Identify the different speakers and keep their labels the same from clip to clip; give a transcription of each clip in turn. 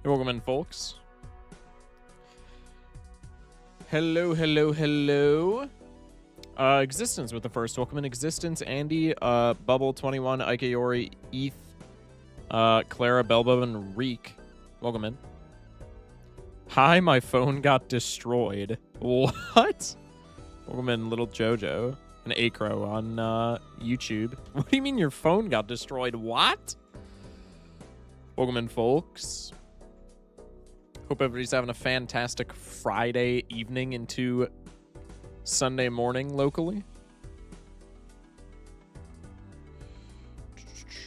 Speaker 1: Welcome in, folks. Hello, hello, hello. Existence with the first. Welcome in, Existence, Andy, Bubble 21, Ikeori, Eth, Clara, Belbo, and Reek. Welcome in. Hi, my phone got destroyed. What? Welcome in, Little Jojo, and Acro on YouTube. What do you mean your phone got destroyed? What? Welcome in, folks. Hope everybody's having a fantastic Friday evening into Sunday morning locally.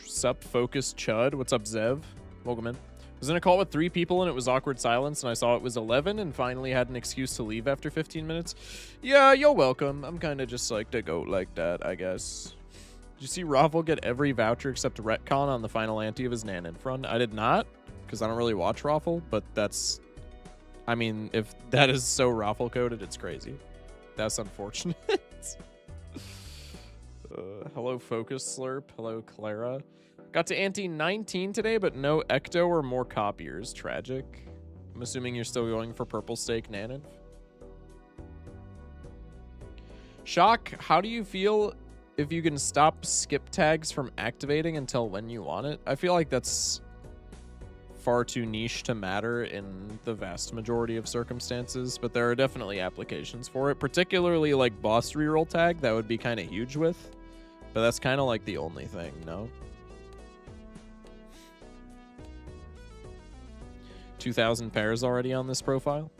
Speaker 1: Sup, Focus Chud. What's up, Zev? Welcome in. Was in a call with 3 people and it was awkward silence and I saw it was 11 and finally had an excuse to leave after 15 minutes. Yeah, you're welcome. I'm kind of just like to go like that, I guess. Did you see Raffle get every voucher except Retcon on the final ante of his Nanin front? I did not, because I don't really watch Raffle, but that's... I mean, if that is so Raffle coded, it's crazy. That's unfortunate. Hello, Focus Slurp. Hello, Clara. Got to Ante 19 today, but no Ecto or more copiers. Tragic. I'm assuming you're still going for Purple Steak Nanin. Shock, how do you feel if you can stop skip tags from activating until when you want it? I feel like that's far too niche to matter in the vast majority of circumstances, but there are definitely applications for it, particularly like boss reroll tag. That would be kind of huge with, but that's kind of like the only thing, no? 2,000 pairs already on this profile.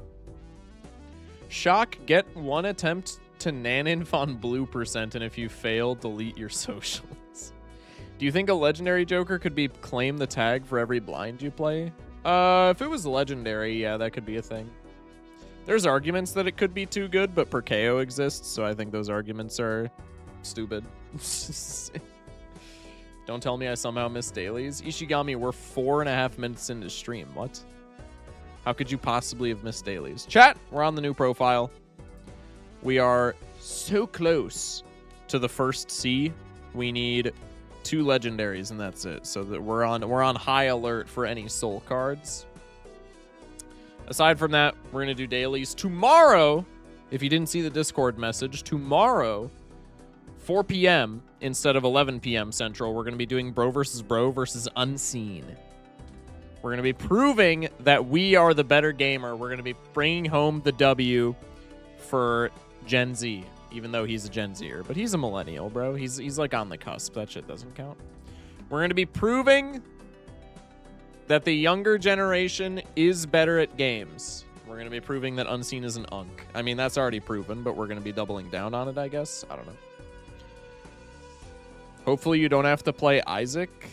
Speaker 1: Shock, get 1 attempt to Naninf on blue %, and if you fail, delete your socials. Do you think a legendary Joker could be claim the tag for every blind you play? If it was legendary, yeah, that could be a thing. There's arguments that it could be too good, but Perkeo exists, so I think those arguments are stupid. Don't tell me I somehow missed dailies. Ishigami, we're 4.5 minutes into stream. What? How could you possibly have missed dailies? Chat, we're on the new profile. We are so close to the first C. We need 2 legendaries and that's it. So that we're on high alert for any soul cards. Aside from that, we're gonna do dailies tomorrow. If you didn't see the Discord message, tomorrow, 4 p.m. instead of 11 p.m. Central, we're gonna be doing Bro versus Unseen. We're gonna be proving that we are the better gamer. We're gonna be bringing home the W for Gen Z. Even though he's a Gen Zer, but he's a millennial, bro. He's like on the cusp. That shit doesn't count. We're going to be proving that the younger generation is better at games. We're going to be proving that Unseen is an unk. I mean, that's already proven, but we're going to be doubling down on it, I guess. I don't know. Hopefully you don't have to play Isaac.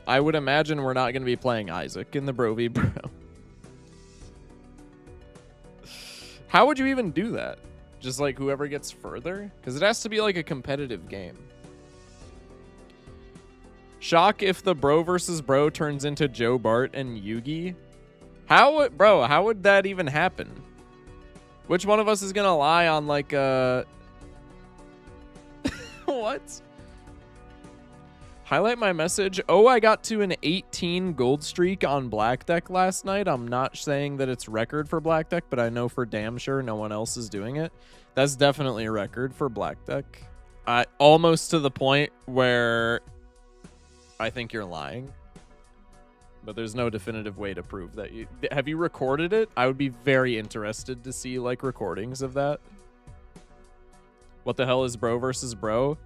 Speaker 1: I would imagine we're not going to be playing Isaac in the Bro v Bro. How would you even do that? Just like whoever gets further? Because it has to be like a competitive game. Shock if the Bro versus Bro turns into Joe Bart and Yugi. Bro, how would that even happen? Which one of us is gonna lie on like a... What? Highlight my message. Oh, I got to an 18 gold streak on Black Deck last night. I'm not saying that it's record for Black Deck, but I know for damn sure no one else is doing it. That's definitely a record for Black Deck. Almost to the point where I think you're lying. But there's no definitive way to prove that. Have you recorded it? I would be very interested to see like recordings of that. What the hell is Bro versus Bro?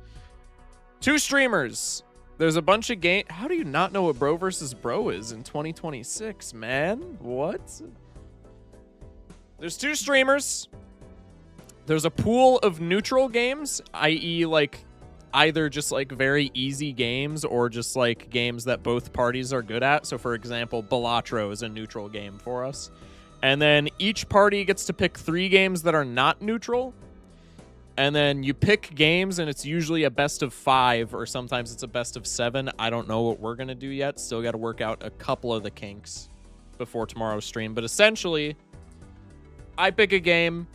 Speaker 1: 2 streamers. There's a bunch of game. How do you not know what Bro versus Bro is in 2026, man? What? There's 2 streamers. There's a pool of neutral games, i.e. like either just like very easy games or just like games that both parties are good at. So for example, Balatro is a neutral game for us. And then each party gets to pick 3 games that are not neutral. And then you pick games, and it's usually a best of 5, or sometimes it's a best of 7. I don't know what we're going to do yet. Still got to work out a couple of the kinks before tomorrow's stream. But essentially, I pick a game.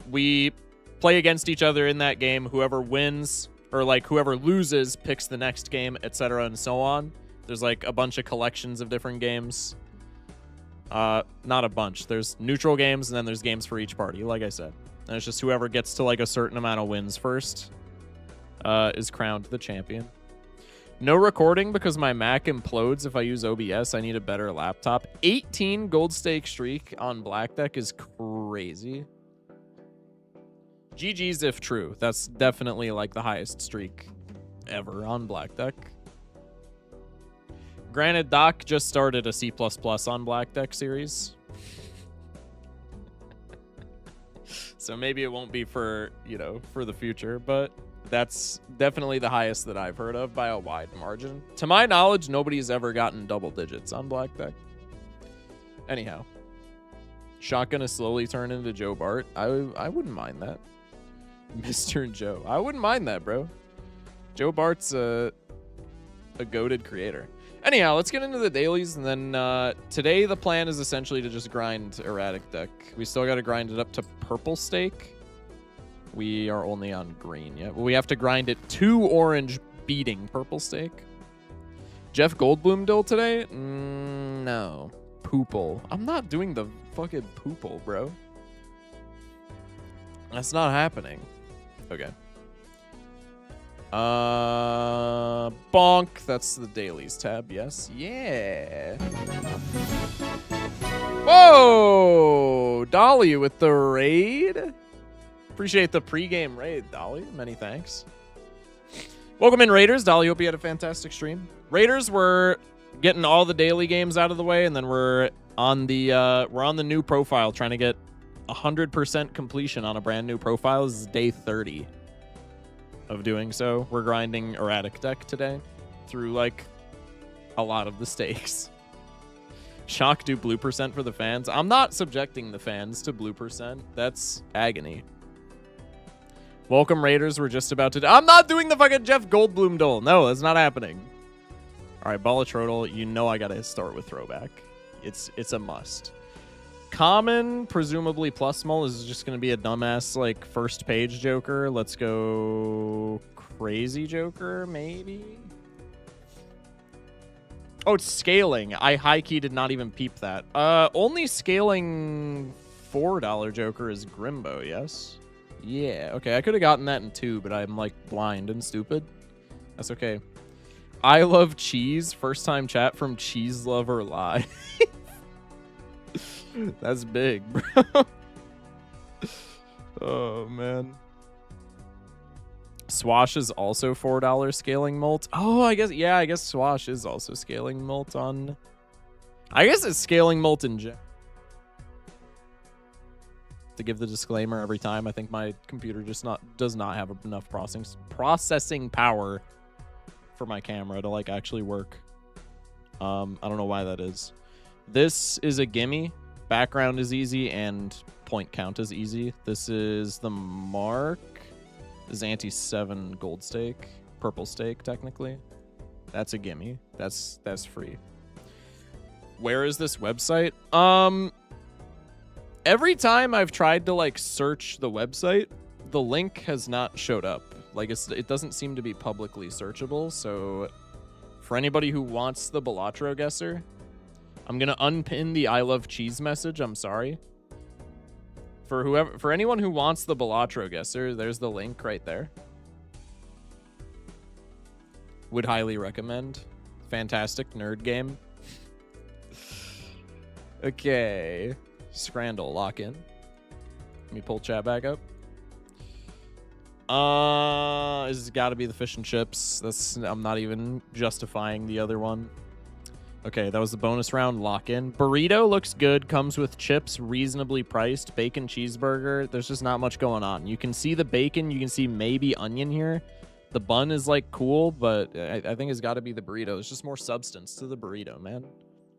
Speaker 1: We play against each other in that game. Whoever wins, or like whoever loses, picks the next game, etc. and so on. There's like a bunch of collections of different games. Not a bunch. There's neutral games, and then there's games for each party, like I said. And it's just whoever gets to, like, a certain amount of wins first is crowned the champion. No recording because my Mac implodes if I use OBS. I need a better laptop. 18 gold stake streak on Black Deck is crazy. GG's if true. That's definitely, like, the highest streak ever on Black Deck. Granted, Doc just started a C++ on Black Deck series. So maybe it won't be for, you know, for the future, but that's definitely the highest that I've heard of by a wide margin. To my knowledge, nobody's ever gotten double digits on Black Deck. Anyhow, Shot gonna slowly turn into Joe Bart. I wouldn't mind that. Mr. Joe. I wouldn't mind that, bro. Joe Bart's a goated creator. Anyhow, let's get into the dailies, and then today the plan is essentially to just grind Erratic Deck. We still got to grind it up to purple stake. We are only on green yet. We have to grind it to orange, beating purple stake. Jeff Goldblum deal today? No. Poople. I'm not doing the fucking poople, bro. That's not happening. Okay. Bonk. That's the dailies tab, yes. Yeah. Whoa! Dolly with the raid. Appreciate the pregame raid, Dolly. Many thanks. Welcome in, Raiders. Dolly, hope you had a fantastic stream. Raiders, we're getting all the daily games out of the way, and then we're on the new profile, trying to get 100% completion on a brand new profile. This is day 30 of doing so. We're grinding Erratic Deck today through, like, a lot of the stakes. Shock, do blue percent for the fans. I'm not subjecting the fans to blue percent. That's agony. Welcome, Raiders. We're just about to... I'm not doing the fucking Jeff Goldblum duel. No, that's not happening. All right, Balatro, you know I gotta start with throwback. It's a must. Common, presumably plus mole, is just going to be a dumbass, like, first page Joker. Let's go crazy Joker, maybe? Oh, it's scaling. I high-key did not even peep that. Only scaling $4 Joker is Grimbo, yes? Yeah, okay. I could have gotten that in 2, but I'm, like, blind and stupid. That's okay. I love cheese. First time chat from Cheese Lover Live. That's big, bro. Oh, man. Swash is also $4 scaling molt. Oh, I guess Swash is also scaling molt on... I guess it's scaling molt in general. To give the disclaimer every time, I think my computer just does not have enough processing power for my camera to, like, actually work. I don't know why that is. This is a gimme. Background is easy and point count is easy. This is the mark. This is anti-7 gold stake. Purple stake, technically. That's a gimme. That's free. Where is this website? Every time I've tried to, like, search the website, the link has not showed up. Like, it doesn't seem to be publicly searchable, so for anybody who wants the Balatro guesser, I'm gonna unpin the I love cheese message. I'm sorry. For anyone who wants the Balatro guesser, there's the link right there. Would highly recommend. Fantastic nerd game. Okay. Scrandle, lock in. Let me pull chat back up. This has got to be the fish and chips. I'm not even justifying the other one. Okay, that was the bonus round lock-in. Burrito looks good. Comes with chips, reasonably priced. Bacon cheeseburger. There's just not much going on. You can see the bacon. You can see maybe onion here. The bun is, like, cool, but I think it's got to be the burrito. There's just more substance to the burrito, man.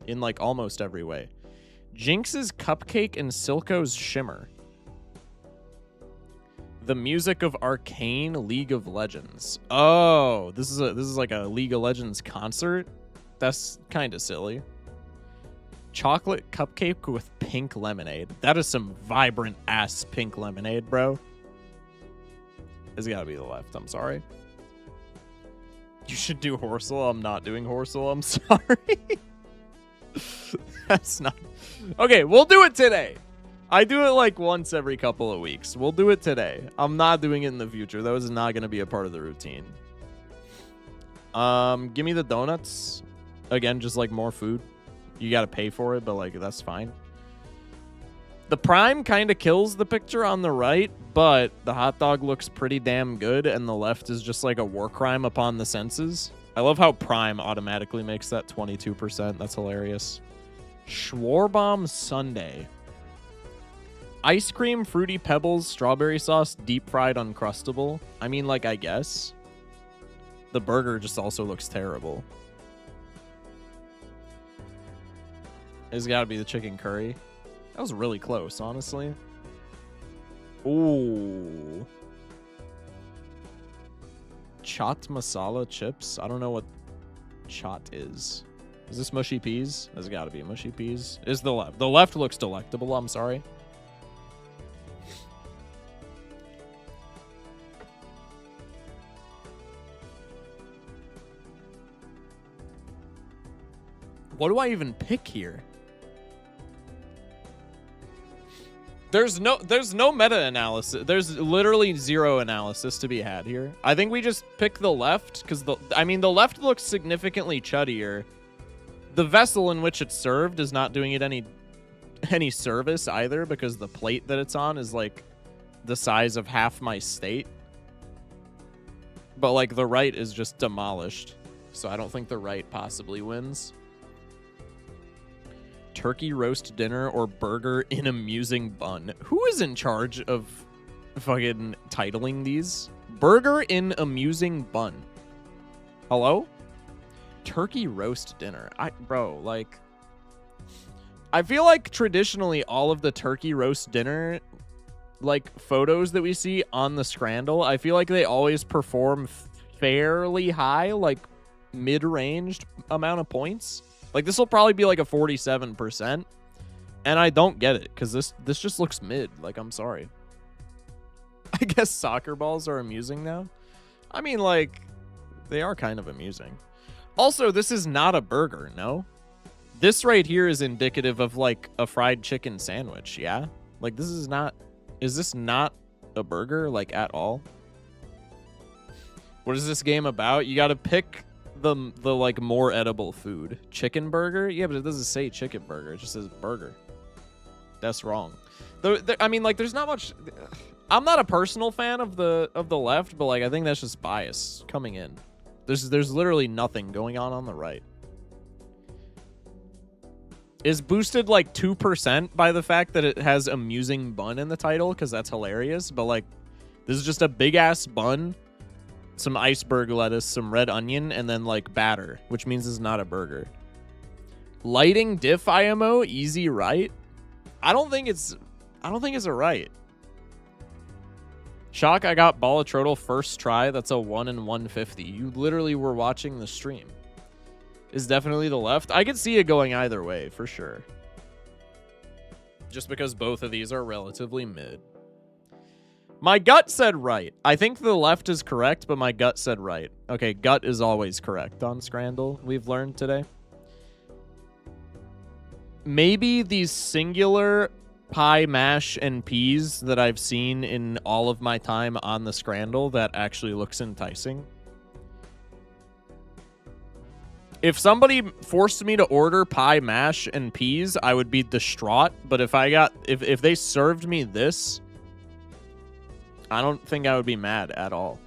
Speaker 1: In, like, almost every way. Jinx's Cupcake and Silco's Shimmer. The music of Arcane League of Legends. Oh, this is like a League of Legends concert? That's kind of silly. Chocolate cupcake with pink lemonade. That is some vibrant ass pink lemonade, bro. It's gotta be the left. I'm sorry. You should do Horsel. I'm not doing Horsel. I'm sorry. That's not... Okay, we'll do it today. I do it like once every couple of weeks. We'll do it today. I'm not doing it in the future. That was not going to be a part of the routine. Give me the donuts. Again, just like more food. You got to pay for it, but like that's fine. The prime kind of kills the picture on the right, but the hot dog looks pretty damn good, and the left is just like a war crime upon the senses. I love how prime automatically makes that 22%. That's hilarious. Schwarbomb Sundae. Ice cream, fruity pebbles, strawberry sauce, deep fried uncrustable. I mean, like, I guess. The burger just also looks terrible. It's got to be the chicken curry. That was really close, honestly. Ooh. Chaat masala chips. I don't know what chaat is. Is this mushy peas? There's got to be mushy peas. Is the left? The left looks delectable. I'm sorry. What do I even pick here? There's no meta-analysis. There's literally zero analysis to be had here. I think we just pick the left because the left looks significantly chuddier. The vessel in which it's served is not doing it any service either because the plate that it's on is like the size of half my state. But like the right is just demolished. So I don't think the right possibly wins. Turkey roast dinner or burger in amusing bun. Who is in charge of fucking titling these? Burger in amusing bun. Hello? Turkey roast dinner. Bro, like, I feel like traditionally all of the turkey roast dinner, like, photos that we see on the Scrandle, I feel like they always perform fairly high, like, mid-ranged amount of points. Like, this will probably be like a 47%. And I don't get it, because this just looks mid. Like, I'm sorry. I guess soccer balls are amusing now. I mean, like, they are kind of amusing. Also, this is not a burger, no? This right here is indicative of, like, a fried chicken sandwich, yeah? Like, this is not... Is this not a burger, like, at all? What is this game about? You gotta pick the like, more edible food. Chicken burger? Yeah, but it doesn't say chicken burger. It just says burger. That's wrong. I mean, like, there's not much... I'm not a personal fan of the left, but, like, I think that's just bias coming in. There's literally nothing going on the right. Is boosted like 2% by the fact that it has amusing bun in the title, because that's hilarious. But like, this is just a big ass bun, some iceberg lettuce, some red onion, and then like batter, which means it's not a burger. Lighting diff IMO easy right. I don't think it's a right. Shock, I got Balatro first try. That's a 1 in 150. You literally were watching the stream. Is definitely the left. I could see it going either way, for sure. Just because both of these are relatively mid. My gut said right. I think the left is correct, but my gut said right. Okay, gut is always correct on Scrandle, we've learned today. Maybe these singular pie, mash, and peas that I've seen in all of my time on the Scrandle that actually looks enticing. If somebody forced me to order pie, mash, and peas, I would be distraught. But if if they served me this, I don't think I would be mad at all.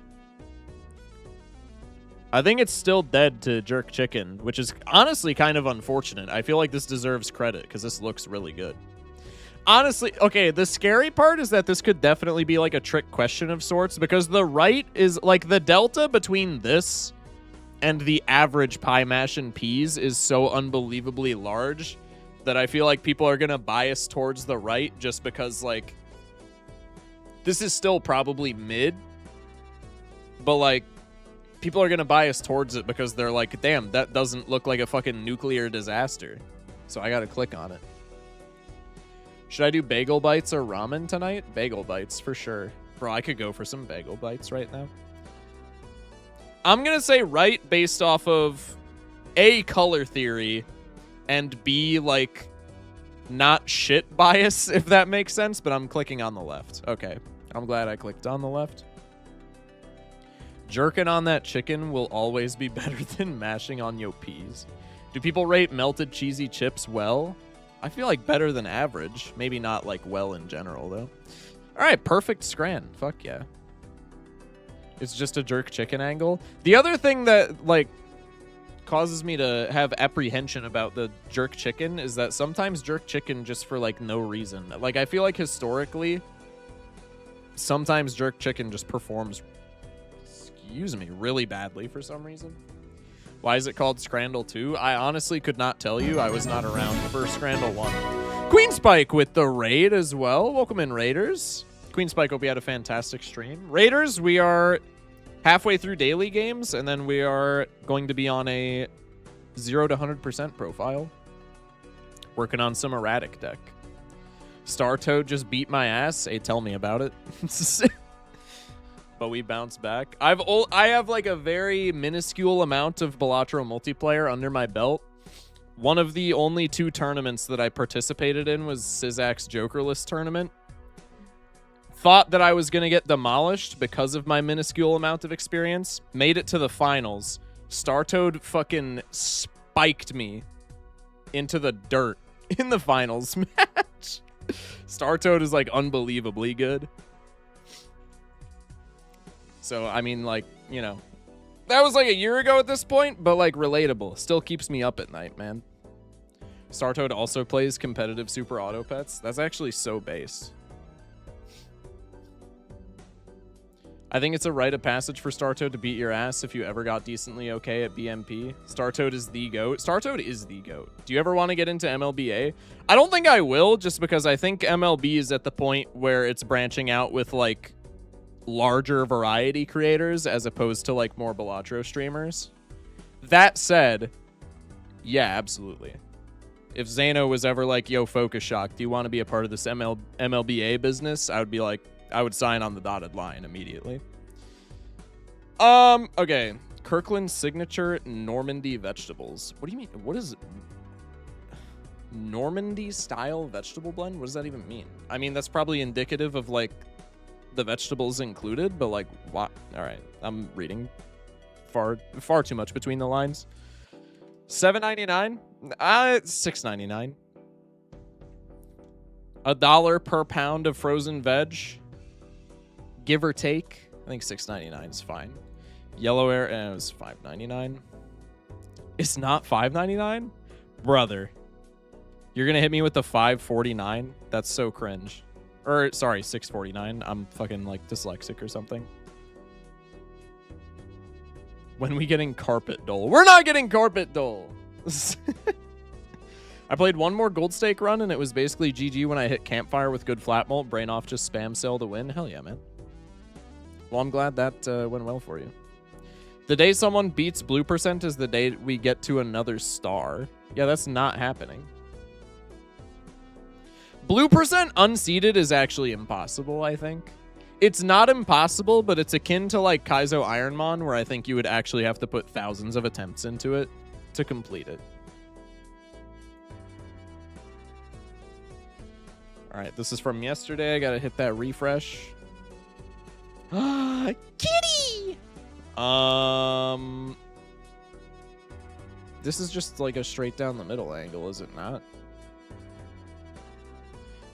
Speaker 1: I think it's still dead to jerk chicken, which is honestly kind of unfortunate. I feel like this deserves credit because this looks really good. Honestly, okay, the scary part is that this could definitely be like a trick question of sorts, because the right is like the delta between this and the average pie, mash, and peas is so unbelievably large that I feel like people are going to bias towards the right just because, like, this is still probably mid, but, like, people are going to bias towards it because they're like, damn, that doesn't look like a fucking nuclear disaster. So I got to click on it. Should I do bagel bites or ramen tonight? Bagel bites, for sure. Bro, I could go for some bagel bites right now. I'm going to say right based off of A, color theory, and B, like, not shit bias, if that makes sense, but I'm clicking on the left. Okay. I'm glad I clicked on the left. Jerking on that chicken will always be better than mashing on yo peas. Do people rate melted cheesy chips well? I feel like better than average. Maybe not, like, well in general, though. All right, perfect scran. Fuck yeah. It's just a jerk chicken angle. The other thing that, like, causes me to have apprehension about the jerk chicken is that sometimes jerk chicken just for, like, no reason. Like, I feel like historically, sometimes jerk chicken just performs, excuse me, really badly for some reason. Why is it called Scrandle 2? I honestly could not tell you. I was not around for Scrandle 1. Queen Spike with the raid as well. Welcome in, Raiders. Queen Spike, hope you had a fantastic stream. Raiders, we are halfway through daily games, and then we are going to be on a 0 to 100% profile. Working on some erratic deck. Star Toad just beat my ass. Hey, tell me about it. But we bounce back. I have like a very minuscule amount of Balatro multiplayer under my belt. One of the only 2 tournaments that I participated in was Sizak's Jokerless tournament. Thought that I was going to get demolished because of my minuscule amount of experience. Made it to the finals. Star Toad fucking spiked me into the dirt in the finals match. Star Toad is like unbelievably good. So, I mean, like, you know, that was like a year ago at this point, but like relatable. Still keeps me up at night, man. Star Toad also plays competitive Super Auto Pets. That's actually so base. I think it's a rite of passage for Star Toad to beat your ass if you ever got decently okay at BMP. Star Toad is the GOAT. Star Toad is the GOAT. Do you ever want to get into MLBA? I don't think I will, just because I think MLB is at the point where it's branching out with, like, larger variety creators as opposed to, like, more Balatro streamers. That said, yeah, absolutely. If Zano was ever like, yo, Focus Shock, do you want to be a part of this MLBA business? I would be like, I would sign on the dotted line immediately. Okay. Kirkland's signature Normandy vegetables. What do you mean? What is Normandy style vegetable blend? What does that even mean? I mean, that's probably indicative of like the vegetables included, but like what? All right. I'm reading far too much between the lines. $7.99? $6.99. $1 per pound of frozen veg. Give or take. I think $6.99 is fine. Yellow air, it was $5.99. It's not $5.99? Brother. You're going to hit me with the $5.49? That's so cringe. Or, sorry, $6.49. I'm fucking, like, dyslexic or something. When we getting carpet dole? We're not getting carpet dole! I played one more gold stake run, and it was basically GG when I hit campfire with good flat mult. Brain off, just spam sell to win. Hell yeah, man. Well, I'm glad that went well for you. The day someone beats blue percent is the day we get to another star. Yeah, that's not happening. Blue percent unseeded is actually impossible, I think. It's not impossible, but it's akin to like Kaizo Ironmon, where I think you would actually have to put thousands of attempts into it to complete it. All right, this is from yesterday. I gotta hit that refresh. Kitty! This is just like a straight down the middle angle, is it not?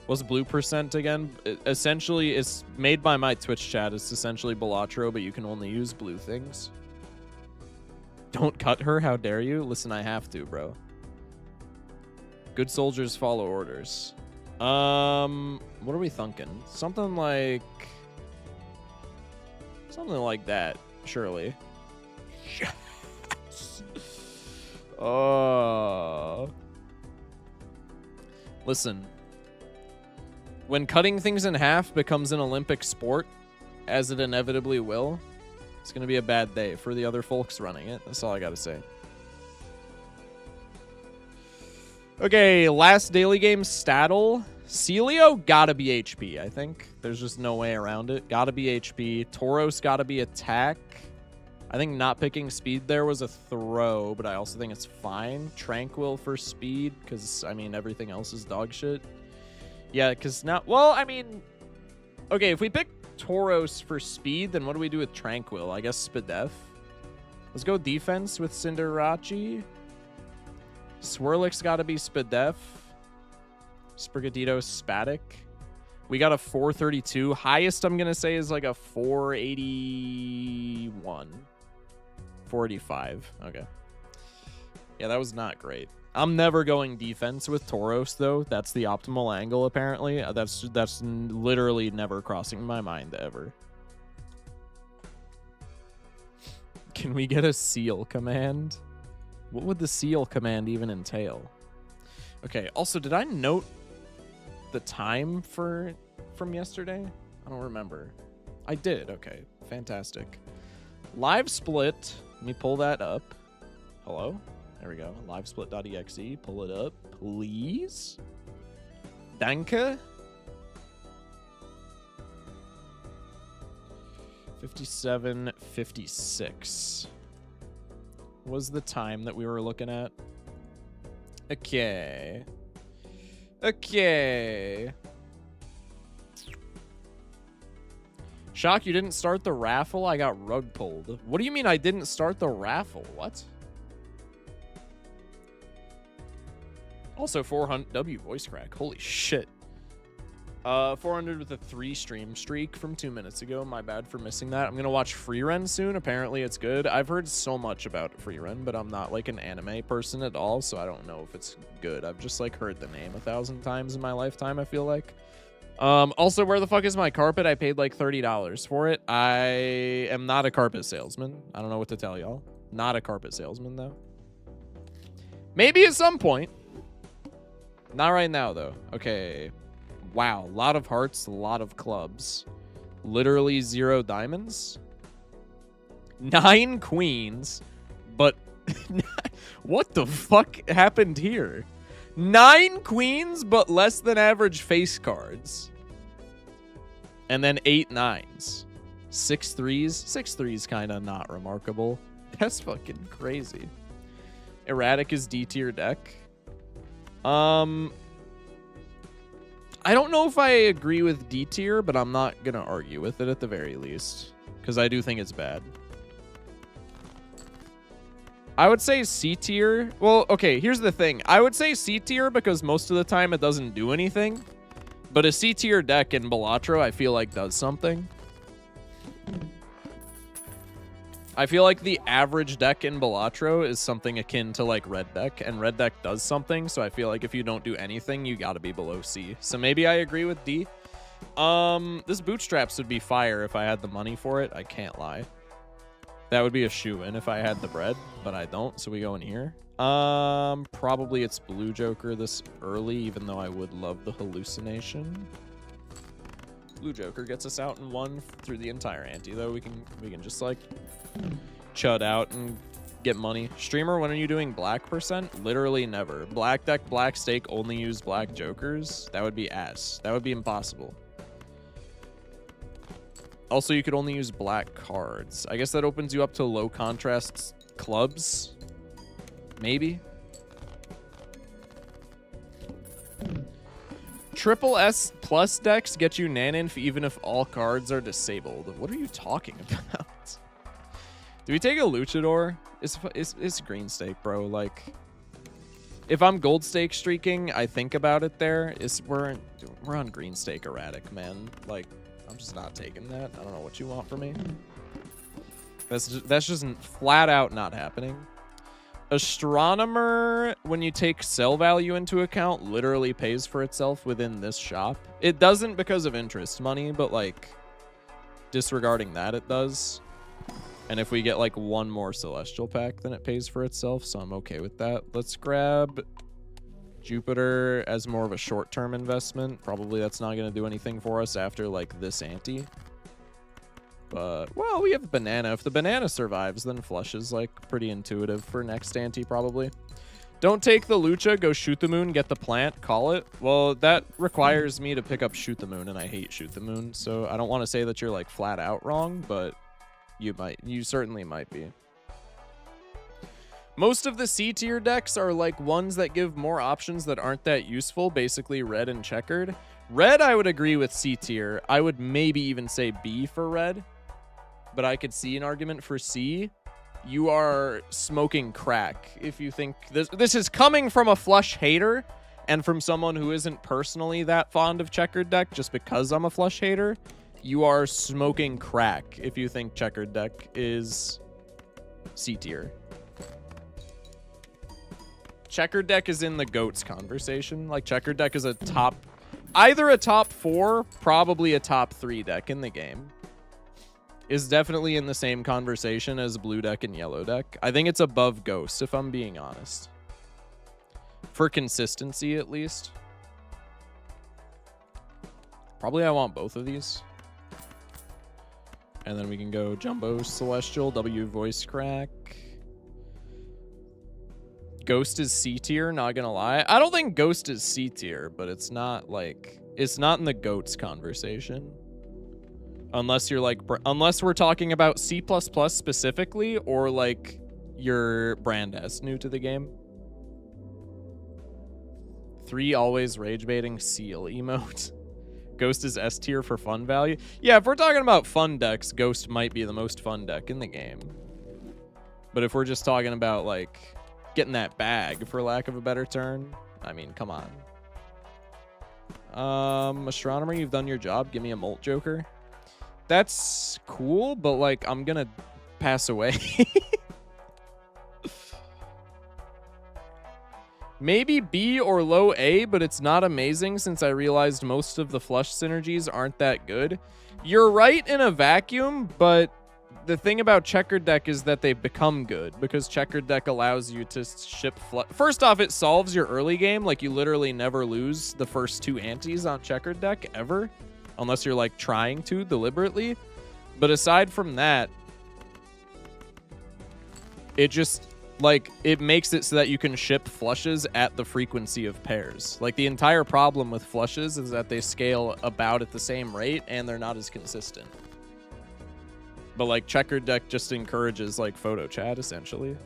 Speaker 1: What's blue percent again? Essentially, it's made by my Twitch chat. It's essentially Balatro, but you can only use blue things. Don't cut her, how dare you? Listen, I have to, bro. Good soldiers follow orders. What are we thinking? Something like that, surely. Yes. Listen. When cutting things in half becomes an Olympic sport, as it inevitably will, it's going to be a bad day for the other folks running it. That's all I got to say. Okay, last daily game, Staddle. Celio, gotta be HP, I think. There's just no way around it. Gotta be HP. Tauros, gotta be attack. I think not picking speed there was a throw, but I also think it's fine. Tranquil for speed, because, I mean, everything else is dog shit. Yeah, because now... Well, I mean... Okay, if we pick Tauros for speed, then what do we do with Tranquil? I guess Spadef. Let's go defense with Cinderace. Swirlix got to be Spadef. Sprigatito, Spatic. We got a 432. Highest I'm going to say is like a 481. 485. Okay. Yeah, that was not great. I'm never going defense with Tauros, though. That's the optimal angle, apparently. That's literally never crossing my mind ever. Can we get a seal command? What would the seal command even entail? Okay, also, did I note the time from yesterday? I don't remember. I did. Okay, fantastic. Live split. Let me pull that up. Hello? There we go. Livesplit.exe. Pull it up, please. Danke. 57:56 was the time that we were looking at. Okay. Okay. Shock, you didn't start the raffle? I got rug pulled. What do you mean I didn't start the raffle? What? Also 400 W voice crack. Holy shit. 400 with a 3 stream streak from 2 minutes ago. My bad for missing that. I'm going to watch Freerun soon. Apparently it's good. I've heard so much about Freerun, but I'm not like an anime person at all, so I don't know if it's good. I've just like heard the name 1,000 times in my lifetime, I feel like. Also, where the fuck is my carpet? I paid like $30 for it. I am not a carpet salesman. I don't know what to tell y'all. Not a carpet salesman, though. Maybe at some point. Not right now, though. Okay. Wow. A lot of hearts, a lot of clubs. Literally 0 diamonds. 9 queens. But what the fuck happened here? 9 queens, but less than average face cards. And then 8 nines. 6 threes. 6 threes kind of not remarkable. That's fucking crazy. Erratic is D tier deck. I don't know if I agree with D tier, but I'm not going to argue with it at the very least. Because I do think it's bad. I would say C tier. Well, okay, here's the thing. I would say C tier because most of the time it doesn't do anything. But a C tier deck in Balatro, I feel like does something. I feel like the average deck in Balatro is something akin to like red deck, and red deck does something, so I feel like if you don't do anything, you gotta be below C. So maybe I agree with D. This bootstraps would be fire if I had the money for it. I can't lie. That would be a shoo-in if I had the bread, but I don't, so we go in here. Probably it's Blue Joker this early, even though I would love the hallucination. Blue Joker gets us out in 1 through the entire ante, though. We can just like chud out and get money. Streamer, when are you doing black %? Literally never. Black deck, black stake, only use black jokers. That would be ass. That would be impossible. Also, you could only use black cards. I guess that opens you up to low contrast clubs. Maybe. Triple S plus decks get you Naninf even if all cards are disabled. What are you talking about? Do we take a Luchador? It's green stake, bro. Like, if I'm gold stake streaking, I think about it there. We're on green stake erratic, man. Like, I'm just not taking that. I don't know what you want from me. That's just flat out not happening. Astronomer, when you take sell value into account, literally pays for itself within this shop. It doesn't because of interest money, but like disregarding that, it does. And if we get like 1 more celestial pack, then it pays for itself, so I'm okay with that. Let's grab Jupiter as more of a short-term investment. Probably that's not going to do anything for us after like this ante. But, well, we have banana. If the banana survives, then flush is like pretty intuitive for next ante probably. Don't take the Lucha, go shoot the moon, get the plant, call it. Well, that requires me to pick up shoot the moon, and I hate shoot the moon. So I don't want to say that you're like flat out wrong, but You certainly might be. Most of the C tier decks are like ones that give more options that aren't that useful, basically red and checkered. Red, I would agree with C tier. I would maybe even say B for red, but I could see an argument for C. You are smoking crack if you think this is coming from a flush hater and from someone who isn't personally that fond of checkered deck just because I'm a flush hater. You are smoking crack if you think checkered deck is C tier. Checkered deck is in the GOATs conversation. Like, checkered deck is a either a top 4, probably a top 3 deck in the game. Is definitely in the same conversation as blue deck and yellow deck. I think it's above Ghost, if I'm being honest. For consistency, at least. Probably I want both of these. And then we can go Jumbo Celestial, W Voice Crack. Ghost is C tier, not gonna lie. I don't think Ghost is C tier, but it's not like, it's not in the GOATs conversation. Unless you're like, unless we're talking about C++ specifically, or like your brand S new to the game. 3 always rage baiting seal emote. Ghost is S tier for fun value. Yeah, if we're talking about fun decks, Ghost might be the most fun deck in the game. But if we're just talking about like getting that bag, for lack of a better term, I mean, come on. Astronomer, you've done your job. Give me a Molt Joker. That's cool, but like I'm gonna pass away. Maybe B or low A, but it's not amazing since I realized most of the flush synergies aren't that good. You're right in a vacuum, but the thing about checkered deck is that they become good because checkered deck allows you to ship flush. First off, it solves your early game. Like, you literally never lose the first 2 antes on checkered deck ever, unless you're like trying to deliberately. But aside from that, it just like, it makes it so that you can ship flushes at the frequency of pairs. Like, the entire problem with flushes is that they scale about at the same rate and they're not as consistent. But like, checkered deck just encourages like photo chat essentially.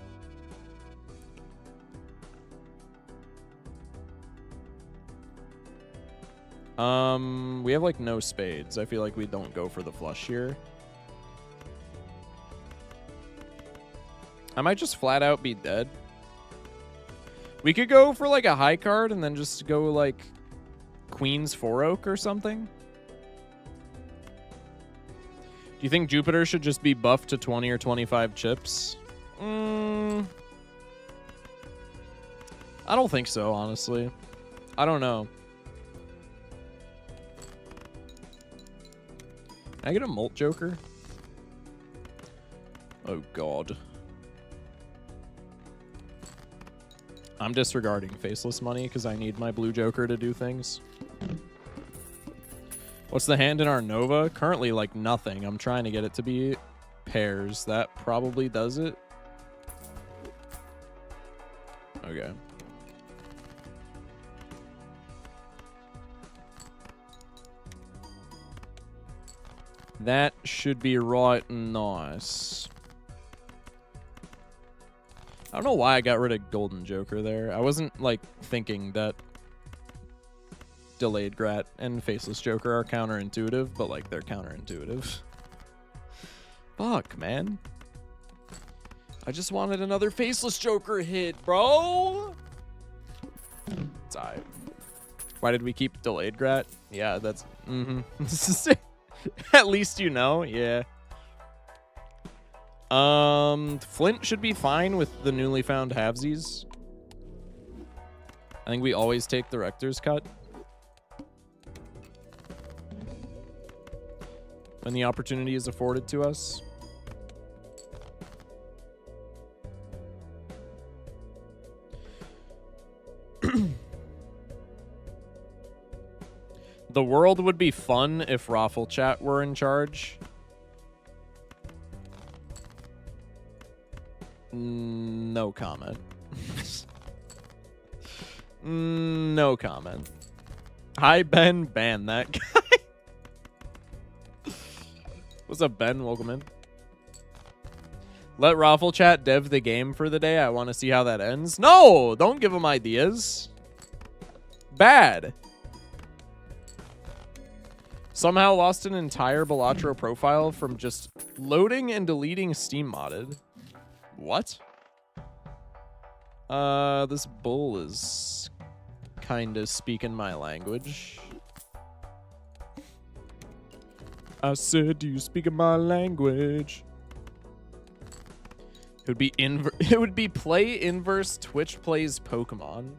Speaker 1: We have like no spades. I feel like we don't go for the flush here. I might just flat out be dead. We could go for like a high card and then just go like Queen's 4 Oak or something. Do you think Jupiter should just be buffed to 20 or 25 chips? I don't think so, honestly. I don't know. Can I get a Molt Joker? Oh, God. I'm disregarding Faceless Money because I need my blue Joker to do things. What's the hand in our Nova? Currently, like, nothing. I'm trying to get it to be pairs. That probably does it. Okay. That should be right and nice. I don't know why I got rid of Golden Joker there. I wasn't, like, thinking that Delayed Grat and Faceless Joker are counterintuitive, but, like, they're counterintuitive. Fuck, man. I just wanted another Faceless Joker hit, bro! It's alright. Why did we keep Delayed Grat? Yeah, that's... At least you know, yeah. Flint should be fine with the newly found halvesies. I think we always take the Rector's Cut when the opportunity is afforded to us. The world would be fun if Raffle Chat were in charge. No comment. No comment. Hi, Ben. Ban that guy. What's up, Ben? Welcome in. Let Raffle Chat dev the game for the day. I want to see how that ends. No, don't give them ideas. Bad. Somehow lost an entire Balatro profile from just loading and deleting Steam modded. What? This bull is kind of speaking my language. I said, do you speak my language? It would be play inverse Twitch plays Pokemon.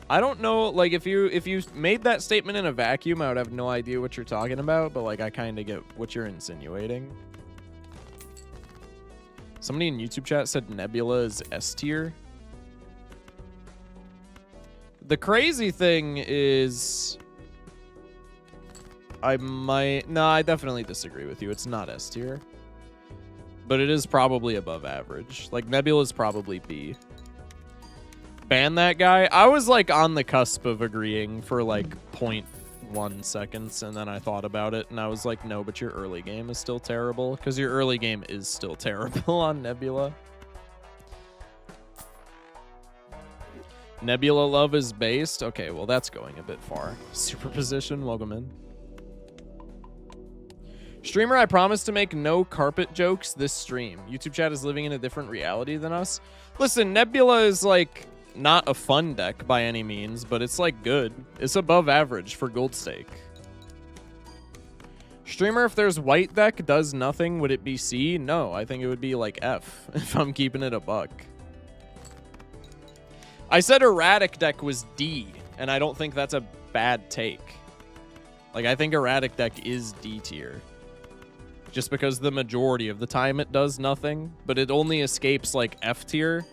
Speaker 1: I don't know, like if you made that statement in a vacuum, I would have no idea what you're talking about, but like I kind of get what you're insinuating. Somebody in YouTube chat said Nebula is S tier. The crazy thing is I definitely disagree with you. It's not S tier. But it is probably above average. Like, Nebula is probably B. Ban that guy. I was, like, on the cusp of agreeing for, like, 0.1 seconds, and then I thought about it, and I was like, no, but your early game is still terrible, because your early game is still terrible on Nebula. Nebula love is based? Okay, well, that's going a bit far. Superposition, welcome in. Streamer, I promise to make no carpet jokes this stream. YouTube chat is living in a different reality than us. Listen, Nebula is, like, not a fun deck by any means, but it's, like, good. It's above average for gold stake. Streamer, if there's white deck does nothing, would it be C? No, I think it would be, like, F, if I'm keeping it a buck. I said erratic deck was D, and I don't think that's a bad take. Like, I think erratic deck is D tier. Just because the majority of the time it does nothing, but it only escapes like F tier.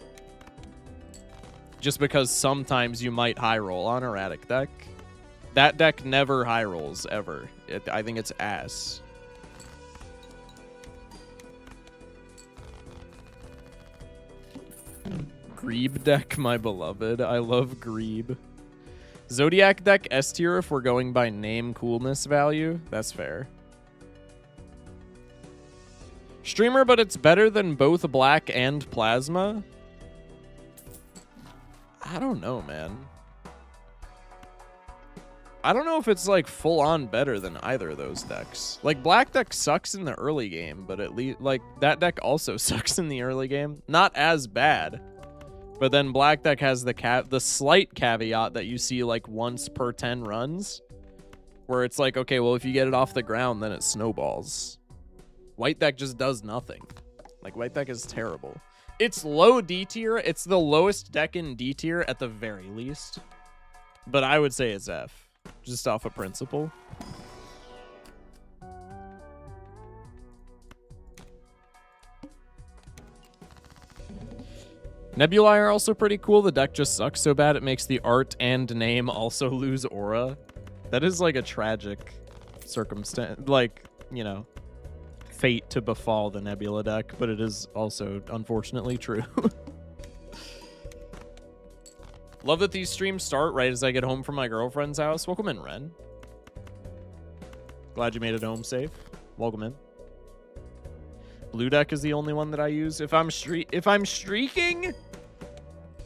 Speaker 1: Just because sometimes you might high roll on erratic deck. That deck never high rolls ever. I think it's ass. Greeb deck, my beloved. I love Greeb. Zodiac deck S tier if we're going by name coolness value. That's fair. Streamer, but it's better than both black and plasma? I don't know, man. I don't know if it's like full on better than either of those decks. Like black deck sucks in the early game, but at least like that deck also sucks in the early game. Not as bad. But then black deck has the slight caveat that you see like once per 10 runs where it's like, okay, well if you get it off the ground then it snowballs. White deck just does nothing. Like, white deck is terrible. It's low D tier. It's the lowest deck in D tier at the very least. But I would say it's F. Just off of principle. Nebulae are also pretty cool. The deck just sucks so bad it makes the art and name also lose aura. That is, like, a tragic circumstance. Like, you know, fate to befall the Nebula deck, but it is also unfortunately true. Love that these streams start right as I get home from my girlfriend's house. Welcome in, Ren. Glad you made it home safe. Welcome in. Blue deck is the only one that I use. If I'm streaking,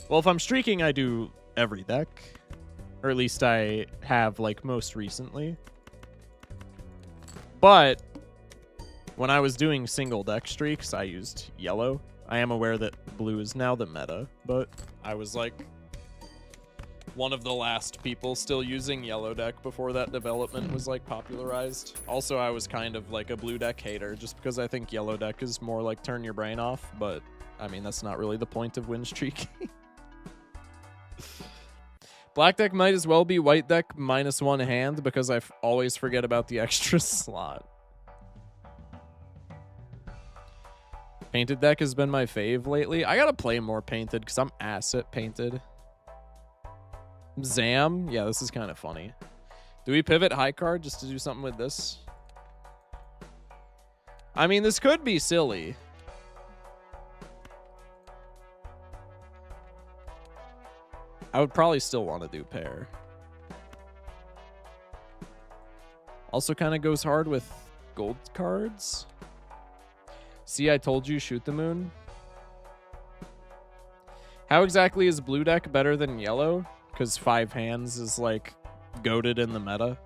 Speaker 1: well, if I'm streaking, I do every deck, or at least I have like most recently. But when I was doing single deck streaks, I used yellow. I am aware that blue is now the meta, but I was like one of the last people still using yellow deck before that development was like popularized. Also, I was kind of like a blue deck hater just because I think yellow deck is more like turn your brain off, but I mean, that's not really the point of win streaking. Black deck might as well be white deck -1 hand because I always forget about the extra slot. Painted deck has been my fave lately. I gotta play more painted because I'm ass at painted. Zam? Yeah, this is kind of funny. Do we pivot high card just to do something with this? I mean, this could be silly. I would probably still want to do pair. Also kind of goes hard with gold cards. See, I told you, shoot the moon. How exactly is blue deck better than yellow? Because 5 hands is like goated in the meta.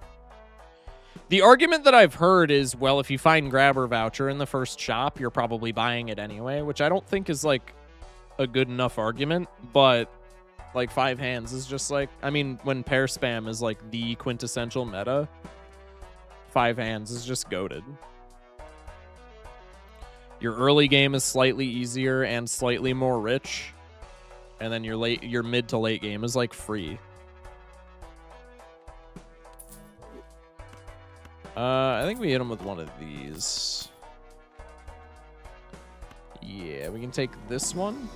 Speaker 1: The argument that I've heard is, well, if you find grabber voucher in the first shop, you're probably buying it anyway, which I don't think is like a good enough argument, but like 5 hands is just like, I mean, when pair spam is like the quintessential meta, 5 hands is just goated. Your early game is slightly easier and slightly more rich, and then your mid to late game is like free. I think we hit him with one of these. Yeah, we can take this one.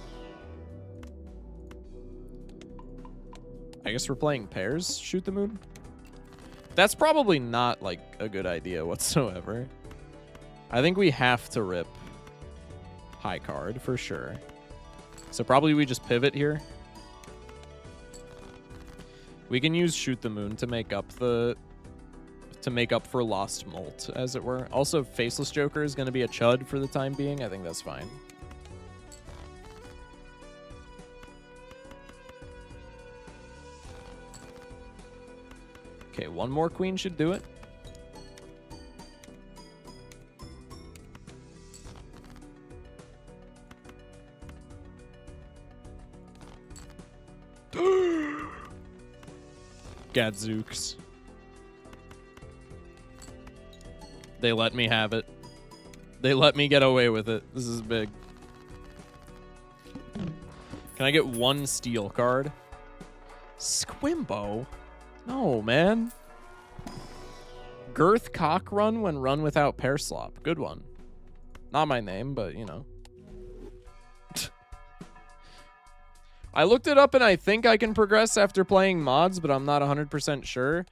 Speaker 1: I guess we're playing pairs. Shoot the moon. That's probably not like a good idea whatsoever. I think we have to rip high card for sure. So probably we just pivot here. We can use shoot the moon to make up for lost molt, as it were. Also, faceless joker is going to be a chud for the time being. I think that's fine. Okay, one more queen should do it. Gadzooks. They let me have it. They let me get away with it. This is big. Can I get one steel card? Squimbo? No, man. Girth cock run when run without pair slop. Good one. Not my name, but you know. I looked it up and I think I can progress after playing mods, but I'm not 100% sure.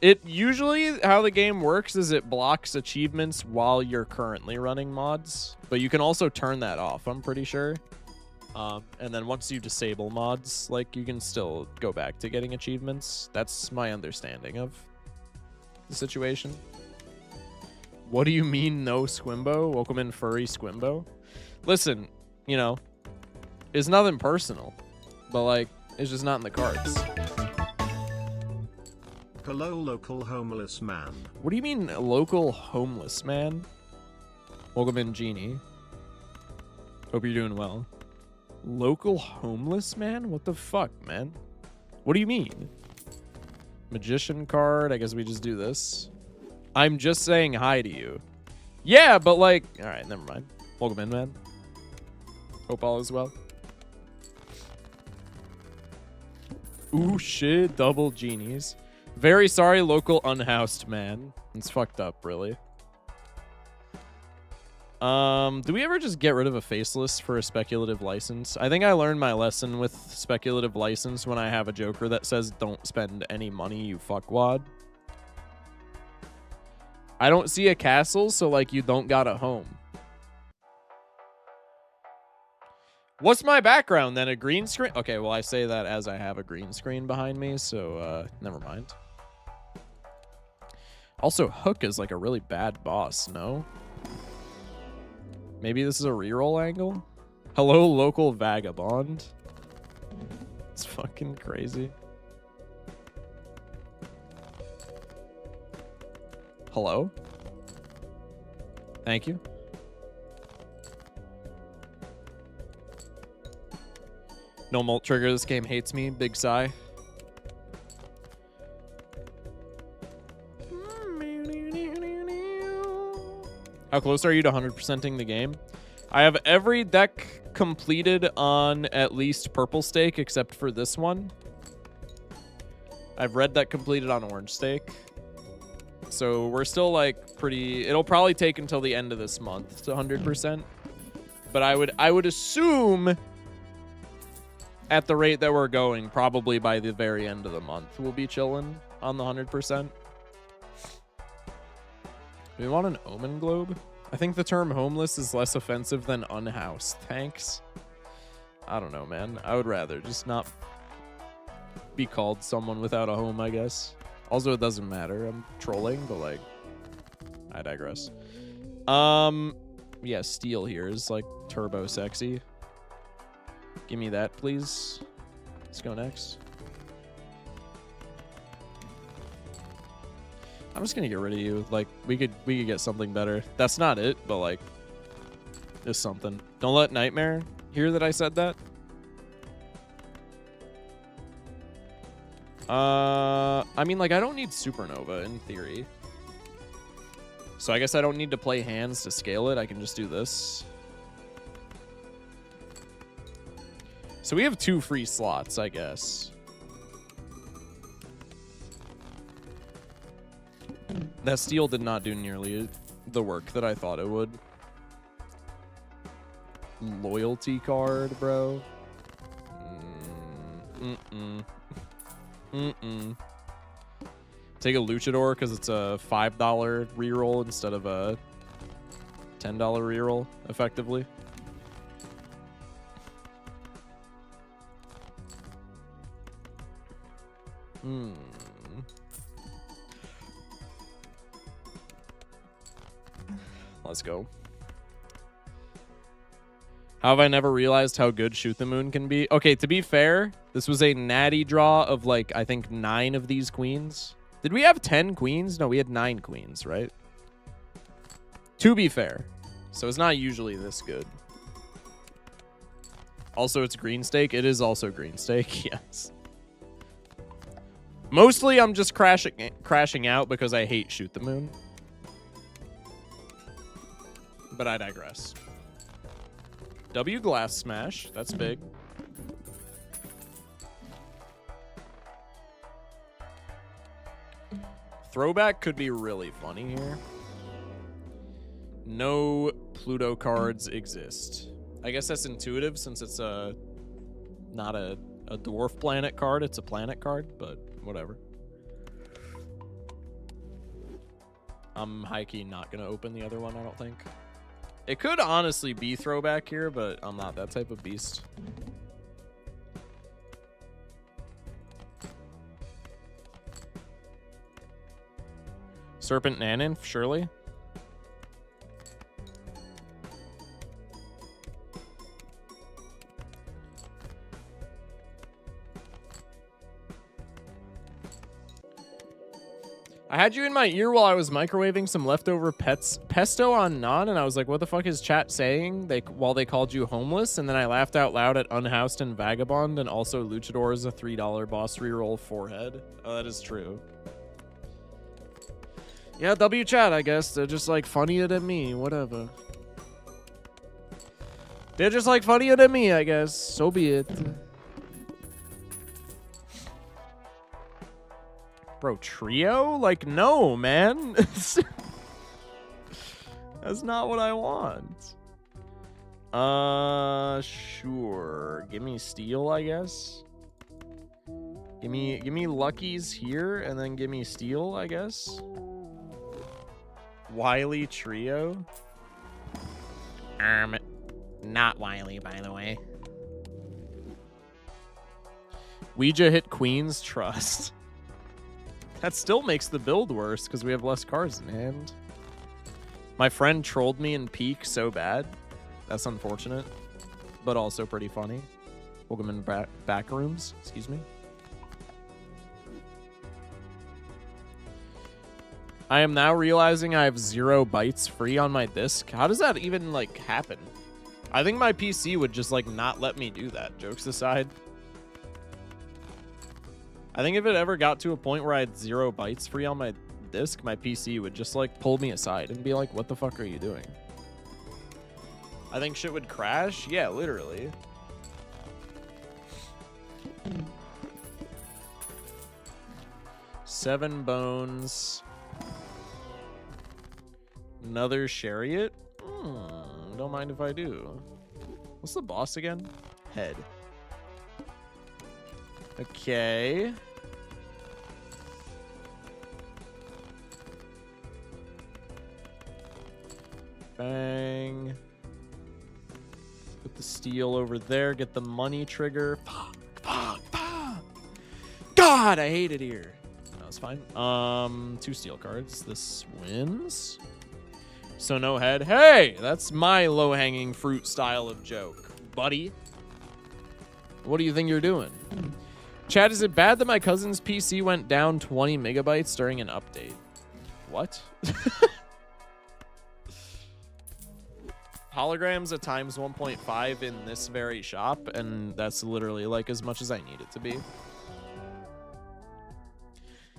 Speaker 1: It usually, how the game works is it blocks achievements while you're currently running mods, but you can also turn that off, I'm pretty sure. And then once you disable mods, like, you can still go back to getting achievements. That's my understanding of the situation. What do you mean no Squimbo? Welcome in furry Squimbo. Listen, you know, it's nothing personal, but like, it's just not in the cards.
Speaker 2: Hello, local homeless man.
Speaker 1: What do you mean, local homeless man? Welcome in, Genie. Hope you're doing well. Local homeless man? What the fuck, man? What do you mean? Magician card. I guess we just do this. I'm just saying hi to you. Yeah, but like... Alright, never mind. Welcome in, man. Hope all is well. Ooh, shit. Double genies. Very sorry, local unhoused man. It's fucked up, really. Do we ever just get rid of a faceless for a speculative license? I think I learned my lesson with speculative license when I have a joker that says don't spend any money, you fuckwad. I don't see a castle, so like you don't got a home. What's my background then? A green screen? Okay, well I say that as I have a green screen behind me, so never mind. Also, Hook is like a really bad boss, no? Maybe this is a reroll angle? Hello, local vagabond. It's fucking crazy. Hello? Thank you. No molt trigger. This game hates me. Big sigh. How close are you to 100%ing the game? I have every deck completed on at least purple stake except for this one. I've red deck completed on orange stake. So we're still like pretty... It'll probably take until the end of this month to 100%. But I would assume at the rate that we're going, probably by the very end of the month, we'll be chilling on the 100%. Do we want an omen globe? I think the term homeless is less offensive than unhoused. Thanks. I don't know, man. I would rather just not be called someone without a home, I guess. Also, it doesn't matter. I'm trolling, but like, I digress. Yeah, steel here is like turbo sexy. Give me that, please. Let's go next. I'm just gonna get rid of you. Like, we could get something better. That's not it, but like, just something. Don't let Nightmare hear that I said that. I mean, like, I don't need Supernova in theory. So I guess I don't need to play hands to scale it. I can just do this. So we have 2 free slots, I guess. That steel did not do nearly the work that I thought it would. Loyalty card, bro. Take a Luchador because it's a $5 reroll instead of a $10 reroll, effectively. Let's go. How have I never realized how good Shoot the Moon can be? Okay, to be fair, this was a natty draw of, like, I think 9 of these queens. Did we have 10 queens? No, we had 9 queens, right? To be fair. So it's not usually this good. Also, it's green stake. It is also green stake, yes. Mostly, I'm just crashing out because I hate Shoot the Moon. But I digress. W Glass Smash. That's big. Throwback could be really funny here. No Pluto cards exist. I guess that's intuitive since it's not a dwarf planet card. It's a planet card, but whatever. I'm high-key not going to open the other one, I don't think. It could honestly be throwback here, but I'm not that type of beast. Serpent Nanin, surely. I had you in my ear while I was microwaving some leftover pesto on naan, and I was like, what the fuck is chat saying? While they called you homeless, and then I laughed out loud at Unhoused and Vagabond, and also Luchador is a $3 boss reroll forehead. Oh, that is true. Yeah, W chat, I guess. They're just like funnier than me, whatever. They're just like funnier than me, I guess. So be it. Bro, trio? Like, no, man. That's not what I want. Sure. Give me steel, I guess. Give me luckies here, and then give me steel, I guess. Wily trio. Not Wily, by the way. Ouija hit Queen's Trust. That still makes the build worse because we have less cards in hand. My friend trolled me in Peak so bad. That's unfortunate, but also pretty funny. Welcome in back rooms. Excuse me. I am now realizing I have 0 bytes free on my disk. How does that even, like, happen? I think my PC would just, like, not let me do that. Jokes aside. I think if it ever got to a point where I had 0 bytes free on my disk, my PC would just, like, pull me aside and be like, what the fuck are you doing? I think shit would crash. Yeah, literally. Seven bones. Another chariot? Don't mind if I do. What's the boss again? Head. Okay. Bang. Put the steel over there. Get the money trigger. Fuck. God, I hate it here. No, it's fine. 2 steel cards. This wins. So no head. Hey, that's my low-hanging fruit style of joke, buddy. What do you think you're doing? Chad, is it bad that my cousin's PC went down 20 megabytes during an update? What? Holograms at times 1.5 in this very shop, and that's literally like as much as I need it to be.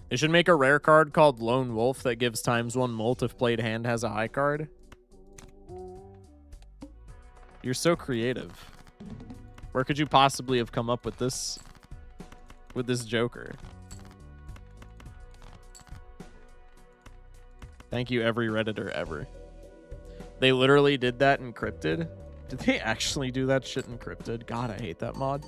Speaker 1: They should make a rare card called Lone Wolf that gives ×1 molt if played hand has a high card. You're so creative. Where could you possibly have come up with this Joker? Thank you, every Redditor ever. They literally did that encrypted. Did they actually do that shit encrypted? God, I hate that mod.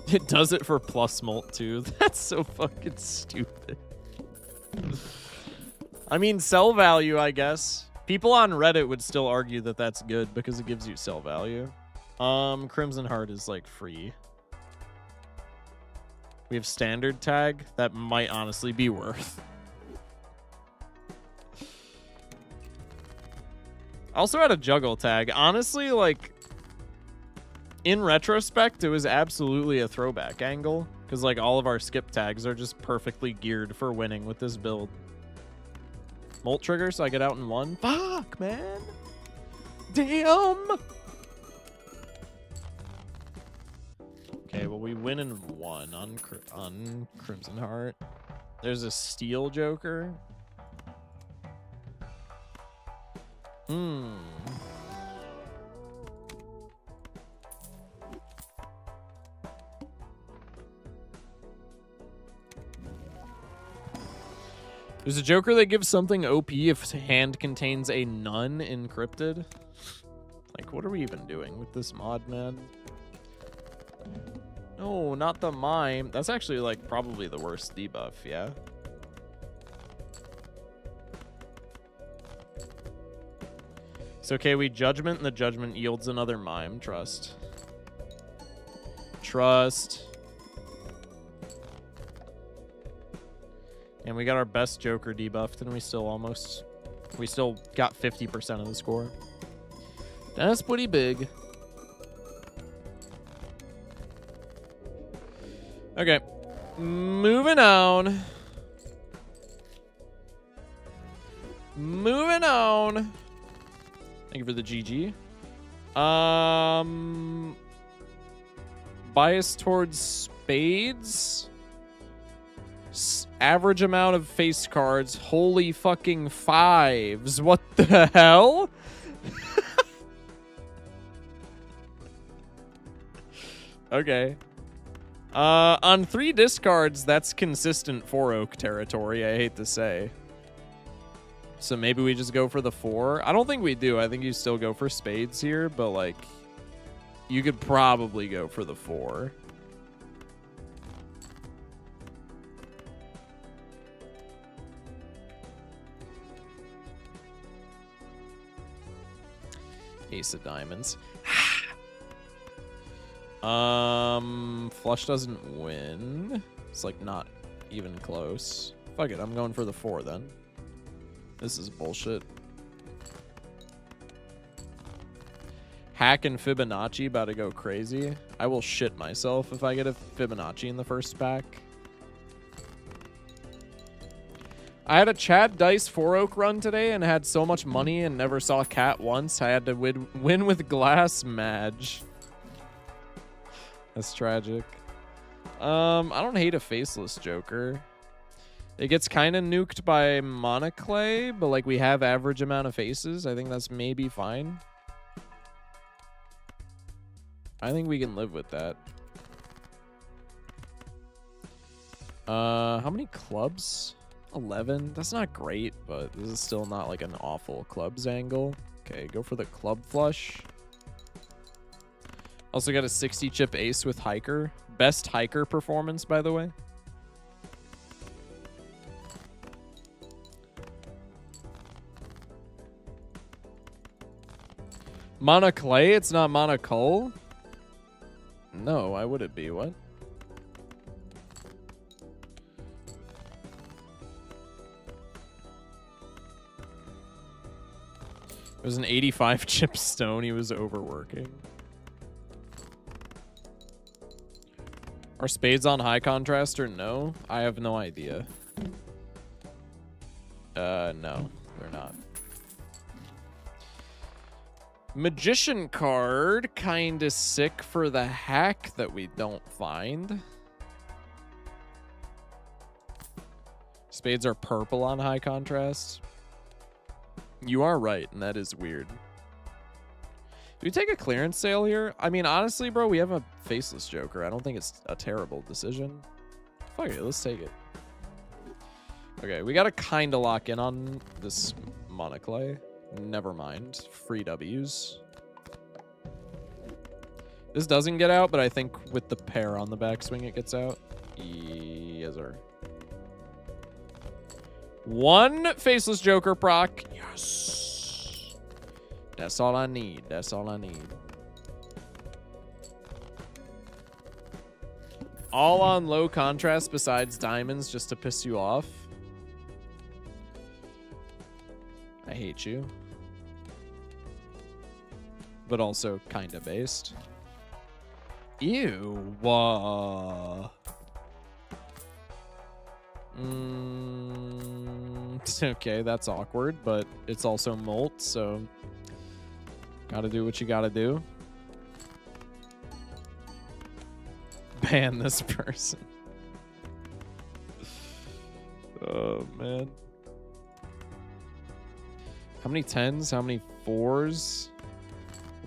Speaker 1: It does it for plus molt too. That's so fucking stupid. I mean, sell value, I guess. People on Reddit would still argue that that's good because it gives you sell value. Crimson Heart is like free. We have standard tag. That might honestly be worth. I also had a juggle tag. Honestly, like, in retrospect, it was absolutely a throwback angle because like all of our skip tags are just perfectly geared for winning with this build. Molt trigger, so I get out in one. Fuck, man. Damn. Okay, well, we win in one on Crimson Heart. There's a Steel Joker. There's a Joker that gives something OP if hand contains a none encrypted. Like, what are we even doing with this mod, man? No, not the mime. That's actually, like, probably the worst debuff, yeah? It's okay, we judgment, and the judgment yields another mime. Trust. Trust. And we got our best Joker debuffed, and we still got 50% of the score. That's pretty big. Okay. Moving on. Moving on. Thank you for the GG. Bias towards spades. Average amount of face cards. Holy fucking fives. What the hell? Okay. On 3 discards, that's consistent 4 oak territory, I hate to say. So maybe we just go for the 4. I don't think we do. I think you still go for spades here, but like, you could probably go for the 4. Ace of diamonds. Flush doesn't win. It's like not even close. Fuck it, I'm going for the 4 then. This is bullshit. Hack and Fibonacci about to go crazy. I will shit myself if I get a Fibonacci in the first pack. I had a Chad Dice 4 Oak run today and had so much money and never saw Cat once. I had to win with Glass Madge. That's tragic. I don't hate a faceless Joker. It gets kind of nuked by Monoclay, but like we have average amount of faces. I think that's maybe fine. I think we can live with that. How many clubs? 11. That's not great, but this is still not like an awful clubs angle. Okay, go for the club flush. Also got a 60 chip ace with hiker. Best hiker performance, by the way. Monoclay? It's not Monocull? No, why would it be? What? It was an 85 chip stone. He was overworking. Are spades on high contrast or no? I have no idea. No, they're not. Magician card, kinda sick for the hack that we don't find. Spades are purple on high contrast. You are right, and that is weird. Do we take a clearance sale here? I mean, honestly, bro, we have a faceless Joker. I don't think it's a terrible decision. Fuck it, let's take it. Okay, we gotta kinda lock in on this Monoclay. Never mind. Free W's. This doesn't get out, but I think with the pair on the backswing, it gets out. Yes, sir. One faceless Joker proc. Yes. That's all I need. That's all I need. All on low contrast besides diamonds just to piss you off. I hate you. But also kind of based. Ew. Okay, that's awkward, but it's also molt, so gotta do what you gotta do. Ban this person. Oh, man. How many 10s? How many 4s?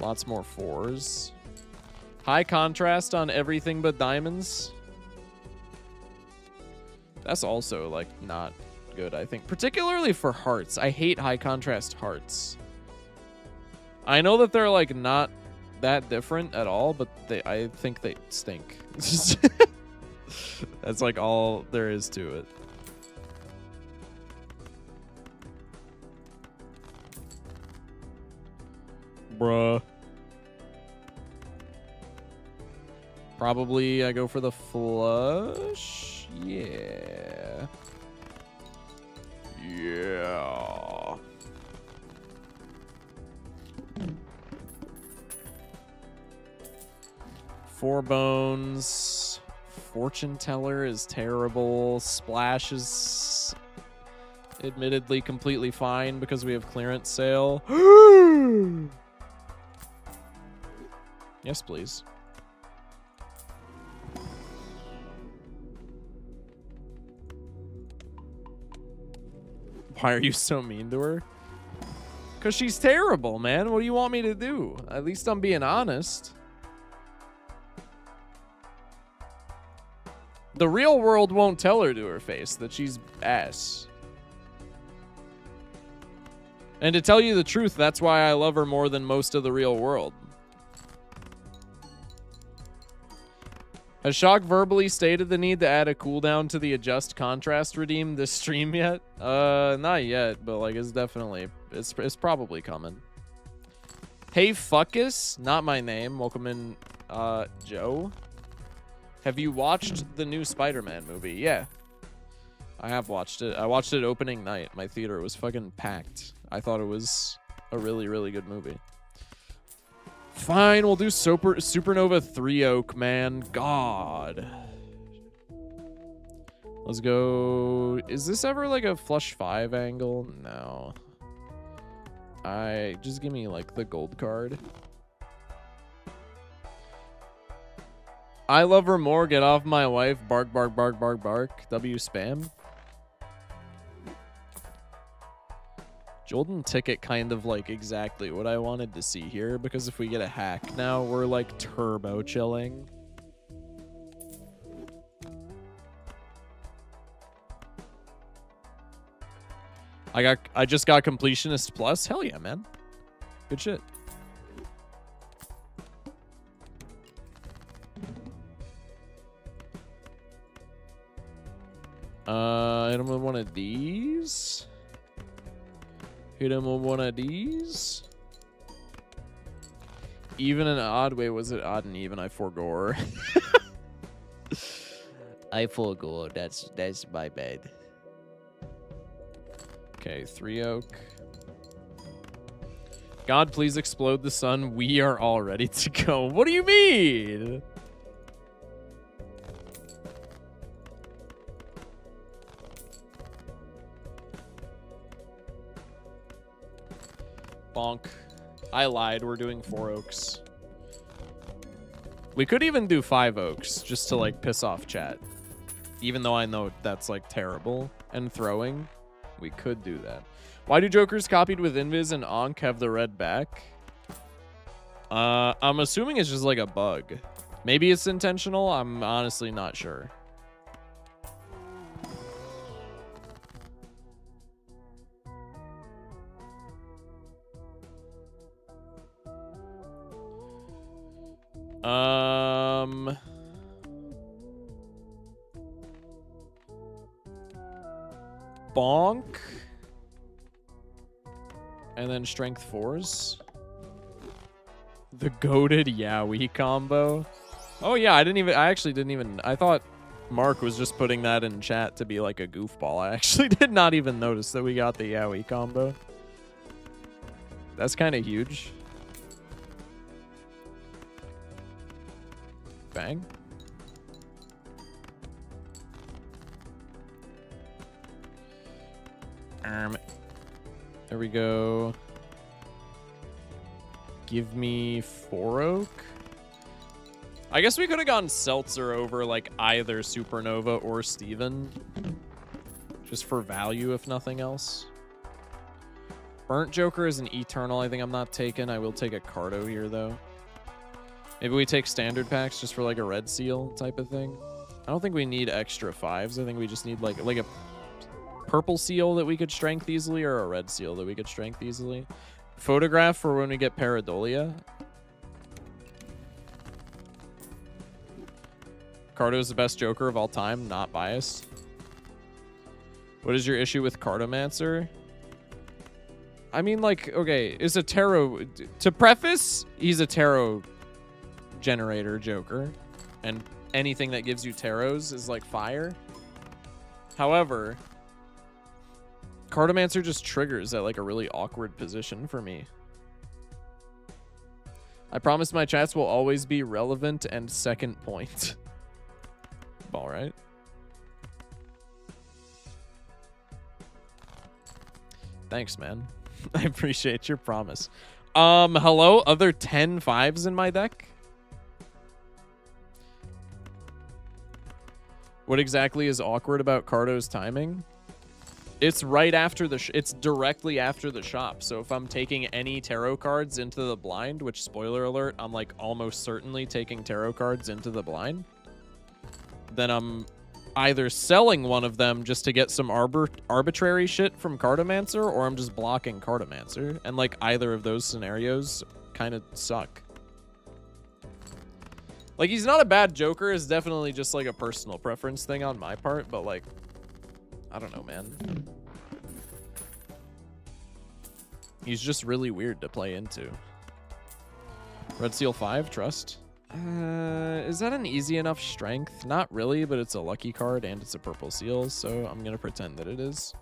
Speaker 1: Lots more 4s. High contrast on everything but diamonds. That's also, like, not good, I think. Particularly for hearts. I hate high contrast hearts. I know that they're, like, not that different at all, but I think they stink. That's, like, all there is to it. Bruh. Probably I go for the flush. Yeah. Yeah. Four bones. Fortune teller is terrible. Splash is admittedly completely fine because we have clearance sale. Yes, please. Why are you so mean to her? Because she's terrible, man. What do you want me to do? At least I'm being honest. The real world won't tell her to her face that she's ass. And to tell you the truth, that's why I love her more than most of the real world. Has Shock verbally stated the need to add a cooldown to the adjust contrast redeem this stream yet? Not yet, but like it's definitely it's probably coming. Hey Fuckus, not my name. Welcome in, Joe. Have you watched the new Spider-Man movie? Yeah, I have watched it. I watched it opening night. My theater was fucking packed. I thought it was a really, really good movie. Fine, we'll do Supernova 3 Oak, man. God. Let's go. Is this ever like a flush 5 angle? No. Just give me like the gold card. I love her more. Get off my wife. Bark, bark, bark, bark, bark. W spam. Golden ticket kind of like exactly what I wanted to see here, because if we get a hack now, we're like turbo chilling. I just got completionist plus. Hell yeah, man. Good shit. Hit him with one of these. Hit him with one of these. even and odd? Wait, was it odd and even? I forgot. I forgot. That's my bad. Okay, 3 oak. God, please explode the sun. We are all ready to go. What do you mean? Bonk. I lied. We're doing 4 oaks. We could even do 5 oaks just to like piss off chat. Even though I know that's like terrible and throwing, we could do that. Why do jokers copied with invis and onk have the red back? I'm assuming it's just like a bug. Maybe it's intentional. I'm honestly not sure. Bonk. And then strength 4s. The goated Yowie combo. Oh yeah, I actually didn't even, I thought Mark was just putting that in chat to be like a goofball. I actually did not even notice that we got the Yowie combo. That's kind of huge. Bang. There we go. Give me 4 oak. I guess we could have gone Seltzer over like either Supernova or Steven. Just for value, if nothing else. Burnt Joker is an Eternal. I think I'm not taking. I will take a Cardo here, though. Maybe we take standard packs just for like a red seal type of thing. I don't think we need extra 5s. I think we just need like a purple seal that we could strength easily or a red seal that we could strength easily. Photograph for when we get Pareidolia. Cardo is the best Joker of all time, not biased. What is your issue with Cardomancer? I mean, like, okay, is a tarot... To preface, he's a tarot generator Joker. And anything that gives you tarots is like fire. However, Cardomancer just triggers at like a really awkward position for me. I promise my chats will always be relevant and second point. All right. Thanks, man. I appreciate your promise. Hello? Other 10 5s in my deck? What exactly is awkward about Cardo's timing? It's right after the... it's directly after the shop. So if I'm taking any tarot cards into the blind, which, spoiler alert, I'm like almost certainly taking tarot cards into the blind, then I'm either selling one of them just to get some arbitrary shit from Cardomancer, or I'm just blocking Cardomancer. And like either of those scenarios kind of suck. Like, he's not a bad Joker. It's definitely just like a personal preference thing on my part, but like, I don't know, man. He's just really weird to play into. Red Seal 5, trust. Is that an easy enough strength? Not really, but it's a lucky card and it's a purple seal, so I'm gonna pretend that it is.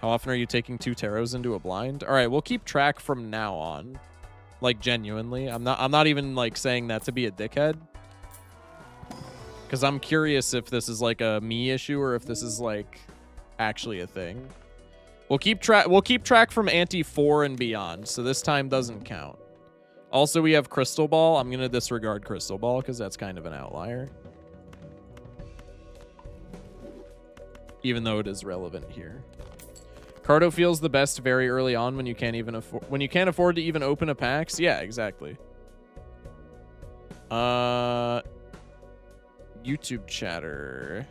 Speaker 1: How often are you taking 2 tarots into a blind? All right, we'll keep track from now on. Like, genuinely. I'm not even like saying that to be a dickhead. Because I'm curious if this is like a me issue or if this is like actually a thing. We'll keep track from ante 4 and beyond, so this time doesn't count. Also, we have Crystal Ball. I'm going to disregard Crystal Ball because that's kind of an outlier. Even though it is relevant here. Cardo feels the best very early on when you can't afford to even open a packs. Yeah, exactly. YouTube chatter.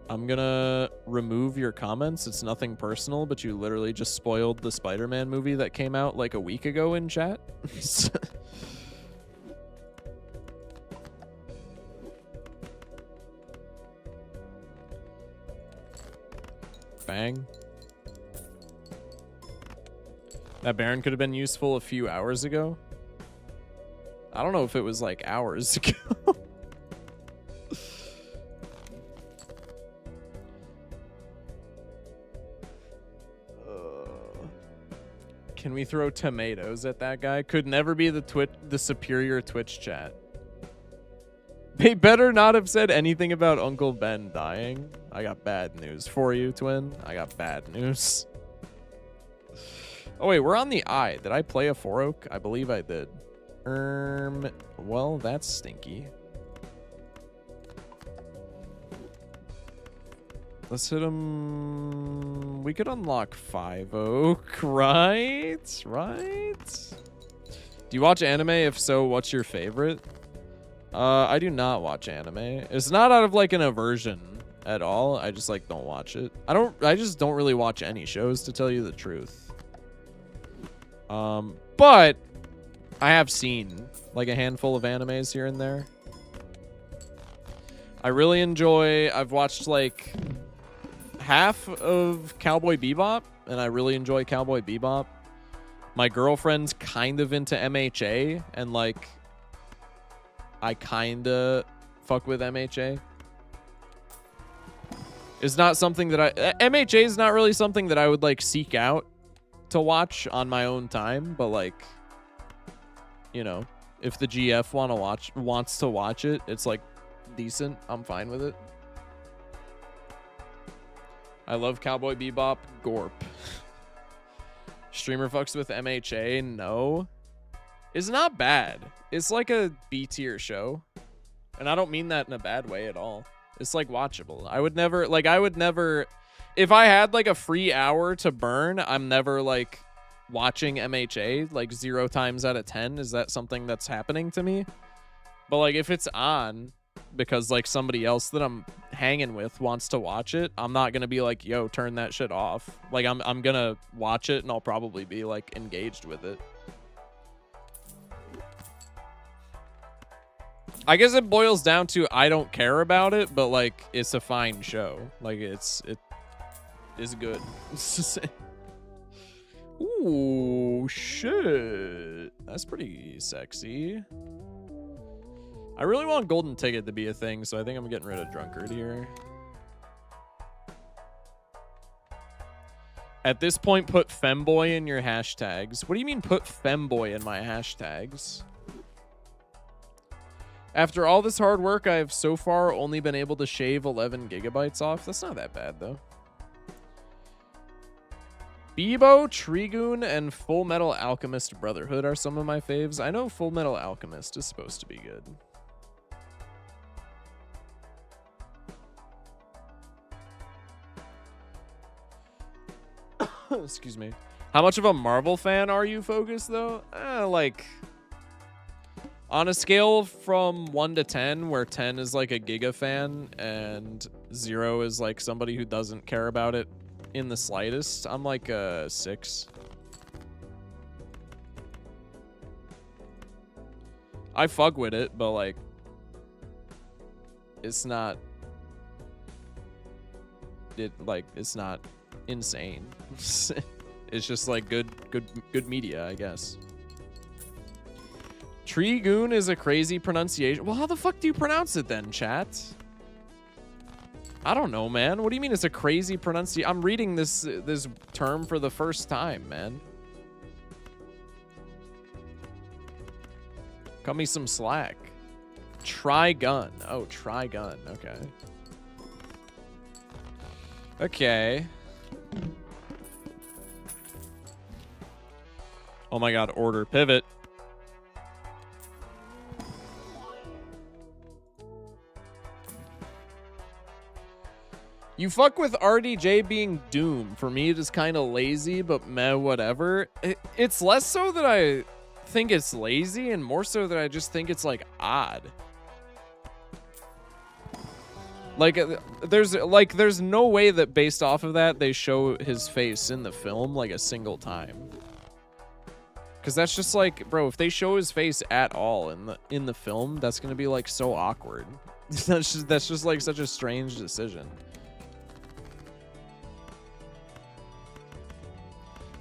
Speaker 1: I'm gonna remove your comments. It's nothing personal, but you literally just spoiled the Spider-Man movie that came out like a week ago in chat. Bang. That Baron could have been useful a few hours ago. I don't know if it was like hours ago. Can we throw tomatoes at that guy? Could never be the superior Twitch chat. They better not have said anything about Uncle Ben dying. I got bad news for you, twin. I got bad news. Oh, wait, we're on the eye. Did I play a 4-oak? I believe I did. Well, that's stinky. Let's hit him. We could unlock 5-oak, right? Right? Do you watch anime? If so, what's your favorite? I do not watch anime. It's not out of like an aversion at all. I just like don't watch it. I just don't really watch any shows, to tell you the truth. But I have seen like a handful of animes here and there. I really enjoy, I've watched like half of Cowboy Bebop, and I really enjoy Cowboy Bebop. My girlfriend's kind of into MHA, and like I kind of fuck with MHA. It's not something that MHA is not really something that I would like seek out to watch on my own time, but like, you know, if the GF wants to watch it, it's like decent. I'm fine with it. I love Cowboy Bebop. Gorp. Streamer fucks with MHA. No. It's not bad. It's like a B tier show. And I don't mean that in a bad way at all. It's like watchable. I would never, if I had like a free hour to burn, I'm never like watching MHA like 0 times out of 10. Is that something that's happening to me? But like if it's on because like somebody else that I'm hanging with wants to watch it, I'm not gonna be like, yo, turn that shit off. Like I'm gonna watch it and I'll probably be like engaged with it. I guess it boils down to I don't care about it, but like it's a fine show. Like it is good. Ooh, shit. That's pretty sexy. I really want Golden Ticket to be a thing, so I think I'm getting rid of Drunkard here. At this point, put femboy in your hashtags. What do you mean put femboy in my hashtags? After all this hard work, I have so far only been able to shave 11 gigabytes off. That's not that bad, though. Bebo, Trigun, and Full Metal Alchemist Brotherhood are some of my faves. I know Full Metal Alchemist is supposed to be good. Excuse me. How much of a Marvel fan are you, Focus, though? Like, on a scale from 1 to 10, where 10 is like a Giga fan and 0 is like somebody who doesn't care about it in the slightest, I'm like a 6. I fuck with it, but like, it's not insane. It's just like good media, I guess. Trigun is a crazy pronunciation. Well, how the fuck do you pronounce it then, chat? I don't know, man. What do you mean it's a crazy pronunciation? I'm reading this term for the first time, man. Cut me some slack. Trigun. Oh, Trigun. Okay. Okay. Oh my god, order pivot. You fuck with RDJ being Doom. For me, it is kind of lazy, but meh, whatever. It's less so that I think it's lazy and more so that I just think it's like odd. Like there's no way that based off of that they show his face in the film like a single time. Cause that's just like, bro, if they show his face at all in the film, that's gonna be like so awkward. that's just like such a strange decision.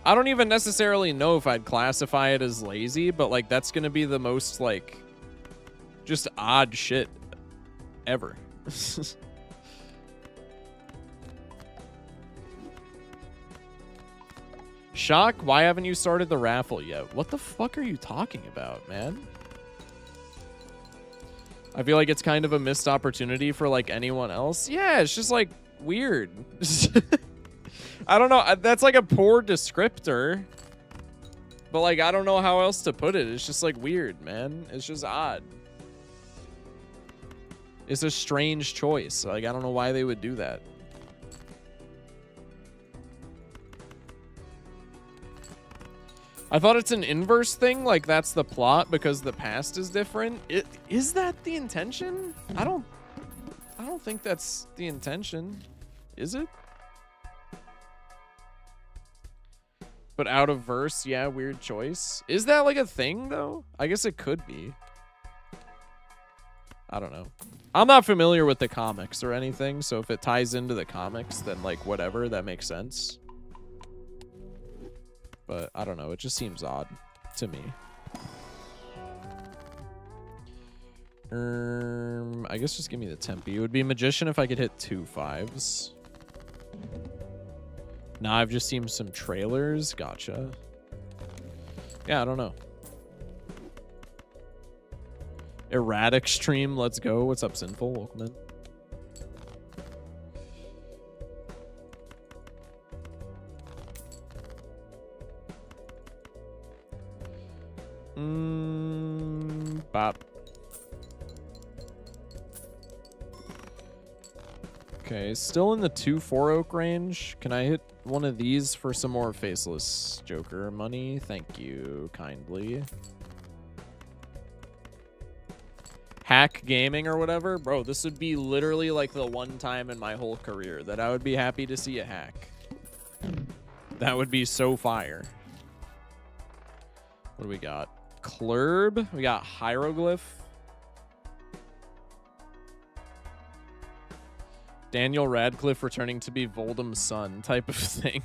Speaker 1: I don't even necessarily know if I'd classify it as lazy, but like that's gonna be the most like just odd shit ever. Shock, why haven't you started the raffle yet? What the fuck are you talking about, man? I feel like it's kind of a missed opportunity for like anyone else. Yeah, it's just like weird. I don't know. That's like a poor descriptor. But like, I don't know how else to put it. It's just like weird, man. It's just odd. It's a strange choice. Like, I don't know why they would do that. I thought it's an inverse thing, like that's the plot because the past is different. Is that the intention? I don't think that's the intention. Is it? But out of verse, yeah, weird choice. Is that like a thing though? I guess it could be. I don't know. I'm not familiar with the comics or anything, so if it ties into the comics, then like whatever, that makes sense. But I don't know. It just seems odd to me. I guess just give me the Tempe. It would be Magician if I could hit 2 5s. Nah, I've just seen some trailers. Gotcha. Yeah, I don't know. Erratic stream. Let's go. What's up, Sinful? Welcome in. Bop. Okay, still in the 2-4 oak range. Can I hit one of these for some more faceless Joker money? Thank you kindly. Hack gaming or whatever? Bro, this would be literally like the one time in my whole career that I would be happy to see a hack. That would be so fire. What do we got? Clurb. We got Hieroglyph. Daniel Radcliffe returning to be Voldem's son type of thing.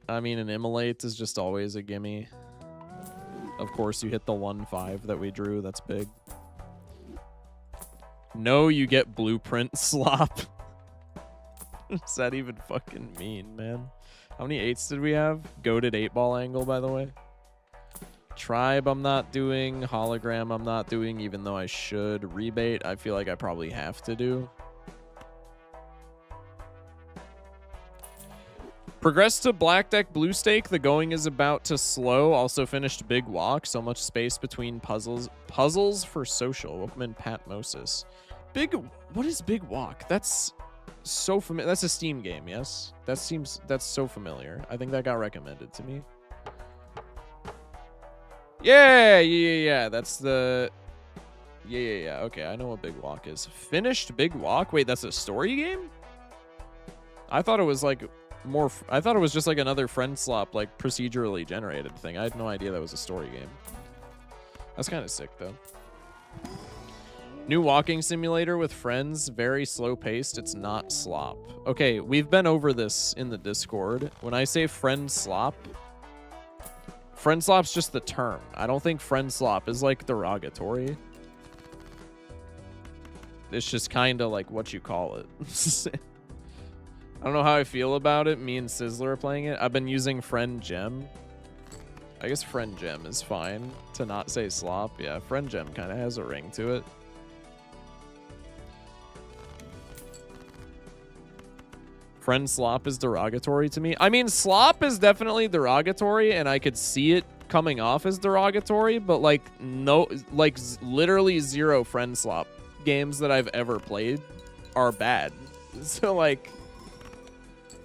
Speaker 1: I mean, an Immolate is just always a gimme. Of course, you hit the 1-5 that we drew. That's big. No, you get Blueprint Slop. What's that even fucking mean, man? How many 8s did we have? Goated 8-ball angle, by the way. Tribe I'm not doing. Hologram I'm not doing, even though I should. Rebate I feel like I probably have to do. Progress to Black Deck Blue Stake. The going is about to slow. Also finished Big Walk. So much space between puzzles. Puzzles for social. Welcome in Patmosis. What is Big Walk? That's so familiar. That's a Steam game, yes? That's so familiar. I think that got recommended to me. Yeah. That's the... Yeah. Okay, I know what Big Walk is. Finished Big Walk? Wait, that's a story game? I thought it was like more... I thought it was just like another friend slop, like procedurally generated thing. I had no idea that was a story game. That's kind of sick, though. New walking simulator with friends. Very slow paced. It's not slop. Okay, we've been over this in the Discord. When I say friend slop... Friend slop's just the term. I don't think friend slop is like derogatory. It's just kind of like what you call it. I don't know how I feel about it. Me and Sizzler are playing it. I've been using friend gem. I guess friend gem is fine to not say slop. Yeah, friend gem kind of has a ring to it. Friend slop is derogatory to me. I mean, slop is definitely derogatory, and I could see it coming off as derogatory, but like no, like literally zero friend slop games that I've ever played are bad. So like,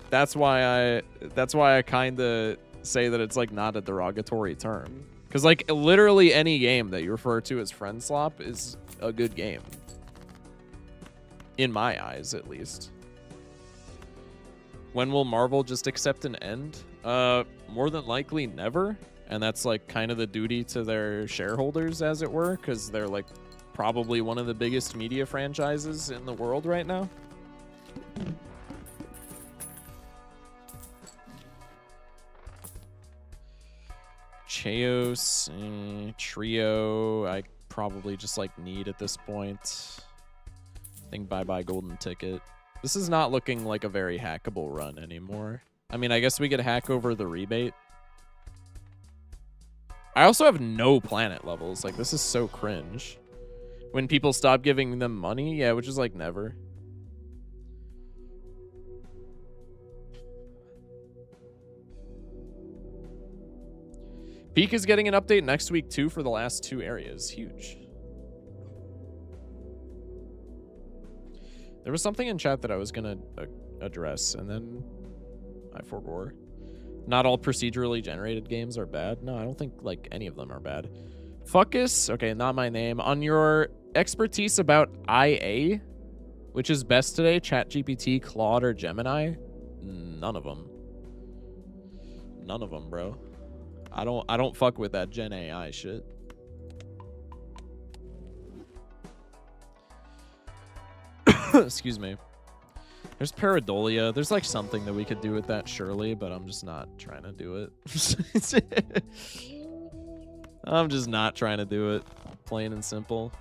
Speaker 1: that's why I kind of say that it's like not a derogatory term, because like literally any game that you refer to as friend slop is a good game, in my eyes at least. When will Marvel just accept an end? More than likely never. And that's like kind of the duty to their shareholders, as it were, because they're like probably one of the biggest media franchises in the world right now. Chaos, Trio, I probably just like need at this point. I think bye-bye golden ticket. This is not looking like a very hackable run anymore. I mean, I guess we could hack over the rebate. I also have no planet levels. Like, this is so cringe. When people stop giving them money, yeah, which is like never. Peak is getting an update next week, too, for the last 2 areas. Huge. There was something in chat that I was going to address, and then I forgot. Not all procedurally generated games are bad. No, I don't think, like, any of them are bad. Fuckus, okay, not my name. On your expertise about IA, which is best today, ChatGPT, Claude, or Gemini? None of them. None of them, bro. I don't fuck with that Gen AI shit. Excuse me. There's Paradolia. There's like something that we could do with that surely, but I'm just not trying to do it. I'm just not trying to do it. Plain and simple.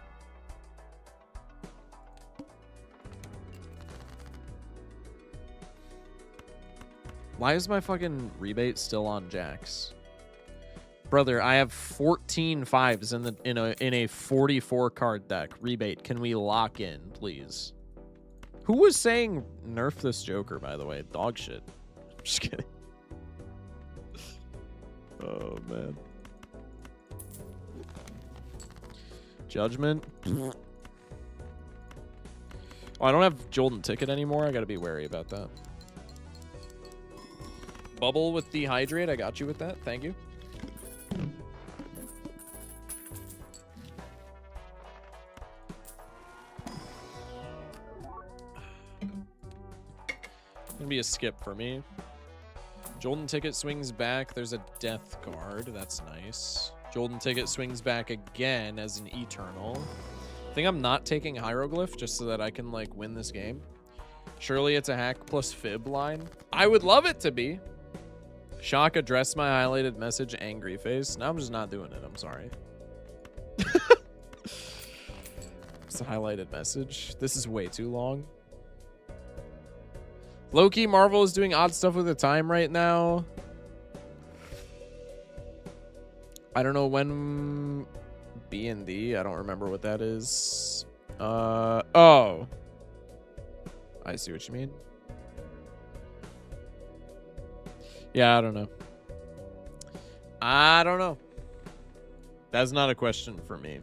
Speaker 1: Why is my fucking rebate still on Jax? Brother, I have 14 fives in a 44 card deck. Rebate, can we lock in, please? Who was saying nerf this Joker, by the way? Dog shit. Just kidding. Oh, man. Judgment. Oh, I don't have Jolden Ticket anymore. I gotta be wary about that. Bubble with Dehydrate. I got you with that. Thank you. Gonna be a skip for me. Jolden Ticket swings back. There's a Death card. That's nice. Jolden Ticket swings back again as an Eternal. I think I'm not taking Hieroglyph just so that I can, like, win this game. Surely it's a hack plus fib line. I would love it to be. Shock, address my highlighted message, angry face. Now I'm just not doing it. I'm sorry. It's a highlighted message. This is way too long. Low-key, Marvel is doing odd stuff with the time right now. I don't know when B&D. I don't remember what that is. Oh. I see what you mean. Yeah, I don't know. I don't know. That's not a question for me.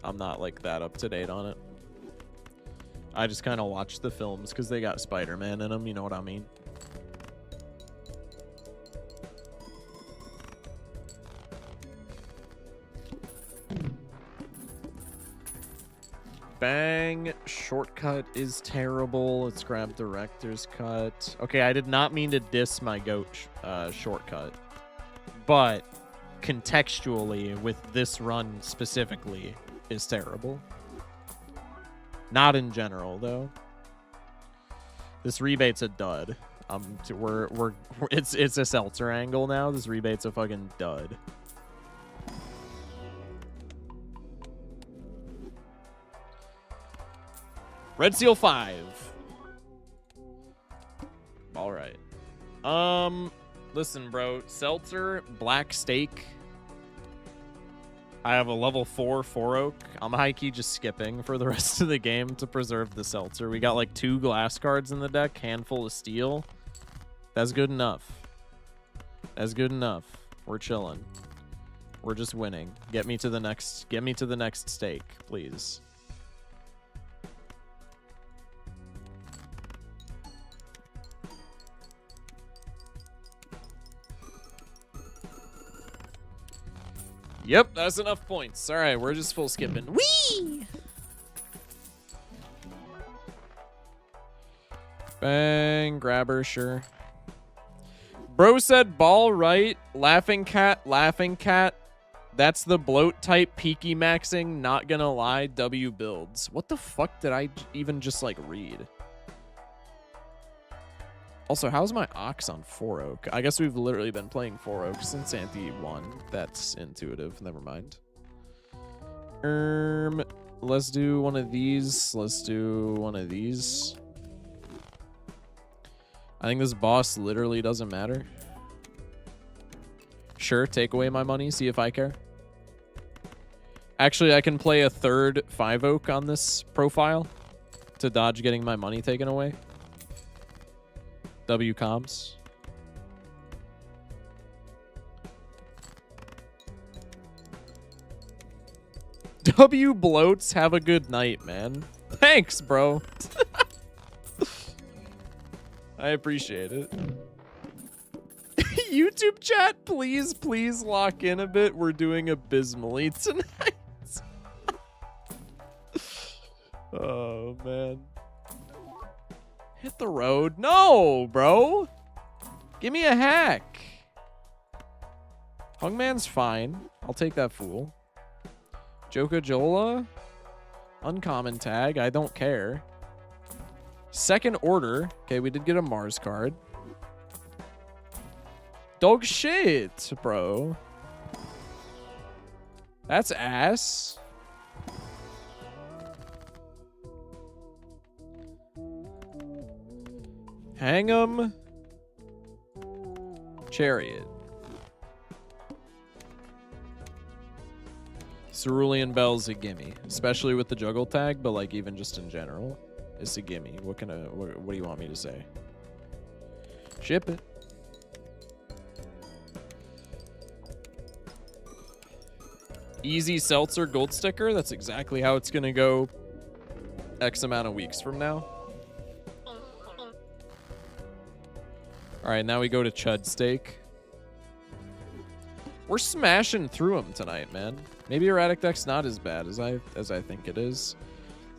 Speaker 1: I'm not like that up to date on it. I just kind of watch the films because they got Spider-Man in them. You know what I mean? Bang. Shortcut is terrible. Let's grab director's cut. Okay, I did not mean to diss my goat shortcut. But contextually, with this run specifically, is terrible. Not in general, though. This rebate's a dud. It's a seltzer angle now. This rebate's a fucking dud. Red Seal 5. All right. Listen, bro. Seltzer, Black Steak. I have a level 4 Oak. I'm high-key just skipping for the rest of the game to preserve the Seltzer. We got like 2 glass cards in the deck, handful of steel. That's good enough. That's good enough. We're chilling. We're just winning. Get me to the next stake, please. Yep, that's enough points. All right, we're just full skipping. Whee! Bang, grabber, sure. Bro said ball right, laughing cat, laughing cat. That's the bloat type peaky maxing, not gonna lie, W builds. What the fuck did I even just like read? Also, how's my Ox on 4 Oak? I guess we've literally been playing 4 Oak since Ante 1. That's intuitive. Never mind. Let's do one of these. Let's do one of these. I think this boss literally doesn't matter. Sure, take away my money. See if I care. Actually, I can play a third 5 Oak on this profile to dodge getting my money taken away. W comms. W bloats. Have a good night, man. Thanks, bro. I appreciate it. YouTube chat, please, please lock in a bit. We're doing abysmally tonight. Oh, man. Hit the road. No, bro. Give me a hack. Hungman's fine. I'll take that fool. Joka Jola. Uncommon tag. I don't care. Second order. Okay, we did get a Mars card. Dog shit, bro. That's ass. Hang 'em. Chariot. Cerulean Bell's a gimme, especially with the juggle tag, but like even just in general, it's a gimme. What do you want me to say? Ship it. Easy seltzer gold sticker. That's exactly how it's gonna go X amount of weeks from now. All right, now we go to Chud Steak. We're smashing through them tonight, man. Maybe erratic deck's not as bad as I think it is.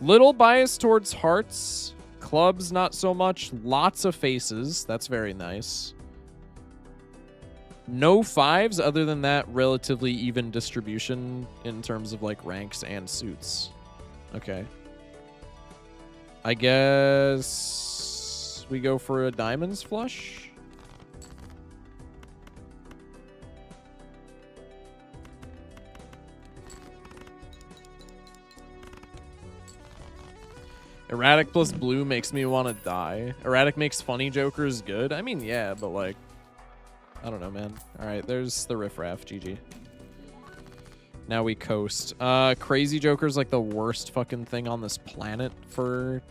Speaker 1: Little bias towards hearts. Clubs, not so much. Lots of faces. That's very nice. No fives. Other than that, relatively even distribution in terms of like ranks and suits. Okay. I guess we go for a diamonds flush. Erratic plus blue makes me want to die. Erratic makes funny jokers good. I mean, yeah, but like, I don't know, man. All right, there's the riffraff. GG. Now we coast. Crazy joker's like the worst fucking thing on this planet for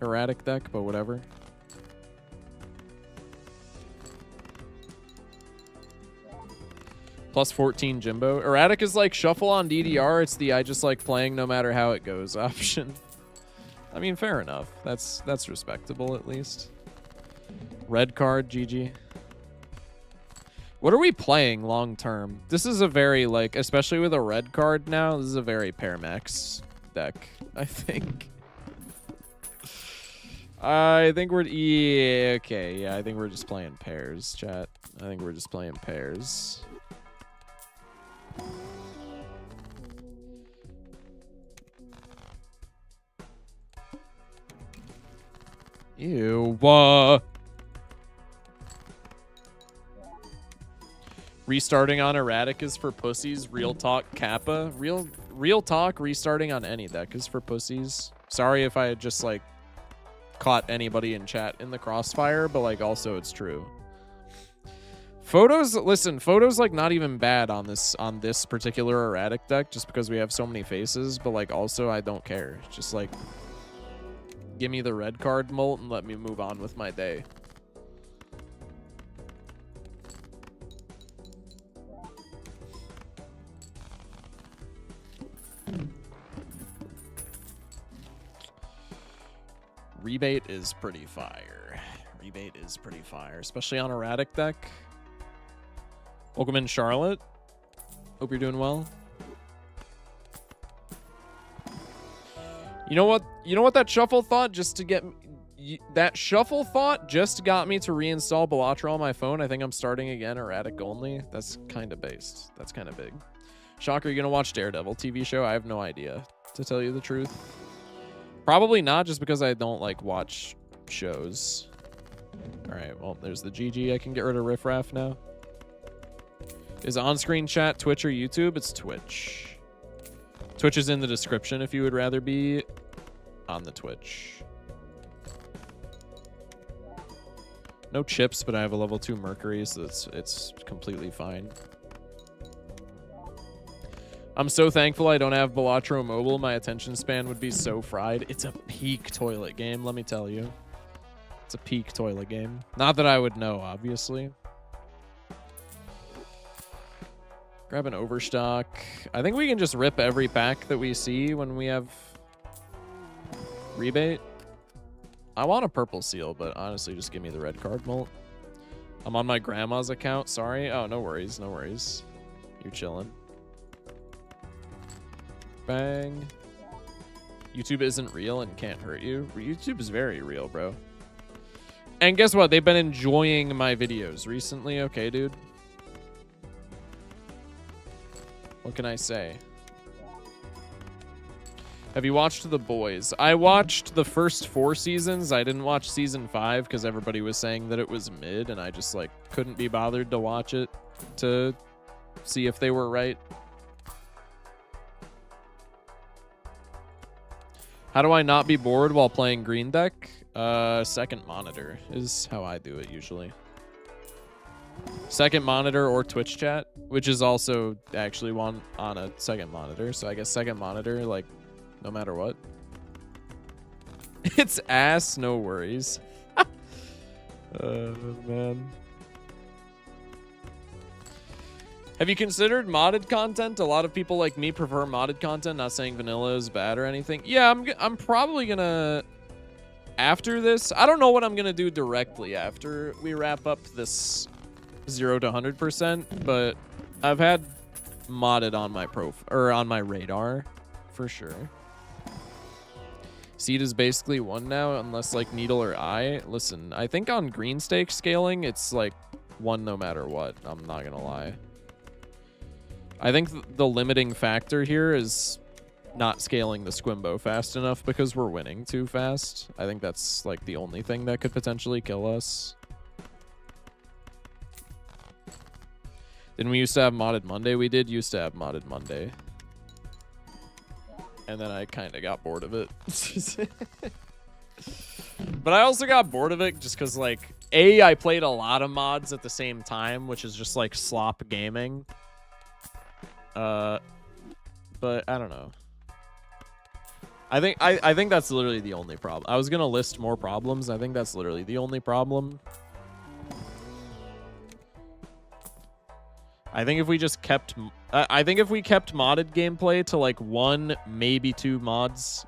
Speaker 1: erratic deck, but whatever. Plus 14 Jimbo. Erratic is like shuffle on DDR. It's the I just like playing no matter how it goes option. I mean, fair enough. That's respectable at least. Red card, GG. What are we playing long term? This is a very like, especially with a red card now, this is a very Paramax deck, I think. I think we're yeah, okay, yeah, I think we're just playing pairs, chat. I think we're just playing pairs. Ew. Restarting on erratic is for pussies. Real talk, Kappa. Real talk. Restarting on any deck is for pussies. Sorry if I had just like caught anybody in chat in the crossfire, but like also it's true. Photos. Listen, photos like not even bad on this particular erratic deck, just because we have so many faces. But like also I don't care. Just like, give me the red card molt and let me move on with my day. Rebate is pretty fire. Rebate is pretty fire, especially on erratic deck. Welcome in, Charlotte. Hope you're doing well. You know what? You know what that shuffle thought just to get that shuffle thought just got me to reinstall Balatro on my phone. I think I'm starting again erratic only. That's kind of based. That's kind of big. Shocker, you gonna watch Daredevil TV show? I have no idea, to tell you the truth. Probably not, just because I don't like watch shows. All right, well, there's the GG. I can get rid of riffraff now. Is on-screen chat Twitch or YouTube? It's Twitch. Twitch is in the description if you would rather be on the Twitch. No chips, but I have a level 2 Mercury, so it's completely fine. I'm so thankful I don't have Balatro Mobile. My attention span would be so fried. It's a peak toilet game, let me tell you. It's a peak toilet game. Not that I would know, obviously. Grab an overstock. I think we can just rip every pack that we see when we have rebate. I want a purple seal, but honestly, just give me the red card molt. I'm on my grandma's account. Sorry. Oh, no worries. No worries. You're chilling. Bang. YouTube isn't real and can't hurt you. YouTube is very real, bro. And guess what? They've been enjoying my videos recently. Okay, dude. What can I say? Have you watched The Boys? I watched the first 4 seasons. I didn't watch season 5 because everybody was saying that it was mid, and I just like couldn't be bothered to watch it to see if they were right. How do I not be bored while playing Green Deck? Second monitor is how I do it usually. Second monitor or Twitch chat, which is also actually one on a second monitor. So I guess second monitor, like, no matter what. It's ass, no worries. Man. Have you considered modded content? A lot of people like me prefer modded content, not saying vanilla is bad or anything. Yeah, I'm probably gonna, after this, I don't know what I'm gonna do directly after we wrap up this 0 to 100%, but I've had modded on my on my radar for sure. Seed is basically 1 now, unless like needle or eye. Listen, I think on green stake scaling, it's like 1 no matter what. I'm not gonna lie. I think the limiting factor here is not scaling the Squimbo fast enough because we're winning too fast. I think that's like the only thing that could potentially kill us. Didn't we used to have modded Monday? We did used to have modded Monday. And then I kind of got bored of it. But I also got bored of it just because, like, A, I played a lot of mods at the same time, which is just, like, slop gaming. But I don't know. I think that's literally the only problem. I was going to list more problems. I think that's literally the only problem. I think if we just kept... I think if we kept modded gameplay to like 1, maybe 2 mods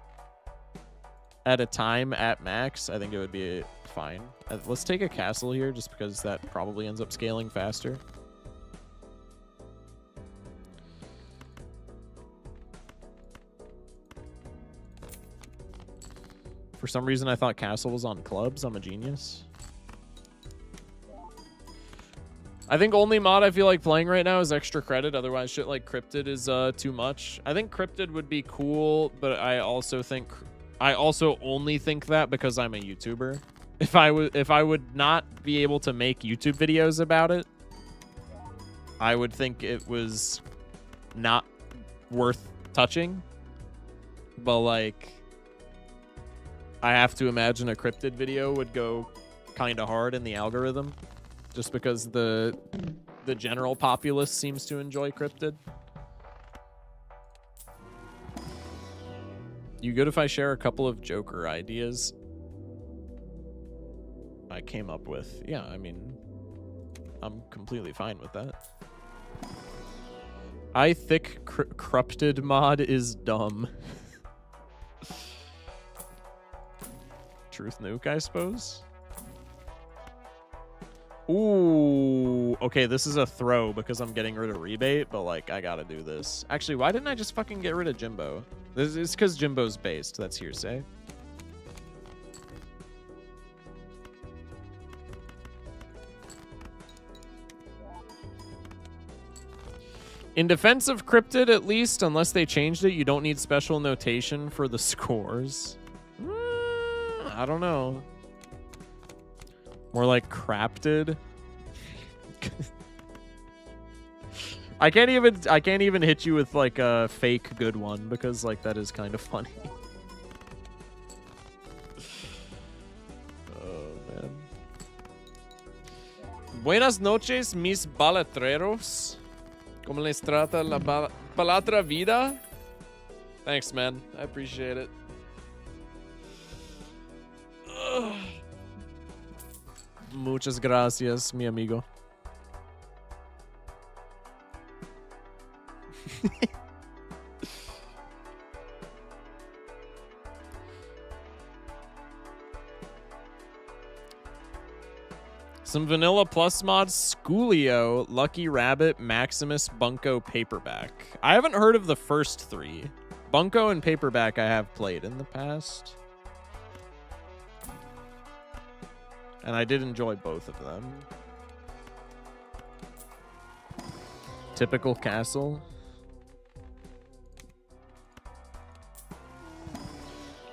Speaker 1: at a time at max, I think it would be fine. Let's take a castle here just because that probably ends up scaling faster. For some reason, I thought castle was on clubs. I'm a genius. I think only mod I feel like playing right now is extra credit. Otherwise, shit like cryptid is too much. I think cryptid would be cool, but I also only think that because I'm a YouTuber. If I would not be able to make YouTube videos about it, I would think it was not worth touching. But like, I have to imagine a cryptid video would go kind of hard in the algorithm. Just because the general populace seems to enjoy cryptid. You good if I share a couple of Joker ideas I came up with? Yeah, I mean, I'm completely fine with that. I think corrupted mod is dumb. Truth nuke, I suppose. Ooh, okay, this is a throw because I'm getting rid of rebate, but like I gotta do this. Actually, why didn't I just fucking get rid of Jimbo? This is because Jimbo's based. That's hearsay. In defense of cryptid, at least, unless they changed it, you don't need special notation for the scores. I don't know. More like crafted. I can't even hit you with like a fake good one because like that is kind of funny. Oh man. Buenas noches, mis balatreros. ¿Cómo les trata la balatra vida? Thanks, man. I appreciate it. Ugh. Muchas gracias, mi amigo. Some Vanilla Plus mods, Schoolio, Lucky Rabbit, Maximus, Bunko, Paperback. I haven't heard of the first three. Bunko and Paperback I have played in the past. And I did enjoy both of them. Typical castle.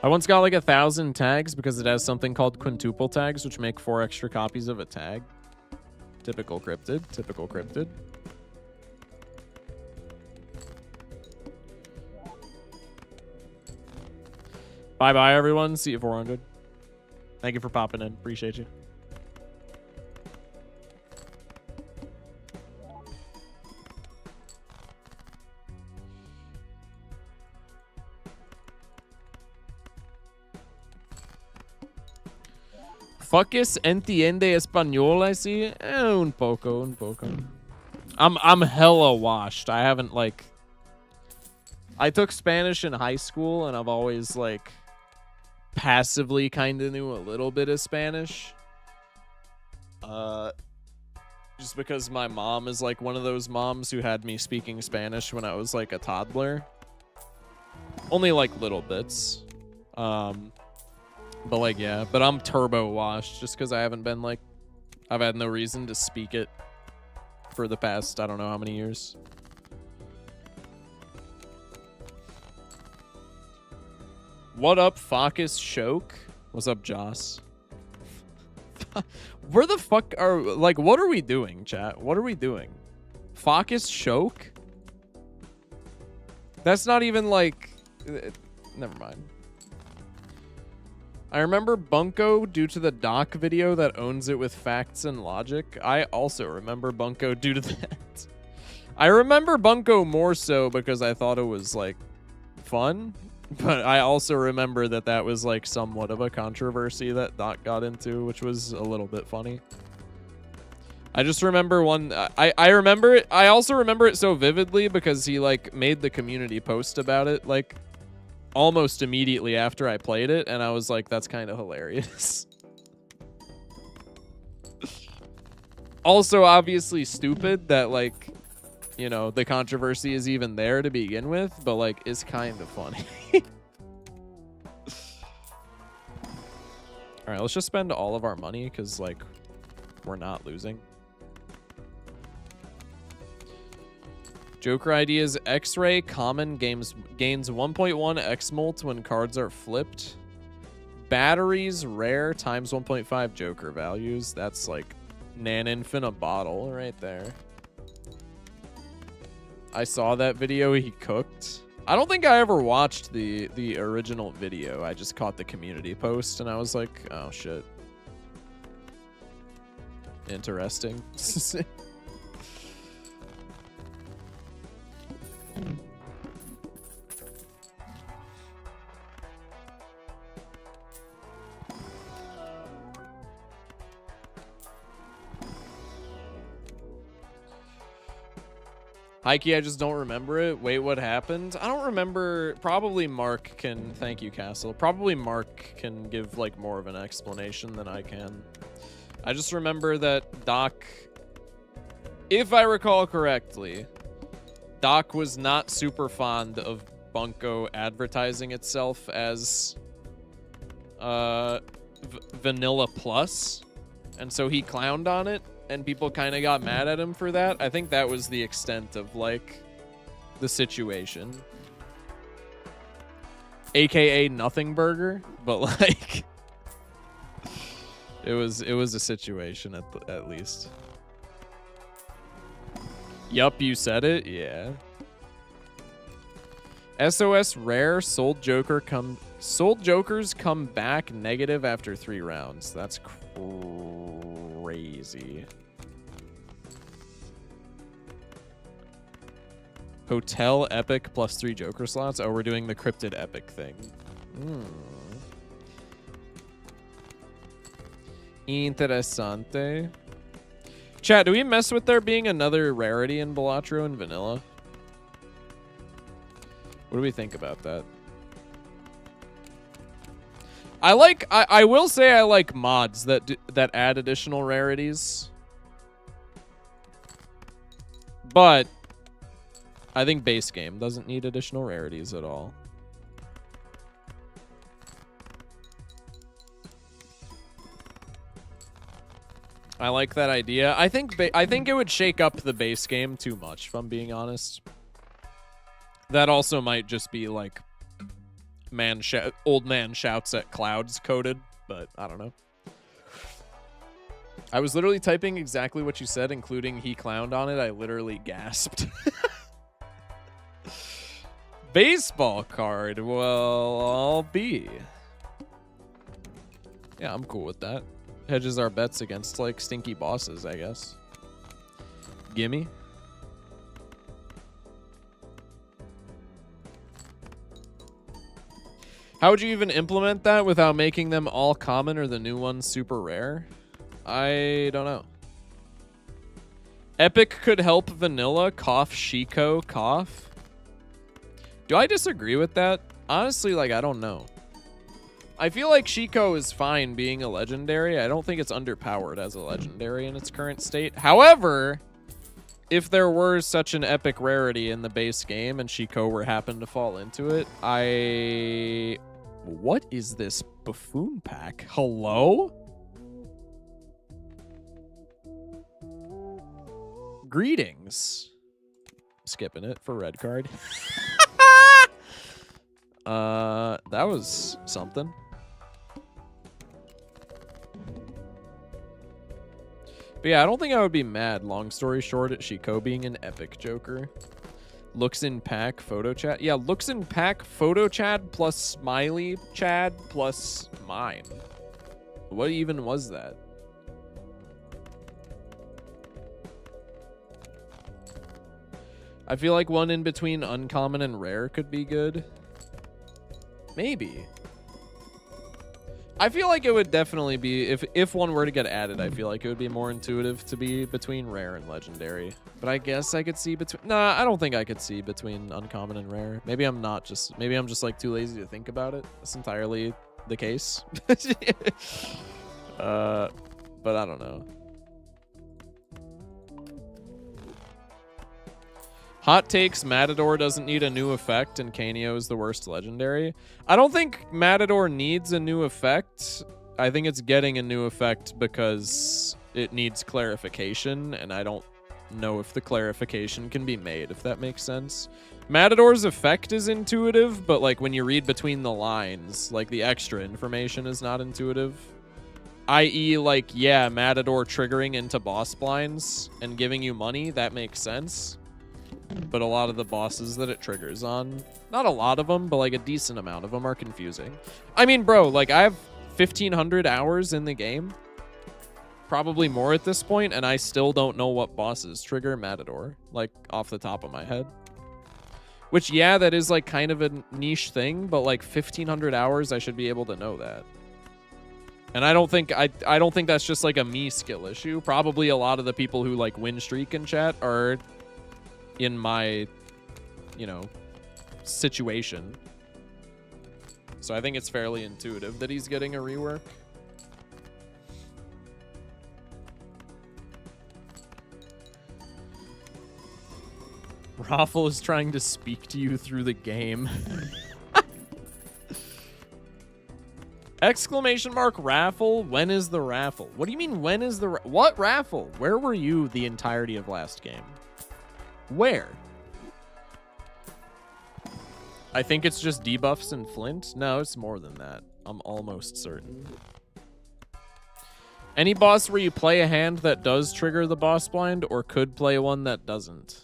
Speaker 1: I once got like 1,000 tags because it has something called quintuple tags, which make 4 extra copies of a tag. Typical cryptid. Typical cryptid. Bye-bye, everyone. See you 400. Thank you for popping in. Appreciate you. Fuckis entiende español, I see. Un poco, un poco. I'm hella washed. I haven't like. I took Spanish in high school, and I've always like passively kind of knew a little bit of Spanish. Just because my mom is like one of those moms who had me speaking Spanish when I was like a toddler. Only like little bits. But like, yeah, but I'm turbo washed just because I haven't been like, I've had no reason to speak it for the past, I don't know how many years. What up, Focus Shoke? What's up, Joss? Where the fuck are, like, what are we doing, chat? What are we doing? Focus Shoke? That's not even like, never mind. I remember Bunko due to the doc video that owns it with facts and logic. I also remember Bunko due to that. I remember Bunko more so because I thought it was, like, fun. But I also remember that that was, like, somewhat of a controversy that Doc got into, which was a little bit funny. I just remember one... I remember it... I also remember it so vividly because he, like, made the community post about it, like... almost immediately after I played it, and I was like, that's kind of hilarious. Also, obviously stupid that, like, you know, the controversy is even there to begin with, but, like, it's kind of funny. Alright, let's just spend all of our money, because, like, we're not losing. Joker ideas: X-ray common gains 1.1 X-molt when cards are flipped. Batteries rare times 1.5 Joker values. That's like Nanin in a bottle right there. I saw that video he cooked. I don't think I ever watched the original video. I just caught the community post and I was like, oh shit. Interesting. Heike, I just don't remember it. Wait, what happened? I don't remember. Probably Mark can... Thank you, Castle. Probably Mark can give, like, more of an explanation than I can. I just remember that Doc... If I recall correctly, Doc was not super fond of Bunko advertising itself as Vanilla Plus. And so he clowned on it. And people kind of got mad at him for that. I think that was the extent of, like, the situation. AKA Nothing Burger. But, like... It was a situation at least. Yup, you said it. Yeah. SOS rare sold jokers come back negative after 3 rounds. That's crazy. Hotel epic plus 3 joker slots. Oh, we're doing the cryptid epic thing. Interessante. Chat, do we mess with there being another rarity in Balatro and vanilla? What do we think about that? I will say I like mods that add additional rarities. But I think base game doesn't need additional rarities at all. I like that idea. I think it would shake up the base game too much, if I'm being honest. That also might just be like old man shouts at clouds coded, but I don't know. I was literally typing exactly what you said, including he clowned on it. I literally gasped. Baseball card. Well, I'll be. Yeah, I'm cool with that. Hedges our bets against like stinky bosses, I guess. Gimme. How would you even implement that without making them all common or the new ones super rare? I don't know. Epic could help vanilla. Cough, Shiko, cough. Do I disagree with that? Honestly, like, I don't know. I feel like Shiko is fine being a legendary. I don't think it's underpowered as a legendary in its current state. However, if there were such an epic rarity in the base game and Shiko were happen to fall into it, what is this buffoon pack? Hello? Greetings. Skipping it for red card. That was something. But yeah, I don't think I would be mad, long story short, at Shiko being an epic joker. Looks in pack, photo chat. Yeah, looks in pack, photo chat plus smiley Chad plus mine. What even was that? I feel like one in between uncommon and rare could be good. Maybe. I feel like it would definitely be, if one were to get added, I feel like it would be more intuitive to be between rare and legendary. But I guess I could see between, nah, I don't think I could see between uncommon and rare. Maybe I'm just like too lazy to think about it. That's entirely the case. But I don't know. Hot takes, Matador doesn't need a new effect and Canio is the worst legendary. I don't think Matador needs a new effect. I think it's getting a new effect because it needs clarification, and I don't know if the clarification can be made, if that makes sense. Matador's effect is intuitive, but like when you read between the lines, like the extra information is not intuitive. I.e., like, yeah, Matador triggering into boss blinds and giving you money, that makes sense. But a lot of the bosses that it triggers on, not a lot of them, but like a decent amount of them are confusing. I mean, bro, like I have 1,500 hours in the game. Probably more at this point, and I still don't know what bosses trigger Matador, like off the top of my head. Which, yeah, that is like kind of a niche thing, but like 1,500 hours, I should be able to know that. And I don't think that's just like a me skill issue. Probably a lot of the people who like win streak in chat are in my, you know, situation. So I think it's fairly intuitive that he's getting a rework. Raffle is trying to speak to you through the game. Exclamation mark raffle? When is the raffle? What do you mean when is the what raffle? Where were you the entirety of last game? Where? I think it's just debuffs and Flint. No, it's more than that. I'm almost certain. Any boss where you play a hand that does trigger the boss blind or could play one that doesn't.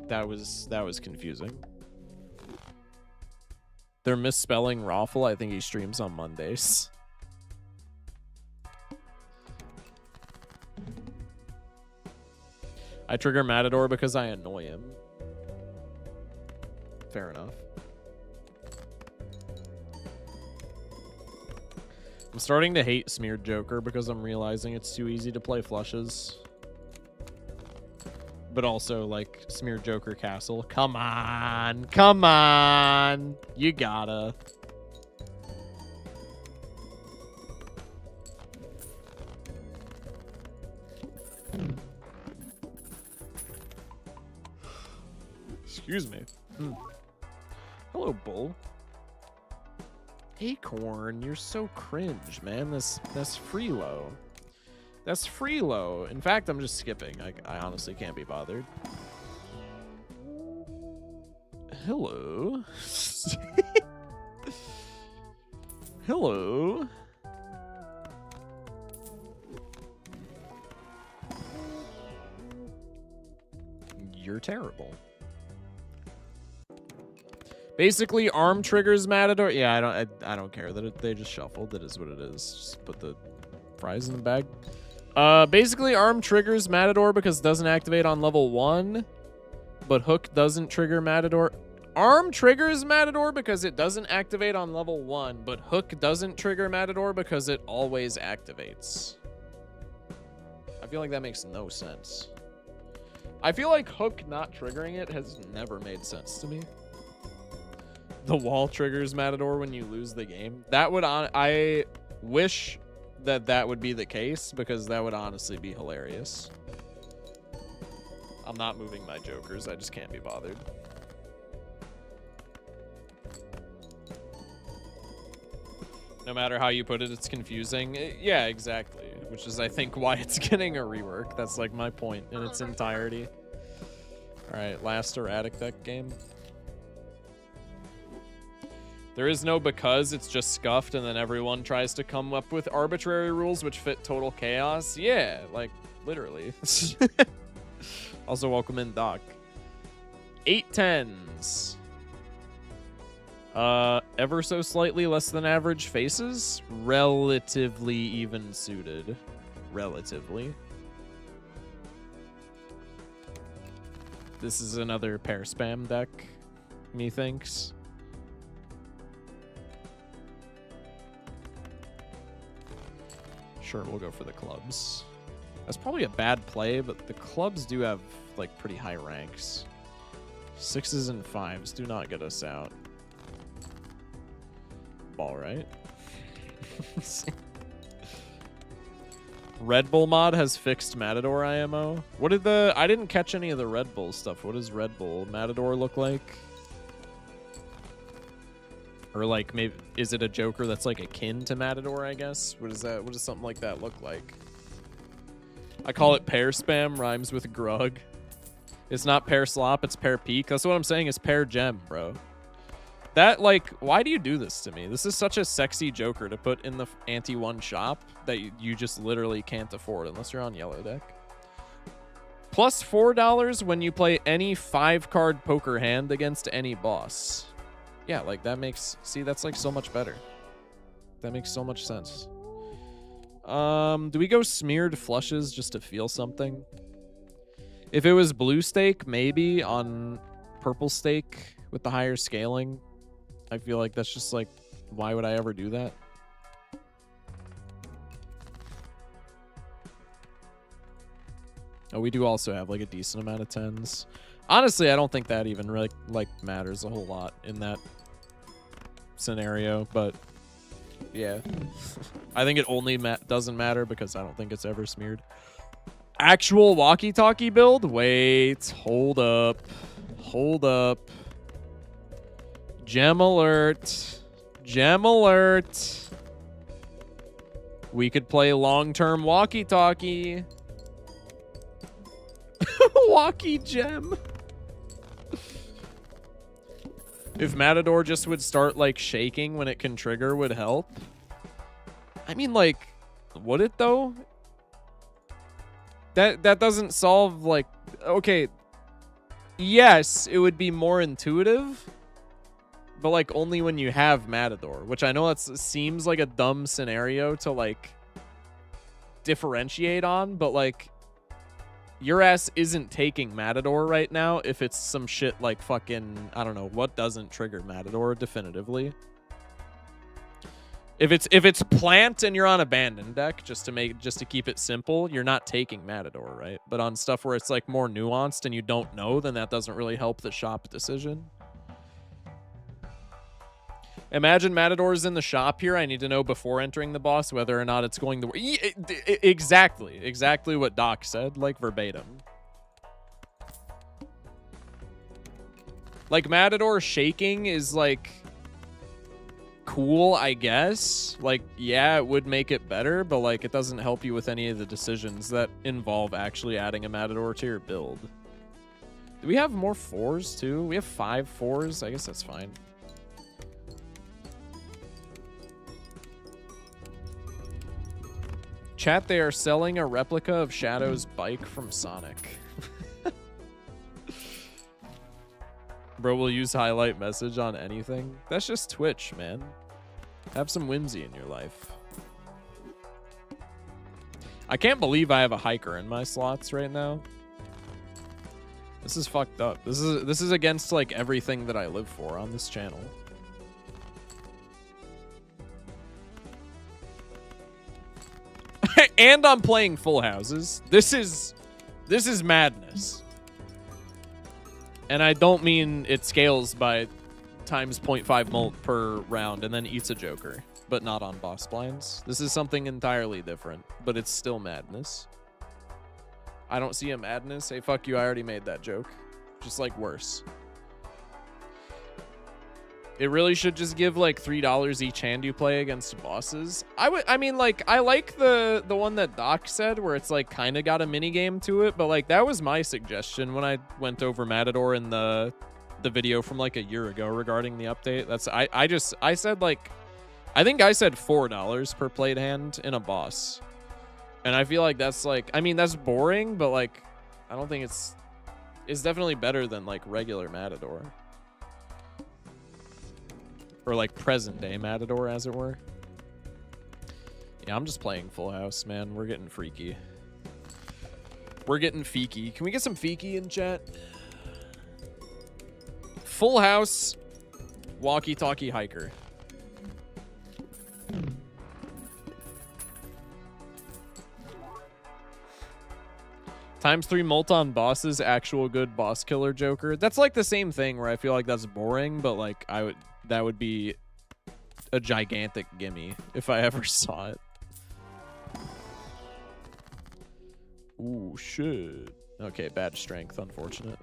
Speaker 1: That was confusing. They're misspelling Raffle. I think he streams on Mondays. I trigger Matador because I annoy him. Fair enough. I'm starting to hate Smeared Joker because I'm realizing it's too easy to play flushes. But also, like, Smeared Joker Castle. Come on. Come on. You gotta. Excuse me. Hello, Bull. Acorn, you're so cringe, man. That's Freelo. That's Freelo. In fact, I'm just skipping. I honestly can't be bothered. Hello. Hello. You're terrible. Basically, arm triggers Matador. Yeah, I don't care that they just shuffled. It is what it is. Just put the fries in the bag. Basically, arm triggers Matador because it doesn't activate on level 1, but hook doesn't trigger Matador. Arm triggers Matador because it doesn't activate on level 1, but hook doesn't trigger Matador because it always activates. I feel like that makes no sense. I feel like hook not triggering it has never made sense to me. The wall triggers Matador when you lose the game. That would I wish that would be the case because that would honestly be hilarious. I'm not moving my jokers. I just can't be bothered. No matter how you put it, it's confusing. Yeah, exactly. Which is, I think, why it's getting a rework. That's like my point in its entirety. All right, last erratic deck game. There is no because, it's just scuffed, and then everyone tries to come up with arbitrary rules which fit total chaos. Yeah, like, literally. Also, welcome in, Doc. 8 10s. Ever so slightly less than average faces. Relatively even suited. Relatively. This is another pair spam deck, methinks. Sure, we'll go for the clubs. That's probably a bad play, but the clubs do have, like, pretty high ranks. 6s and 5s do not get us out. Ball, right? Red Bull mod has fixed Matador IMO. What did I didn't catch any of the Red Bull stuff. What does Red Bull Matador look like? Or like, maybe, is it a Joker that's like akin to Matador, I guess? What is that? What does something like that look like? I call it pair spam, rhymes with grug. It's not pair slop, it's pair peak. That's what I'm saying, is pair gem, bro. That, like, why do you do this to me? This is such a sexy Joker to put in the anti-1 shop that you just literally can't afford unless you're on yellow deck. Plus $4 when you play any 5-card poker hand against any boss. Yeah, like, that makes... See, that's, like, so much better. That makes so much sense. Do we go smeared flushes just to feel something? If it was blue stake, maybe on purple stake with the higher scaling. I feel like that's just, like, why would I ever do that? Oh, we do also have, like, a decent amount of 10s. Honestly, I don't think that even really, like, matters a whole lot in that scenario, but yeah. I think it only doesn't matter because I don't think it's ever smeared. Actual walkie-talkie build? Wait, hold up. Hold up. Gem alert. Gem alert. We could play long-term walkie-talkie. Walkie gem. If Matador just would start, like, shaking when it can trigger would help. I mean, like, would it, though? That doesn't solve, like... Okay. Yes, it would be more intuitive. But, like, only when you have Matador. Which I know that seems like a dumb scenario to, like, differentiate on. But, like... Your ass isn't taking Matador right now if it's some shit like fucking, I don't know, what doesn't trigger Matador definitively. If it's plant and you're on abandoned deck, just to keep it simple, you're not taking Matador, right? But on stuff where it's like more nuanced and you don't know, then that doesn't really help the shop decision. Imagine Matador's in the shop here. I need to know before entering the boss whether or not it's going to work. Exactly what Doc said, like verbatim. Like Matador shaking is like cool, I guess. Like, yeah, it would make it better, but like it doesn't help you with any of the decisions that involve actually adding a Matador to your build. Do we have more 4s too? We have 5 4s. I guess that's fine. Chat, they are selling a replica of Shadow's bike from Sonic. Bro will use highlight message on anything. That's just Twitch, man. Have some whimsy in your life. I can't believe I have a hiker in my slots right now. This is fucked up. This is against like everything that I live for on this channel. And I'm playing full houses. This is madness. And I don't mean it scales by times 0.5 mult per round and then eats a joker, but not on boss blinds. This is something entirely different, but it's still madness. I don't see a madness. Hey, fuck you, I already made that joke. Just like worse. It really should just give like $3 each hand you play against bosses. I mean, like, I like the one that Doc said where it's like kind of got a mini game to it, but like that was my suggestion when I went over Matador in the video from like a year ago regarding the update. That's I said like, I think I said $4 per played hand in a boss. And I feel like that's like, I mean, that's boring, but like, I don't think it's definitely better than like regular Matador. Or like present day Matador, as it were. Yeah, I'm just playing Full House, man. We're getting freaky. We're getting feeky. Can we get some feeky in chat? Full House, walkie-talkie hiker. ×3 mult on bosses, actual good boss killer joker. That's like the same thing where I feel like that's boring, but like that would be a gigantic gimme if I ever saw it. Ooh, shit. Okay, bad strength, unfortunate.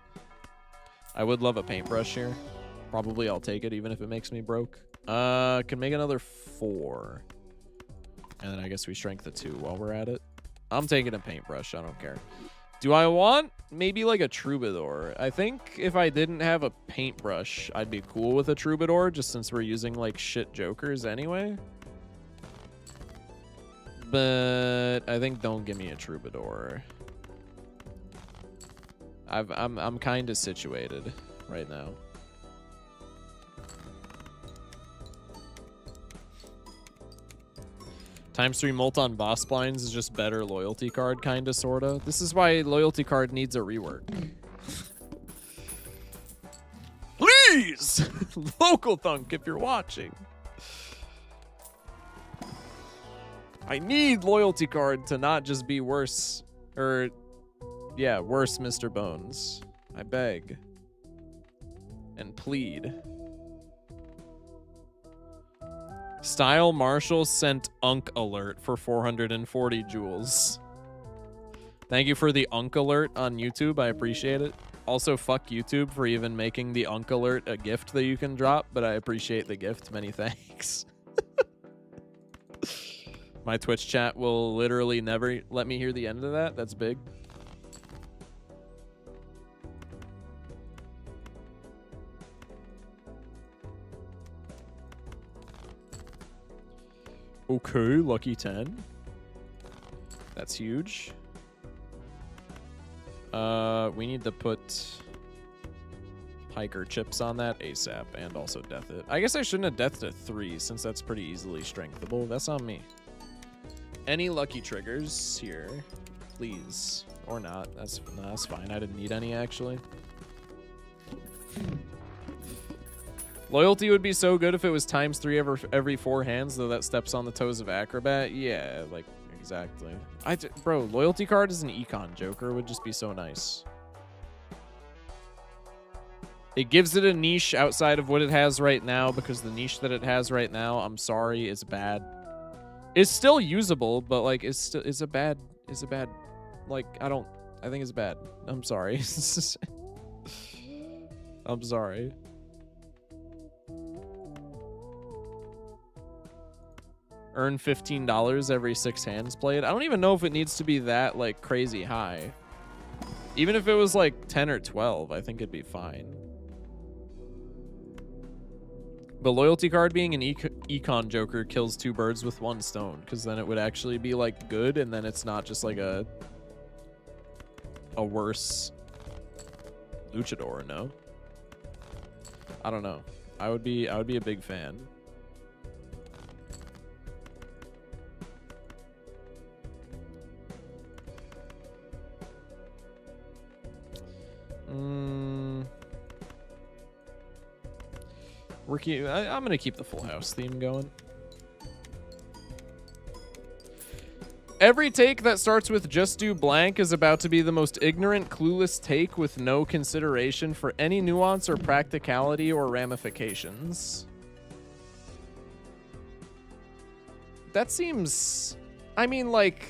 Speaker 1: I would love a paintbrush here. Probably I'll take it even if it makes me broke. Can make another 4. And then I guess we strength the 2 while we're at it. I'm taking a paintbrush, I don't care. Do I want maybe like a troubadour? I think if I didn't have a paintbrush, I'd be cool with a troubadour just since we're using like shit jokers anyway. But I think don't give me a troubadour. I'm kind of situated right now. ×3 mult on boss blinds is just better loyalty card, kinda, sorta. This is why loyalty card needs a rework. Please! Local Thunk, if you're watching. I need loyalty card to not just be worse. Or, yeah, worse Mr. Bones. I beg. And plead. Style Marshall sent Unk alert for 440 jewels. Thank you for the Unk alert on YouTube. I appreciate it. Also, fuck YouTube for even making the Unk alert a gift that you can drop, but I appreciate the gift. Many thanks. My Twitch chat will literally never let me hear the end of that. That's big. Okay, lucky 10. That's huge. We need to put hiker chips on that ASAP and also death it. I guess I shouldn't have deathed a 3 since that's pretty easily strengthable. That's on me. Any lucky triggers here, please. Or not. That's fine. I didn't need any, actually. Loyalty would be so good if it was ×3 every 4 hands, though that steps on the toes of Acrobat. Yeah, like, exactly. Bro, loyalty card as an econ joker would just be so nice. It gives it a niche outside of what it has right now, because the niche that it has right now, I'm sorry, is bad. It's still usable, but like it's a bad, like, I think it's bad. I'm sorry. I'm sorry. Earn $15 every 6 hands played. I don't even know if it needs to be that like crazy high. Even if it was like 10 or 12, I think it'd be fine. But loyalty card being an econ joker kills 2 birds with 1 stone, because then it would actually be like good, and then it's not just like a worse luchador. No, I don't know. I would be a big fan. I'm gonna keep the Full House theme going. Every take that starts with just do blank is about to be the most ignorant, clueless take with no consideration for any nuance or practicality or ramifications. That seems... I mean, like...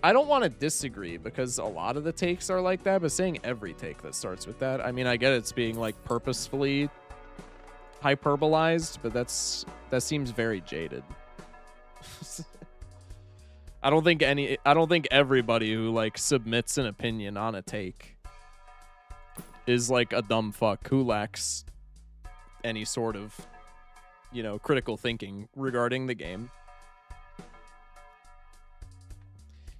Speaker 1: I don't want to disagree, because a lot of the takes are like that, but saying every take that starts with that, I mean, I get it's being, like, purposefully hyperbolized, but that seems very jaded. I don't think everybody who like submits an opinion on a take is like a dumb fuck who lacks any sort of, you know, critical thinking regarding the game.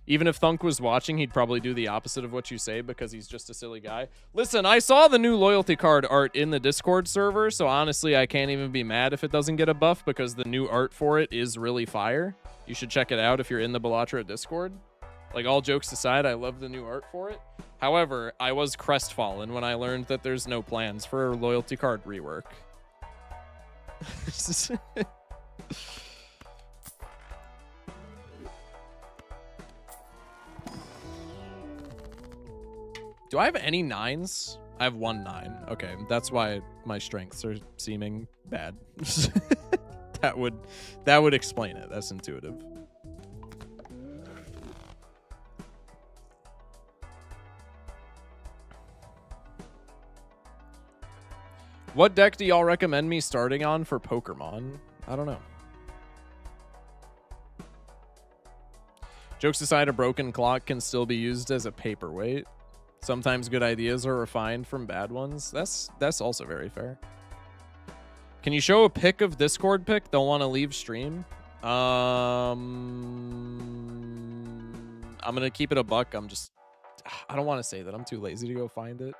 Speaker 1: Even if Thunk was watching, he'd probably do the opposite of what you say, because he's just a silly guy. Listen, I saw the new loyalty card art in the Discord server, so honestly, I can't even be mad if it doesn't get a buff, because the new art for it is really fire. You should check it out if you're in the Balatro Discord. Like, all jokes aside, I love the new art for it. However, I was crestfallen when I learned that there's no plans for a loyalty card rework. Do I have any 9s? I have 1 9. Okay, that's why my strengths are seeming bad. That would explain it. That's intuitive. What deck do y'all recommend me starting on for Pokemon? I don't know. Jokes aside, a broken clock can still be used as a paperweight. Sometimes good ideas are refined from bad ones. That's also very fair. Can you show a pic of Discord pic? Don't want to leave stream. I'm gonna keep it a buck. I don't want to say that. I'm too lazy to go find it.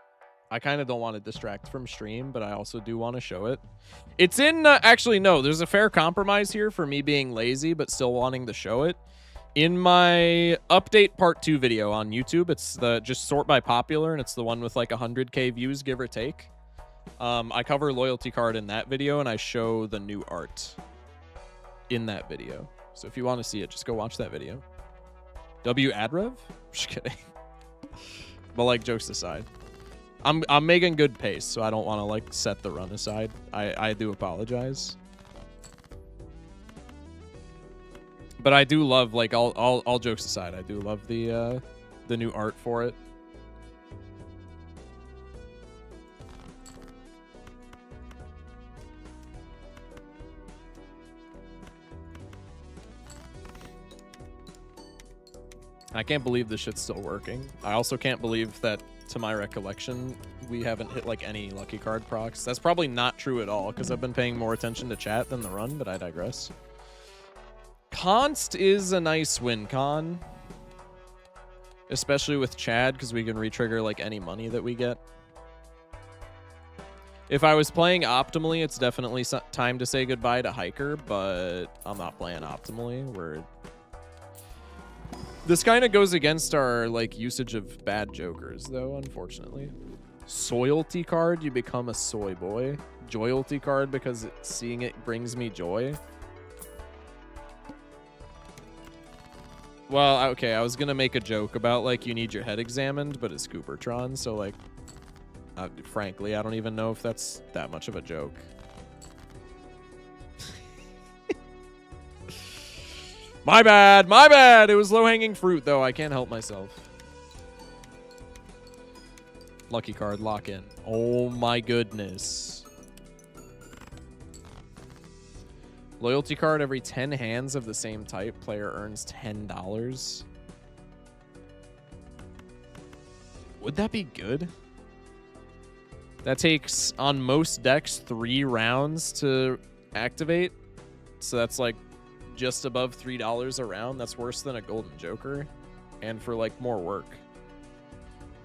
Speaker 1: I kind of don't want to distract from stream, but I also do want to show it. It's in, actually, no, there's a fair compromise here for me being lazy, but still wanting to show it. In my update part 2 video on YouTube, it's the just sort by popular, and it's the one with like 100K views, give or take. I cover loyalty card in that video, and I show the new art in that video. So if you want to see it, just go watch that video. Adrev? Just kidding. But like, jokes aside, I'm making good pace, so I don't want to like set the run aside. I do apologize. But I do love, like, all jokes aside, I do love the new art for it. I can't believe this shit's still working. I also can't believe that, to my recollection, we haven't hit like any lucky card procs. That's probably not true at all, because I've been paying more attention to chat than the run, but I digress. Honst is a nice win con. Especially with Chad, because we can retrigger like any money that we get. If I was playing optimally, it's definitely time to say goodbye to Hiker, but I'm not playing optimally. This kind of goes against our like usage of bad jokers, though, unfortunately. Soyalty card, you become a soy boy. Joyalty card, because seeing it brings me joy. Well, okay, I was gonna make a joke about like you need your head examined, but it's Goobertron, so like, frankly, I don't even know if that's that much of a joke. My bad, my bad. It was low-hanging fruit, though. I can't help myself. Lucky card, lock in. Oh my goodness. Loyalty card, every 10 hands of the same type, player earns $10. Would that be good? That takes, on most decks, 3 rounds to activate. So that's like just above $3 a round. That's worse than a Golden Joker. And for like more work.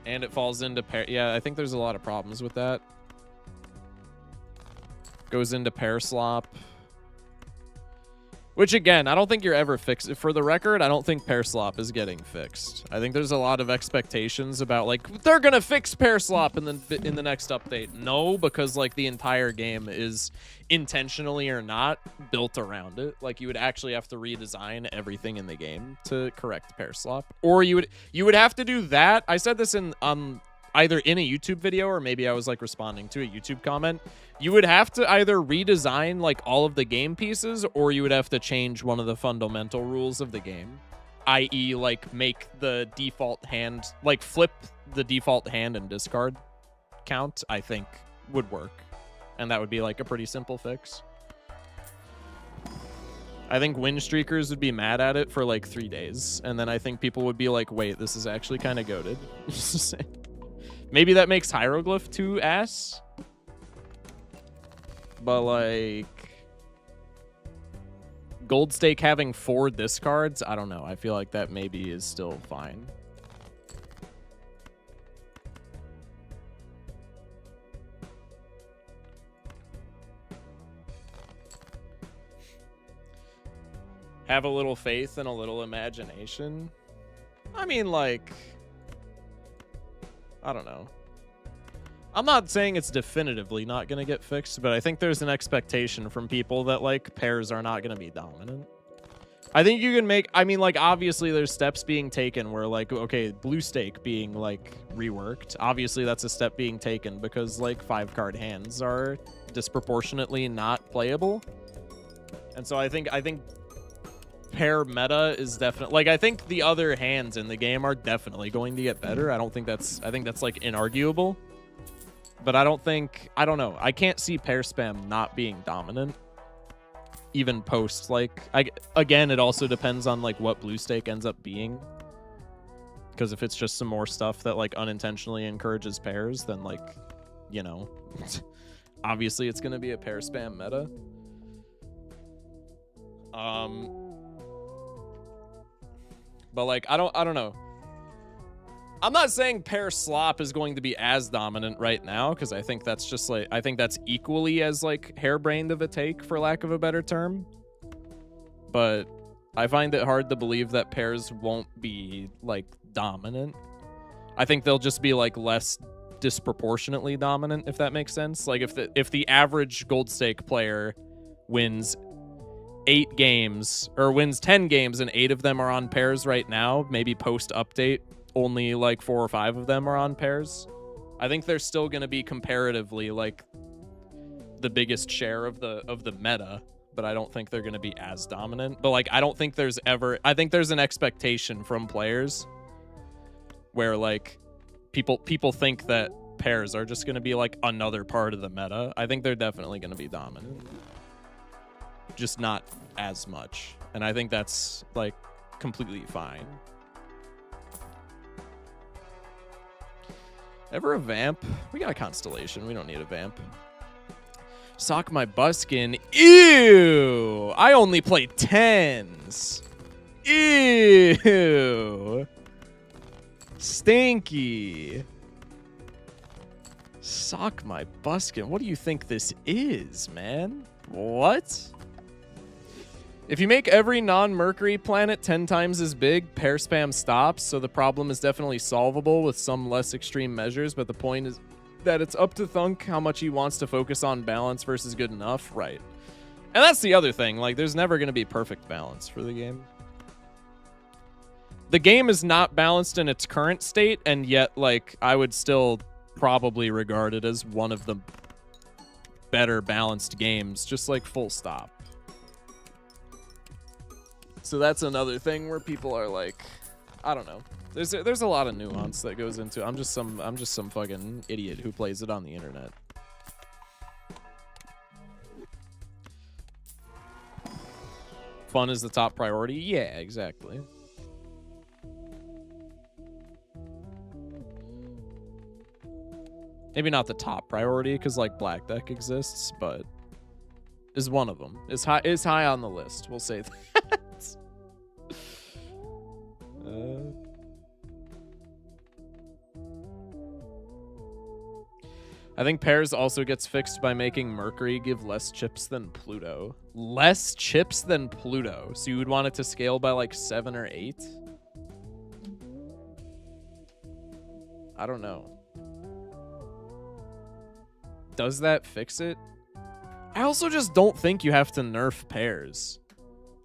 Speaker 1: And it falls into pair. Yeah, I think there's a lot of problems with that. Goes into pair slop. Which, again, I don't think you're ever fixed. For the record, I don't think pair slop is getting fixed. I think there's a lot of expectations about, like, they're going to fix pair slop in the next update. No, because, like, the entire game is intentionally or not built around it. Like, you would actually have to redesign everything in the game to correct pair slop. Or you would have to do that. I said this in either in a YouTube video or maybe I was, like, responding to a YouTube comment. You would have to either redesign like all of the game pieces or you would have to change one of the fundamental rules of the game, i.e. like make the default hand, like flip the default hand and discard count, I think would work. And that would be like a pretty simple fix. I think win streakers would be mad at it for like 3 days. And then I think people would be like, wait, this is actually kind of goated. Maybe that makes Hieroglyph too ass. But, like, Gold Stake having 4 discards, I don't know. I feel like that maybe is still fine. Have a little faith and a little imagination. I mean, like, I don't know. I'm not saying it's definitively not going to get fixed, but I think there's an expectation from people that, like, pairs are not going to be dominant. I think you can make, I mean, like, obviously there's steps being taken where, like, okay, blue stake being, like, reworked. Obviously that's a step being taken because, like, 5-card hands are disproportionately not playable. And so I think pair meta is definitely, like, I think the other hands in the game are definitely going to get better. I think that's, like, inarguable. But I don't know. I can't see pair spam not being dominant. Even post, like, again, it also depends on, like, what blue stake ends up being. Because if it's just some more stuff that, like, unintentionally encourages pairs, then, like, you know, obviously it's going to be a pair spam meta. But, like, I don't know. I'm not saying pair slop is going to be as dominant right now, because I think that's just like, I think that's equally as like harebrained of a take, for lack of a better term. But I find it hard to believe that pairs won't be like dominant. I think they'll just be like less disproportionately dominant, if that makes sense. Like if the average gold stake player wins 8 games or wins 10 games and 8 of them are on pairs right now, maybe post update only like 4 or 5 of them are on pairs. I think they're still going to be comparatively like the biggest share of the meta, but I don't think they're going to be as dominant. But like I don't think there's ever, I think there's an expectation from players where like people think that pairs are just going to be like another part of the meta. I think they're definitely going to be dominant, just not as much. And I think that's like completely fine. Ever a vamp? We got a constellation. We don't need a vamp. Sock my buskin. Ew! I only play 10s. Ew! Stinky. Sock my buskin. What do you think this is, man? What? If you make every non-Mercury planet 10 times as big, pair spam stops, so the problem is definitely solvable with some less extreme measures, but the point is that it's up to Thunk how much he wants to focus on balance versus good enough, right? And that's the other thing, like, there's never going to be perfect balance for the game. The game is not balanced in its current state, and yet, like, I would still probably regard it as one of the better balanced games, just like full stop. So that's another thing where people are like, I don't know. There's a lot of nuance that goes into it. I'm just some fucking idiot who plays it on the internet. Fun is the top priority? Yeah, exactly. Maybe not the top priority because like Black Deck exists, but is one of them. Is high on the list. We'll say that. I think pairs also gets fixed by making Mercury give less chips than Pluto. Less chips than Pluto. So you would want it to scale by like 7 or 8? I don't know. Does that fix it? I also just don't think you have to nerf pairs.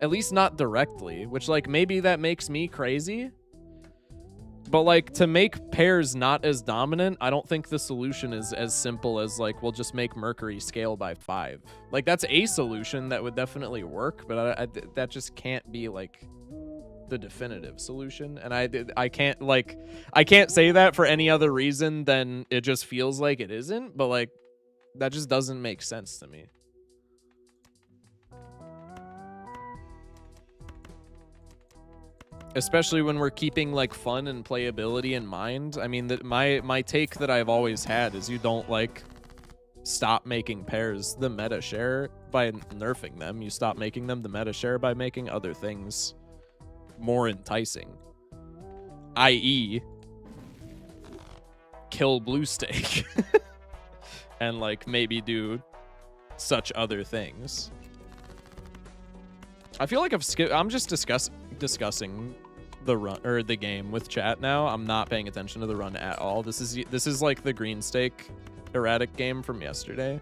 Speaker 1: At least not directly, which like maybe that makes me crazy. But like to make pairs not as dominant, I don't think the solution is as simple as like we'll just make Mercury scale by 5. Like that's a solution that would definitely work, but that just can't be like the definitive solution. And I can't say that for any other reason than it just feels like it isn't, but like that just doesn't make sense to me. Especially when we're keeping like fun and playability in mind. I mean, that my take that I've always had is you don't like stop making pairs the meta share by nerfing them. You stop making them the meta share by making other things more enticing. I.e. kill blue stake. And like maybe do such other things. I feel like I'm just discussing the run or the game with chat now. I'm not paying attention to the run at all. This is like the green stake erratic game from yesterday.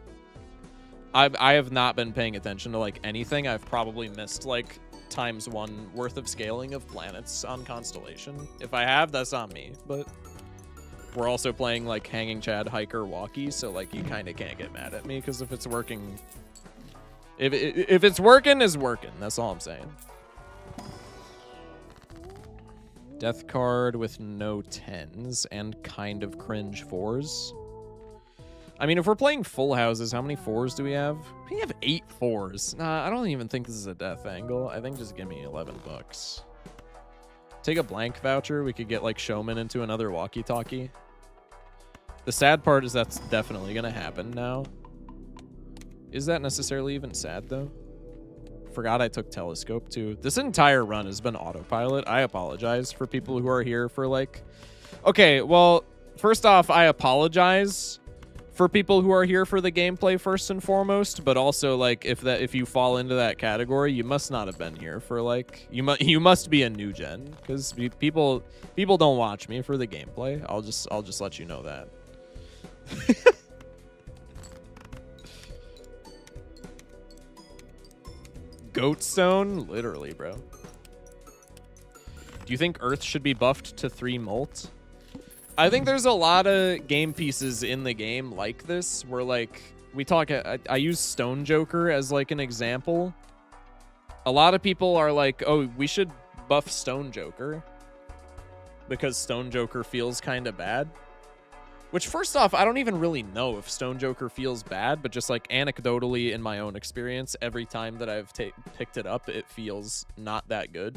Speaker 1: I have not been paying attention to like anything. I've probably missed like ×1 worth of scaling of planets on Constellation. If I have, that's on me. But we're also playing like Hanging Chad, Hiker, Walkie, so like you kind of can't get mad at me because if it's working. If it's working, it's working. That's all I'm saying. Death card with no 10s and kind of cringe 4s. I mean, if we're playing full houses, how many 4s do we have? We have 8 4s. Nah, I don't even think this is a death angle. I think just give me 11 bucks. Take a blank voucher. We could get like Showman into another walkie-talkie. The sad part is that's definitely going to happen now. Is that necessarily even sad, though? Forgot I took Telescope, too. This entire run has been autopilot. I apologize for people who are here for, like... Okay, well, first off, I apologize for people who are here for the gameplay first and foremost, but also, like, if you fall into that category, you must not have been here for, like... You must be a new gen, because people don't watch me for the gameplay. I'll just let you know that. Goatstone? Literally, bro. Do you think Earth should be buffed to 3 molt? I think there's a lot of game pieces in the game like this where, like, we talk... I use Stone Joker as, like, an example. A lot of people are like, oh, we should buff Stone Joker because Stone Joker feels kind of bad. Which, first off, I don't even really know if Stone Joker feels bad, but just, like, anecdotally in my own experience, every time that I've picked it up, it feels not that good.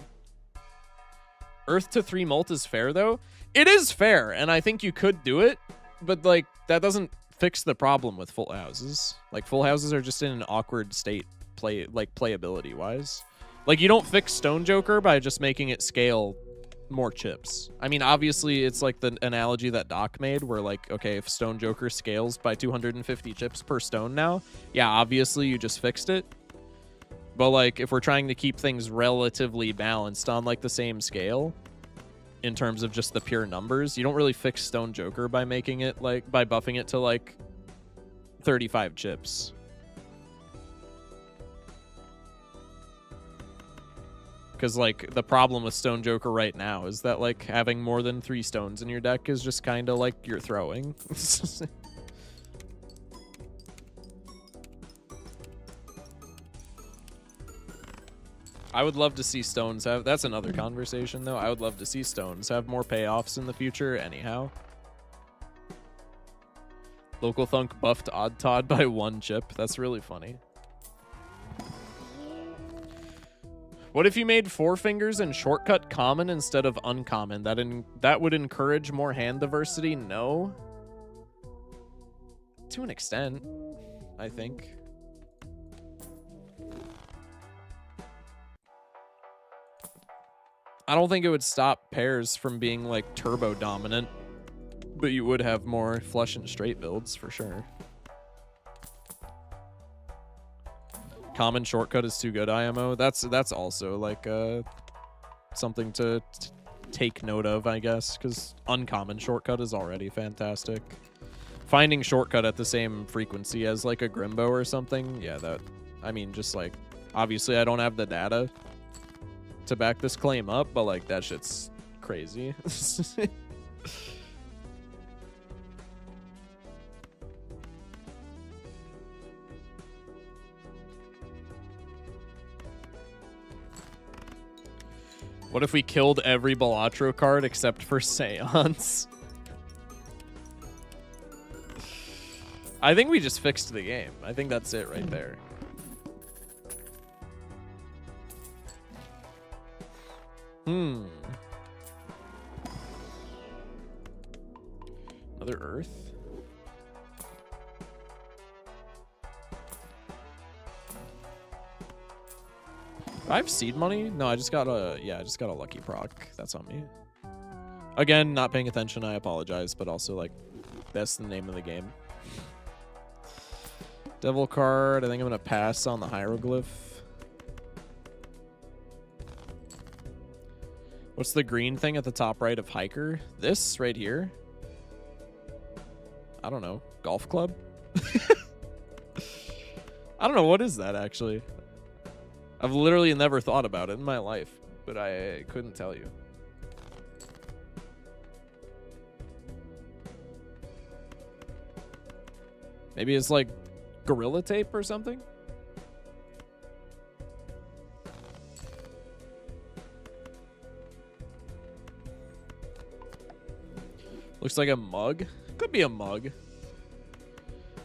Speaker 1: Earth to 3 molt is fair, though. It is fair, and I think you could do it, but, like, that doesn't fix the problem with full houses. Like, full houses are just in an awkward state, playability wise. Like, you don't fix Stone Joker by just making it scale more chips. I mean, obviously, it's like the analogy that Doc made, where like, okay, if Stone Joker scales by 250 chips per stone now, yeah, obviously you just fixed it. But like, if we're trying to keep things relatively balanced on like the same scale, in terms of just the pure numbers, you don't really fix Stone Joker by making it like, by buffing it to like 35 chips. Because like, the problem with Stone Joker right now is that like having more than 3 stones in your deck is just kind of like you're throwing. I would love to see stones have... That's another conversation, though. I would love to see stones have more payoffs in the future anyhow. Local Thunk buffed Odd Todd by 1 chip. That's really funny. What if you made 4 fingers and shortcut common instead of uncommon? That would encourage more hand diversity? No. To an extent, I think. I don't think it would stop pairs from being like turbo dominant, but you would have more flush and straight builds for sure. Common shortcut is too good, IMO. That's also like something to take note of, I guess, because uncommon shortcut is already fantastic. Finding shortcut at the same frequency as like a Grimbo or something, yeah, that, I mean, just like, obviously I don't have the data to back this claim up, but like that shit's crazy. What if we killed every Balatro card except for Seance? I think we just fixed the game. I think that's it right there. Another Earth? Do I have seed money? No, I just got a... Yeah, I just got a lucky proc. That's on me. Again, not paying attention, I apologize, but also, like, that's the name of the game. Devil card. I think I'm going to pass on the hieroglyph. What's the green thing at the top right of Hiker? This right here? I don't know. Golf club? I don't know. What is that, actually? I've literally never thought about it in my life, but I couldn't tell you. Maybe it's like Gorilla Tape or something? Looks like a mug. Could be a mug.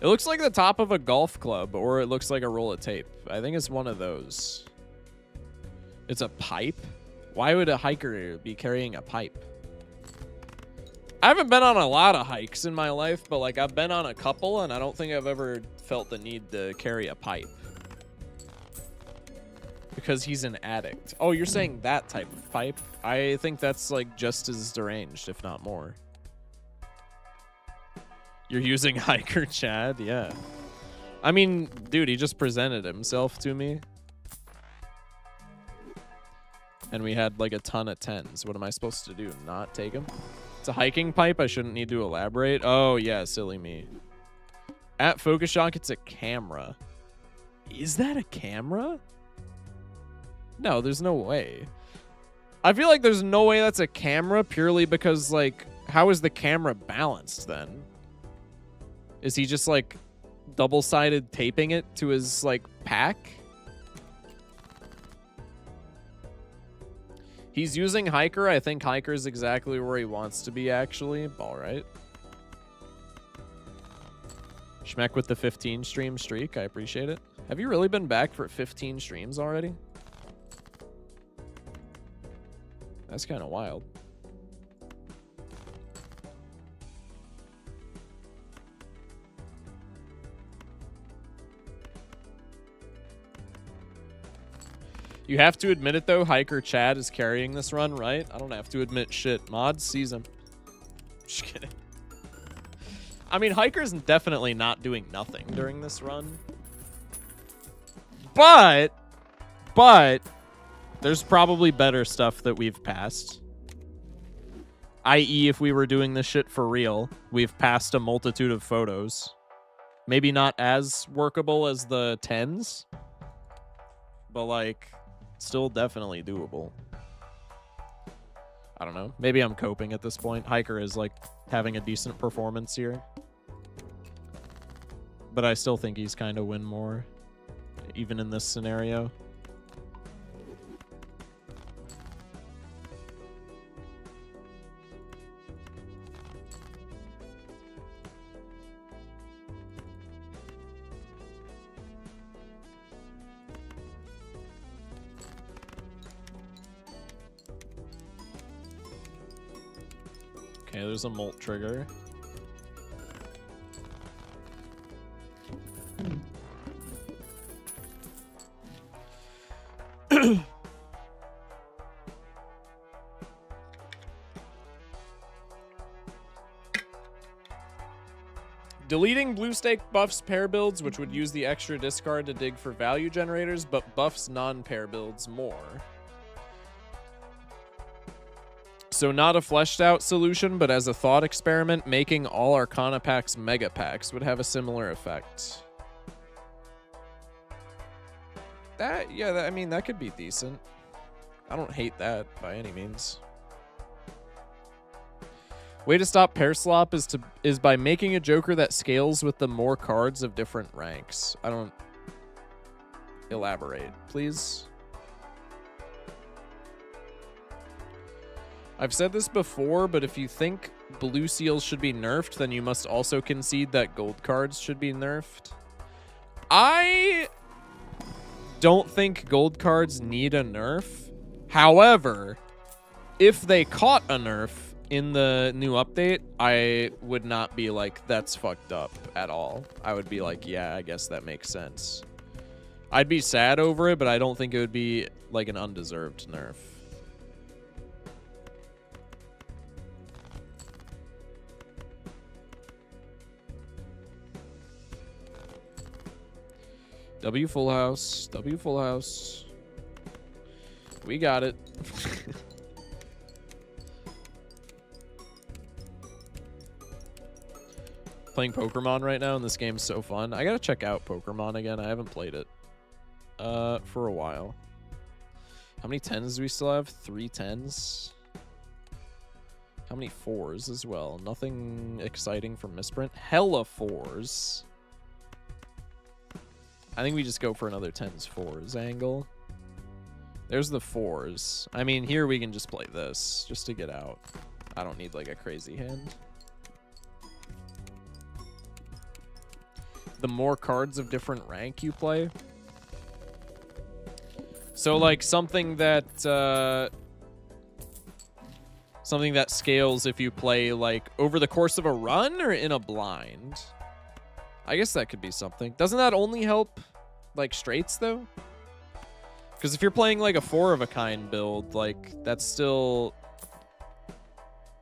Speaker 1: It looks like the top of a golf club, or it looks like a roll of tape. I think it's one of those. It's a pipe? Why would a hiker be carrying a pipe? I haven't been on a lot of hikes in my life, but like I've been on a couple, and I don't think I've ever felt the need to carry a pipe. Because he's an addict. Oh, you're saying that type of pipe? I think that's like just as deranged, if not more. You're using hiker Chad? Yeah. I mean, dude, he just presented himself to me. And we had like a ton of 10s. What am I supposed to do? Not take him? It's a hiking pipe. I shouldn't need to elaborate. Oh, yeah, silly me. At Focus Shock, it's a camera. Is that a camera? No, there's no way. I feel like there's no way that's a camera purely because, like, how is the camera balanced then? Is he just, like, double-sided taping it to his, like, pack? He's using Hiker. I think Hiker's exactly where he wants to be, actually. All right. Schmeck with the 15 stream streak. I appreciate it. Have you really been back for 15 streams already? That's kind of wild. You have to admit it, though. Hiker Chad is carrying this run, right? I don't have to admit shit. Mods sees him. Just kidding. I mean, Hiker's definitely not doing nothing during this run. But there's probably better stuff that we've passed. I.e., if we were doing this shit for real, we've passed a multitude of photos. Maybe not as workable as the 10s, but, like, still definitely doable. I don't know. Maybe I'm coping at this point. Hiker is, like, having a decent performance here. But I still think he's kind of win more, even in this scenario. Okay, there's a molt trigger. Deleting blue stake buffs pair builds, which would use the extra discard to dig for value generators, but buffs non-pair builds more. So not a fleshed out solution, but as a thought experiment, making all Arcana packs mega packs would have a similar effect. I mean, that could be decent. I don't hate that by any means. Way to stop pair slop is by making a Joker that scales with the more cards of different ranks. I don't... Elaborate, please. I've said this before, but if you think blue seals should be nerfed, then you must also concede that gold cards should be nerfed. I don't think gold cards need a nerf. However, if they caught a nerf in the new update, I would not be like, that's fucked up at all. I would be like, yeah, I guess that makes sense. I'd be sad over it, but I don't think it would be like an undeserved nerf. W full house. W full house. We got it. Playing Pokemon right now, and this game's so fun. I gotta check out Pokemon again. I haven't played it for a while. How many 10s do we still have? 3 10s. How many 4s as well? Nothing exciting from Misprint. Hella 4s. I think we just go for another 10s 4s angle. There's the 4s. I mean, here we can just play this just to get out. I don't need like a crazy hand. The more cards of different rank you play. So like something that scales if you play like over the course of a run or in a blind. I guess that could be something. Doesn't that only help like straights though? Because if you're playing like a 4 of a kind build, like that's still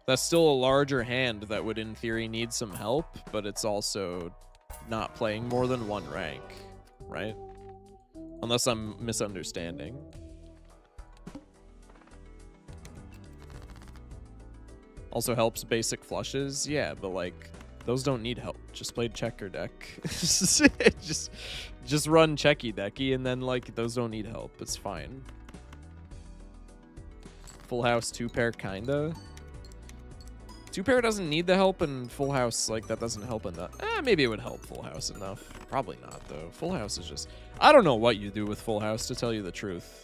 Speaker 1: a larger hand that would in theory need some help, but it's also not playing more than one rank, right? Unless I'm misunderstanding. Also helps basic flushes, yeah, but like those don't need help. Just play checker deck. just run checky decky, and then like those don't need help. It's fine. Full house 2-pair kinda. 2-pair doesn't need the help, and full house like that doesn't help enough. Maybe it would help full house enough. Probably not though. Full house is just, I don't know what you do with full house, to tell you the truth.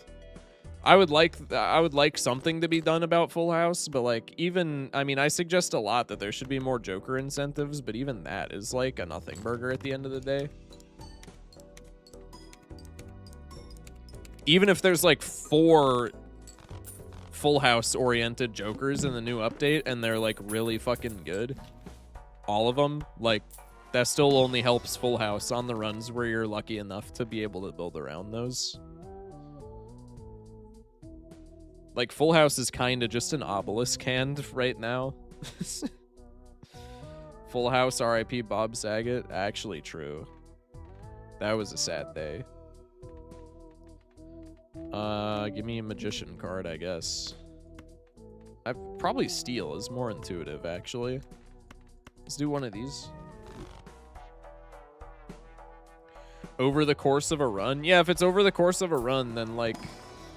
Speaker 1: I would like something to be done about full house, but like even, I mean, I suggest a lot that there should be more Joker incentives, but even that is like a nothing burger at the end of the day. Even if there's like 4 full house oriented Jokers in the new update and they're like really fucking good, all of them, like that still only helps full house on the runs where you're lucky enough to be able to build around those. Like, Full House is kind of just an obelisk hand right now. Full House, RIP Bob Saget. Actually true. That was a sad day. Give me a Magician card, I guess. I probably Steal is more intuitive, actually. Let's do one of these. Over the course of a run? Yeah, if it's over the course of a run, then like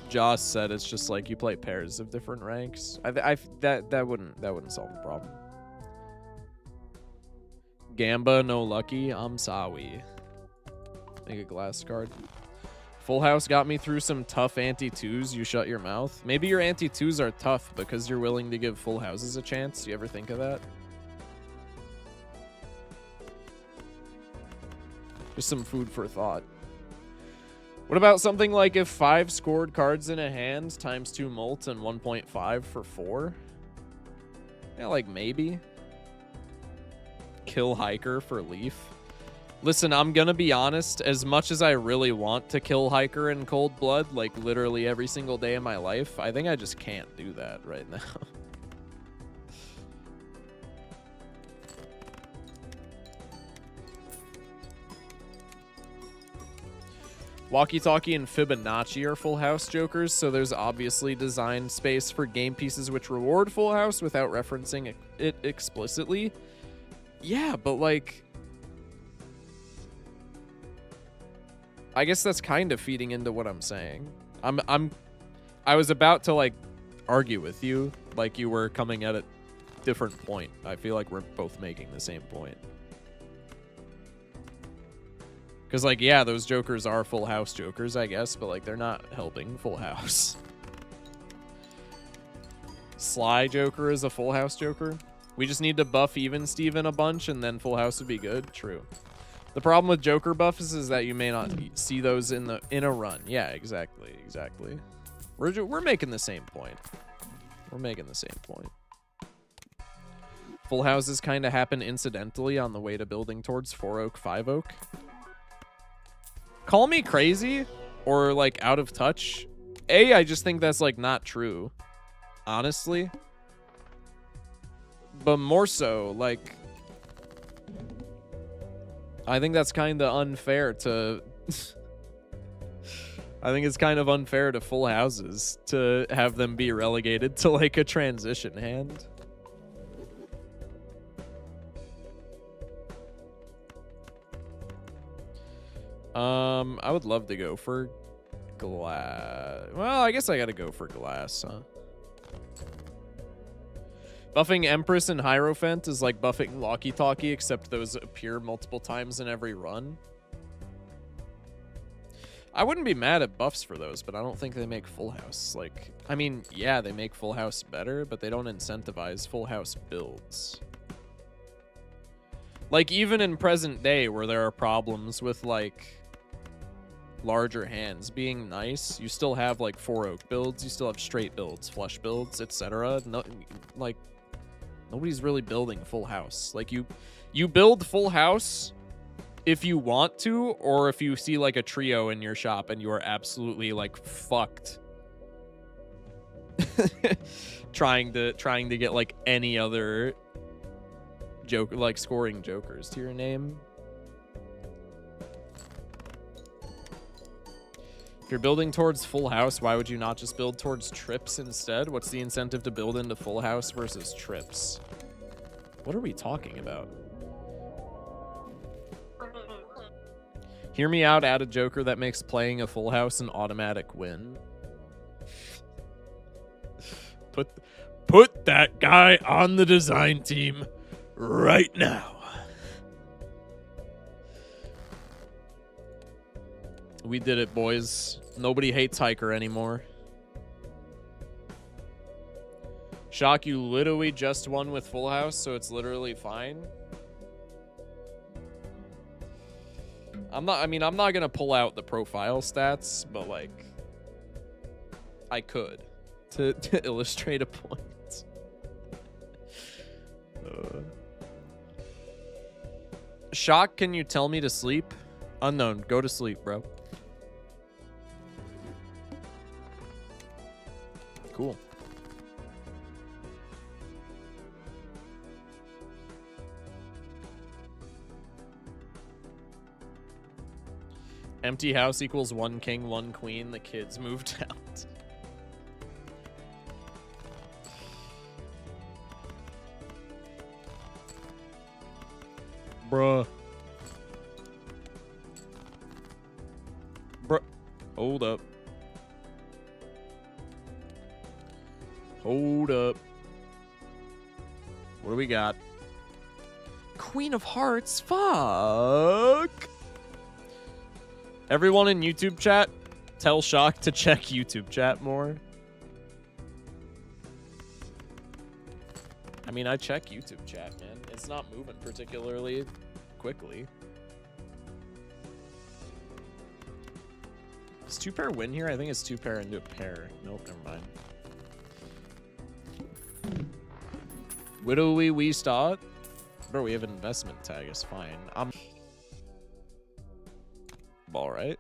Speaker 1: Joss said, it's just like you play pairs of different ranks. That wouldn't solve the problem. Gamba, no lucky. I'm sorry. Make a glass card. Full House got me through some tough anti-twos. You shut your mouth. Maybe your anti-twos are tough because you're willing to give full houses a chance. You ever think of that? Just some food for thought. What about something like if 5 scored cards in a hand times 2 molt and 1.5 for 4? Yeah, like maybe. Kill Hiker for Leaf. Listen, I'm gonna be honest, as much as I really want to kill Hiker in cold blood, like literally every single day of my life, I think I just can't do that right now. Walkie-Talkie and Fibonacci are Full House jokers, so there's obviously designed space for game pieces which reward Full House without referencing it explicitly. Yeah, but like... I guess that's kind of feeding into what I'm saying. I was about to like argue with you, like you were coming at a different point. I feel like we're both making the same point. Because like, yeah, those jokers are Full House jokers, I guess, but like they're not helping Full House. Sly Joker is a Full House joker. We just need to buff Even Steven a bunch and then Full House would be good. True. The problem with Joker buffs is that you may not see those in a run. Yeah, exactly. We're making the same point. We're making the same point. Full houses kind of happen incidentally on the way to building towards 4 oak, 5 oak. Call me crazy or like out of touch. I just think that's like not true, honestly. But more so, like, I think that's kind of unfair to... I think it's kind of unfair to Full Houses to have them be relegated to, like, a transition hand. I would love to go for glass. Well, I guess I gotta go for glass, huh? Buffing Empress and Hierophant is like buffing Walkie-Talkie, except those appear multiple times in every run. I wouldn't be mad at buffs for those, but I don't think they make Full House. Like, I mean, yeah, they make Full House better, but they don't incentivize Full House builds. Like, even in present day, where there are problems with, like, larger hands being nice, you still have, like, 4 oak builds, you still have straight builds, flush builds, etc. No, like, nobody's really building Full House. Like, you build Full House if you want to, or if you see, like, a trio in your shop and you are absolutely, like, fucked. trying to get, like, any other joke, like, scoring jokers to your name. If you're building towards Full House, why would you not just build towards trips instead? What's the incentive to build into Full House versus trips? What are we talking about? Hear me out, add a joker that makes playing a Full House an automatic win. Put that guy on the design team right now. We did it, boys. Nobody hates Hiker anymore. Shock, you literally just won with Full House, so it's literally fine. I'm not gonna pull out the profile stats, but like I could to illustrate a point. Shock, can you tell me to sleep? Unknown, go to sleep, bro. Cool. Empty house equals 1 king, 1 queen. The kids moved out. Bruh. Bruh. Hold up. Hold up. What do we got? Queen of Hearts? Fuck. Everyone in YouTube chat, tell Shock to check YouTube chat more. I mean, I check YouTube chat, man. It's not moving particularly quickly. Does 2-pair win here? I think it's 2-pair into a pair. Nope, never mind. Widowy we start? Bro, we have an investment tag. It's fine. All right.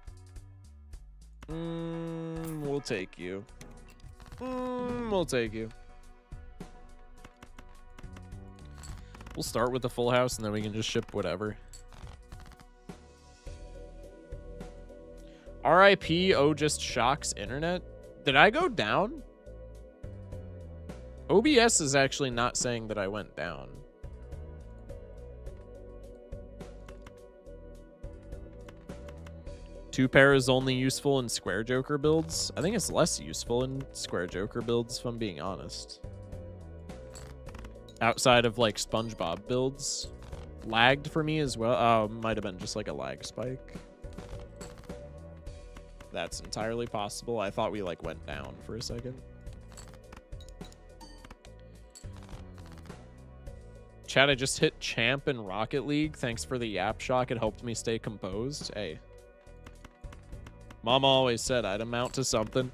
Speaker 1: We'll take you. We'll take you. We'll start with the full house, and then we can just ship whatever. RIP, just Shock's internet. Did I go down? OBS is actually not saying that I went down. Two-pair is only useful in square Joker builds. I think it's less useful in square Joker builds, if I'm being honest. Outside of, like, SpongeBob builds. Lagged for me as well. Oh, might have been just, like, a lag spike. That's entirely possible. I thought we, like, went down for a second. Chat, I just hit Champ in Rocket League. Thanks for the Yap Shock. It helped me stay composed. Hey. Mama always said I'd amount to something.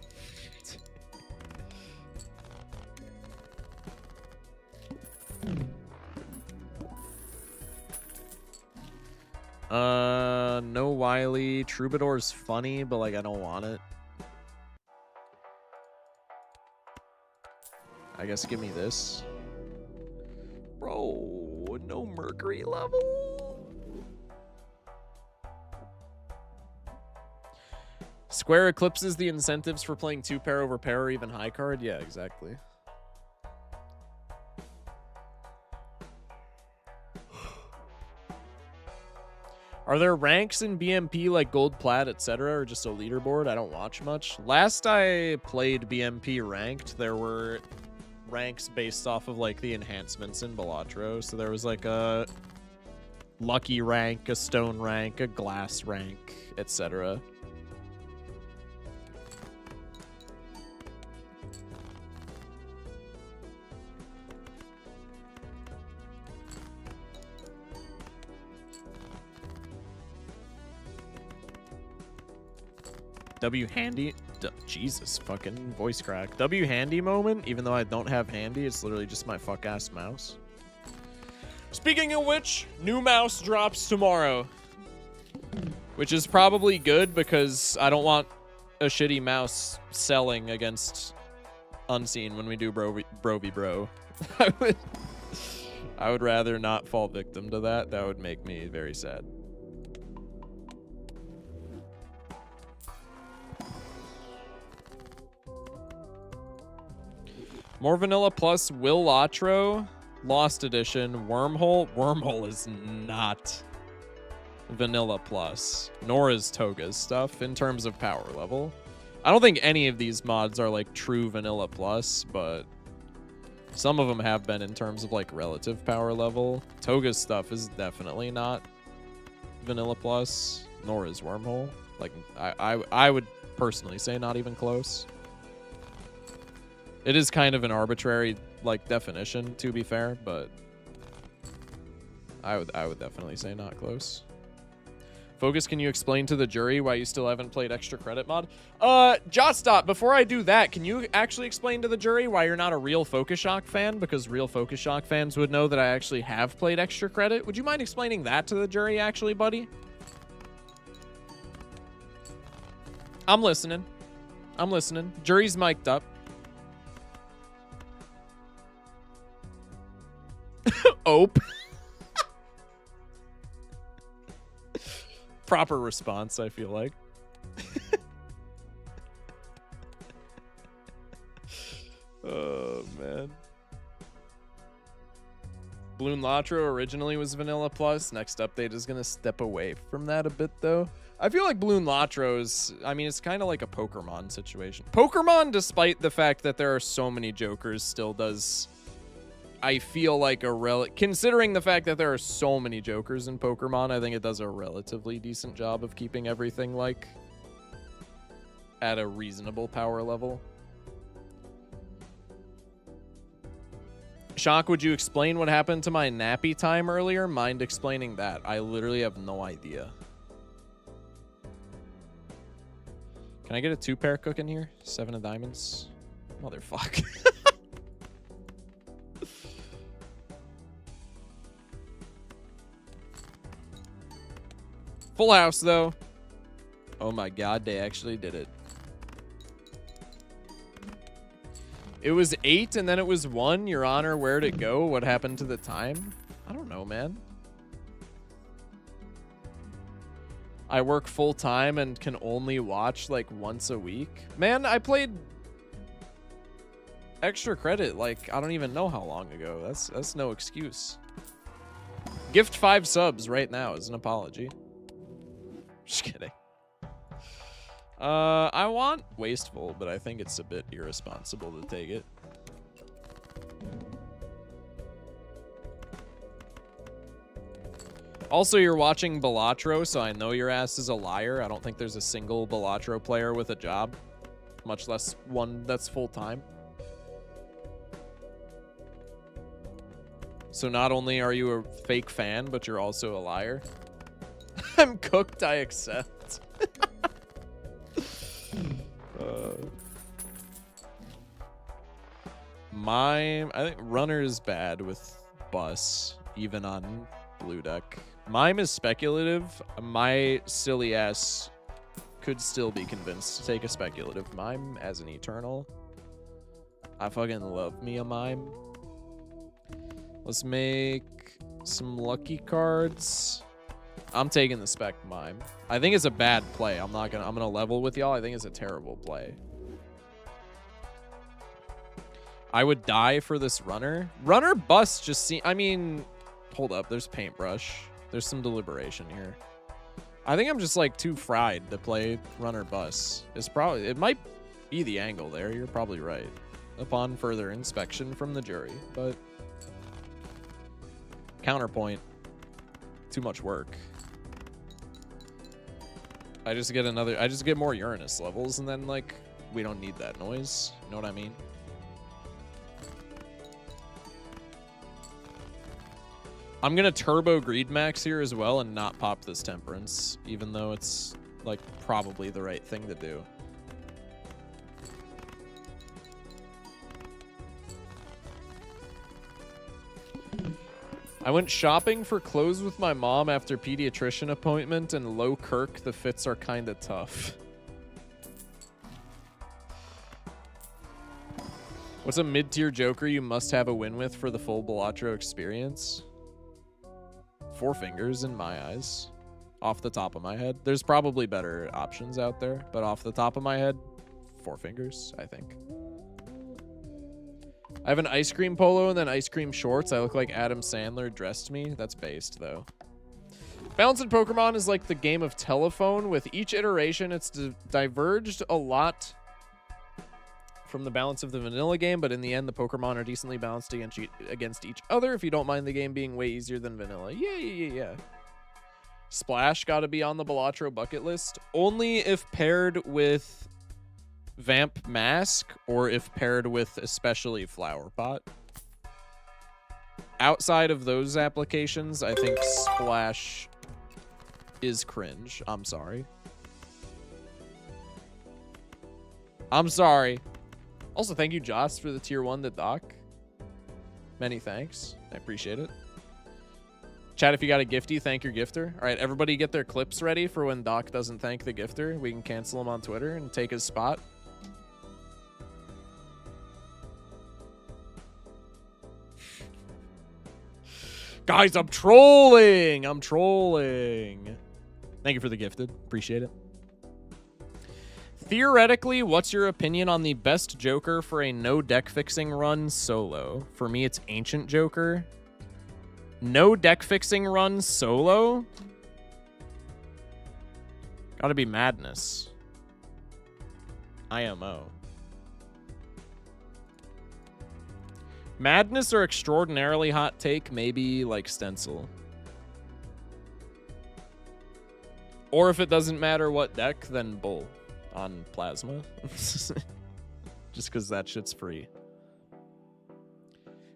Speaker 1: No Wily. Troubadour's funny, but like I don't want it. I guess give me this. Bro, no Mercury level. Square eclipses the incentives for playing 2-pair over pair or even high card. Yeah, exactly. Are there ranks in BMP like gold, plat, etc., or just a leaderboard? I don't watch much. Last I played BMP ranked, there were ranks based off of like the enhancements in Balatro. So there was like a lucky rank, a stone rank, a glass rank, etc. W handy, Jesus fucking voice crack. W handy moment, even though I don't have handy, it's literally just my fuck ass mouse. Speaking of which, new mouse drops tomorrow, which is probably good because I don't want a shitty mouse selling against Unseen when we do bro v bro. I would rather not fall victim to that. That would make me very sad. More Vanilla Plus, Balatro, Lost Edition, Wormhole. Wormhole is not Vanilla Plus, nor is Toga's stuff in terms of power level. I don't think any of these mods are like true Vanilla Plus, but some of them have been in terms of like relative power level. Toga's stuff is definitely not Vanilla Plus, nor is Wormhole. Like I would personally say not even close. It is kind of an arbitrary like definition, to be fair, but I would definitely say not close. Focus, can you explain to the jury why you still haven't played Extra Credit mod? Jotstop, before I do that, can you actually explain to the jury why you're not a real Focus Shock fan? Because real Focus Shock fans would know that I actually have played Extra Credit. Would you mind explaining that to the jury, actually, buddy? I'm listening. I'm listening. Jury's mic'd up. Ope. Proper response, I feel like. Oh, man. Balatro originally was Vanilla Plus. Next update is going to step away from that a bit, though. I feel like Balatro I mean, it's kind of like a Pokemon situation. Pokemon, despite the fact that there are so many Jokers, still does, I feel like, considering the fact that there are so many Jokers in Pokemon, I think it does a relatively decent job of keeping everything, like, at a reasonable power level. Shock, would you explain what happened to my nappy time earlier? Mind explaining that? I literally have no idea. Can I get a 2-pair cook in here? 7 of diamonds. Motherfuck. Full house, though. Oh my god, they actually did it. It was 8 and then it was 1. Your Honor, where'd it go? What happened to the time? I don't know, man. I work full time and can only watch like once a week. Man, I played extra credit like I don't even know how long ago. That's no excuse. Gift 5 subs right now as an apology. Just kidding. I want Wasteful, but I think it's a bit irresponsible to take it. Also, you're watching Balatro, so I know your ass is a liar. I don't think there's a single Balatro player with a job, much less one that's full-time. So not only are you a fake fan, but you're also a liar. I'm cooked, I accept. I think Runner is bad with Bus, even on Blue Deck. Mime is speculative. My silly ass could still be convinced to take a speculative Mime as an Eternal. I fucking love me a Mime. Let's make some lucky cards. I'm taking the spec Mime. I think it's a bad play. I'm gonna level with y'all. I think it's a terrible play. I would die for this Runner. Runner Bus just seem, I mean, hold up. There's Paintbrush. There's some deliberation here. I think I'm just like too fried to play Runner Bus. It might be the angle there. You're probably right. Upon further inspection from the jury, but counterpoint, too much work. I just get more Uranus levels, and then like we don't need that noise. You know what I mean? I'm gonna turbo Greed Max here as well and not pop this Temperance, even though it's like probably the right thing to do. I went shopping for clothes with my mom after pediatrician appointment, and low Kirk, the fits are kinda tough. What's a mid-tier Joker you must have a win with for the full Balatro experience? 4 fingers in my eyes, off the top of my head. There's probably better options out there, but off the top of my head, 4 fingers, I think. I have an ice cream polo and then ice cream shorts. I look like Adam Sandler dressed me. That's based, though. Balance in Pokemon is like the game of telephone. With each iteration, it's diverged a lot from the balance of the vanilla game, but in the end, the Pokemon are decently balanced against each other, if you don't mind the game being way easier than vanilla. Yeah. Splash got to be on the Balatro bucket list. Only if paired with Vamp Mask, or if paired with especially Flower Pot. Outside of those applications, I think Splash is cringe. I'm sorry. Also, thank you, Joss, for the tier 1 to Doc. Many thanks. I appreciate it. Chat, if you got a gifty, thank your gifter. All right, everybody get their clips ready for when Doc doesn't thank the gifter. We can cancel him on Twitter and take his spot. Guys, I'm trolling. I'm trolling. Thank you for the gifted. Appreciate it. Theoretically, what's your opinion on the best Joker for a no deck fixing run solo? For me, it's Ancient Joker. No deck fixing run solo? Gotta be Madness. IMO. Madness or extraordinarily hot take, maybe like Stencil. Or if it doesn't matter what deck, then Bull on Plasma. Just because that shit's free.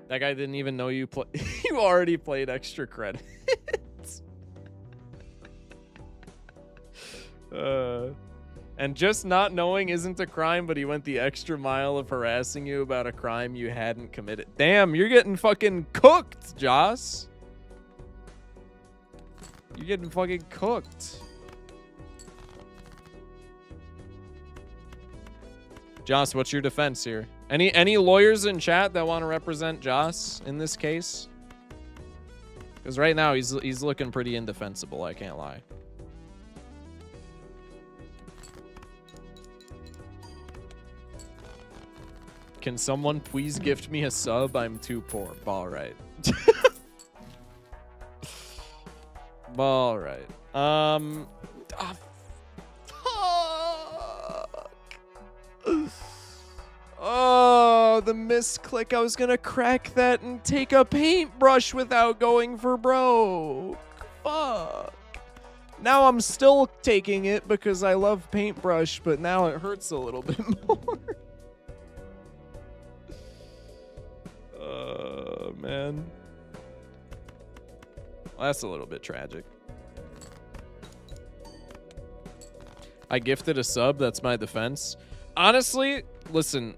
Speaker 1: That guy didn't even know you play. You already played extra credits. And just not knowing isn't a crime, but he went the extra mile of harassing you about a crime you hadn't committed. Damn, you're getting fucking cooked, Joss. You're getting fucking cooked. Joss, what's your defense here? Any lawyers in chat that want to represent Joss in this case? Because right now he's looking pretty indefensible, I can't lie. Can someone please gift me a sub? I'm too poor. All right. All right. Oh, fuck. Oh, the misclick. I was gonna crack that and take a paintbrush without going for broke. Fuck. Now I'm still taking it because I love paintbrush, but now it hurts a little bit more. Man. Well, that's a little bit tragic. I gifted a sub, that's my defense. Honestly, listen,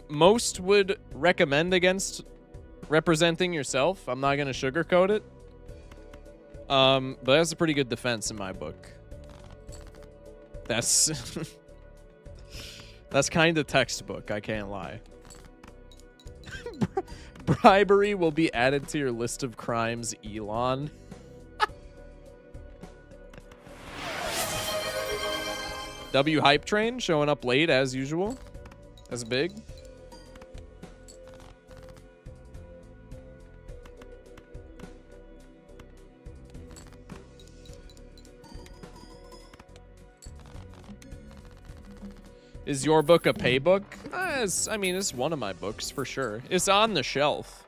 Speaker 1: most would recommend against representing yourself. I'm not gonna sugarcoat it. But that's a pretty good defense in my book. That's that's kind of textbook, I can't lie. Bribery will be added to your list of crimes, Elon. W Hype Train showing up late as usual. That's big. Is your book a pay book? I mean, it's one of my books for sure. It's on the shelf.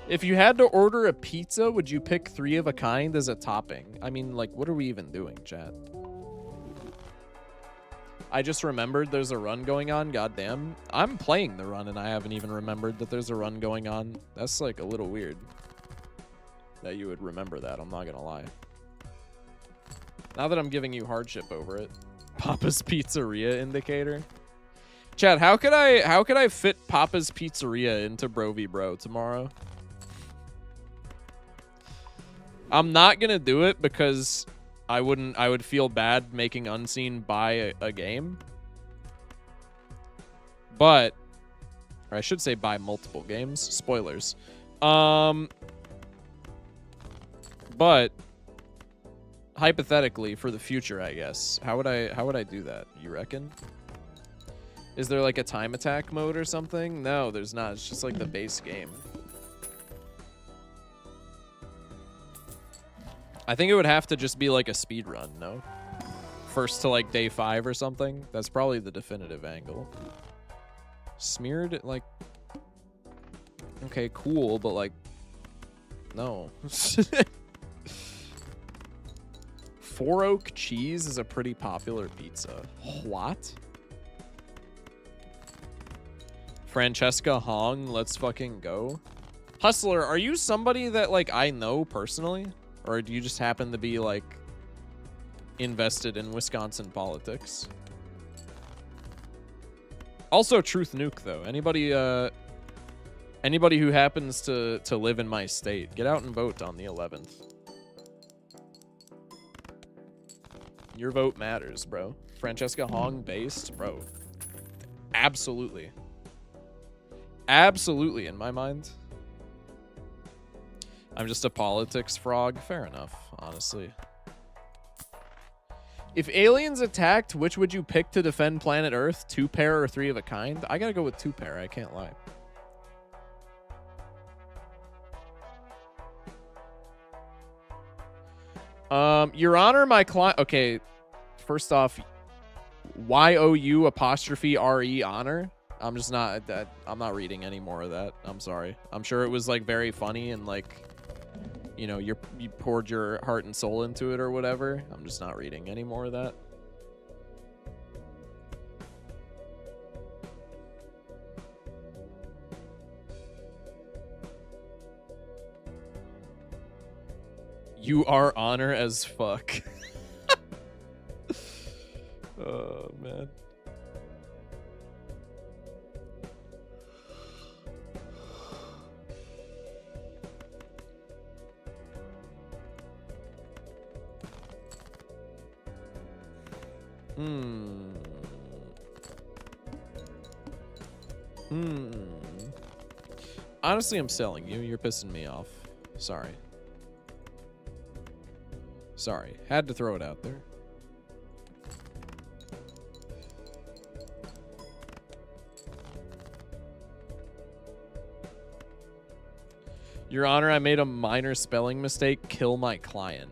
Speaker 1: If you had to order a pizza, would you pick 3 of a kind as a topping? I mean, like, what are we even doing, chat? I just remembered there's a run going on. Goddamn. I'm playing the run and I haven't even remembered that there's a run going on. That's like a little weird that you would remember that. I'm not gonna lie. Now that I'm giving you hardship over it. Papa's Pizzeria indicator. Chat, how could I fit Papa's Pizzeria into Bro v Bro tomorrow? I'm not gonna do it because I would feel bad making Unseen buy a game. But, or I should say buy multiple games. Spoilers. But hypothetically, for the future, I guess, how would I do that? You reckon? Is there like a time attack mode or something? No, there's not. It's just like the base game. I think it would have to just be like a speed run, no? First to like day 5 or something. That's probably the definitive angle. Smeared, like, okay, cool, but like, no. 4 Oak cheese is a pretty popular pizza. What? Francesca Hong, let's fucking go. Hustler, are you somebody that like I know personally? Or do you just happen to be like invested in Wisconsin politics? Also Truth Nuke though. Anybody who happens to live in my state, get out and vote on the 11th. Your vote matters, bro. Francesca Hong based, bro. Absolutely. Absolutely in my mind. I'm just a politics frog. Fair enough, honestly. If aliens attacked, which would you pick to defend planet Earth? 2-pair or 3 of a kind? I gotta go with 2-pair. I can't lie. Your Honor, my client. Okay, first off, YOU''RE honor. I'm just not. I'm not reading any more of that. I'm sorry. I'm sure it was like very funny and like, you know, you poured your heart and soul into it or whatever. I'm just not reading any more of that. You are honor as fuck. Oh, man. Honestly, I'm selling you. You're pissing me off. Sorry. Sorry. Had to throw it out there. Your Honor, I made a minor spelling mistake. Kill my client.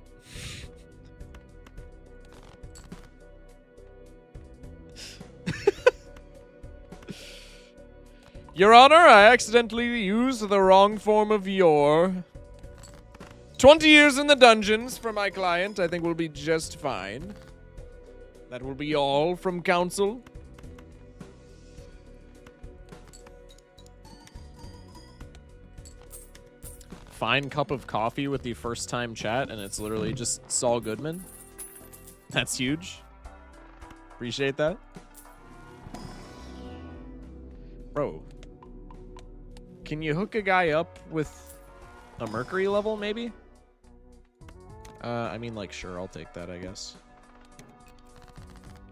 Speaker 1: Your Honor, I accidentally used the wrong form of your. 20 years in the dungeons for my client. I think we'll be just fine. That will be all from counsel. Fine cup of coffee with the first time chat, and it's literally just Saul Goodman. That's huge. Appreciate that. Bro. Can you hook a guy up with a Mercury level, maybe? I mean, like, sure, I'll take that, I guess.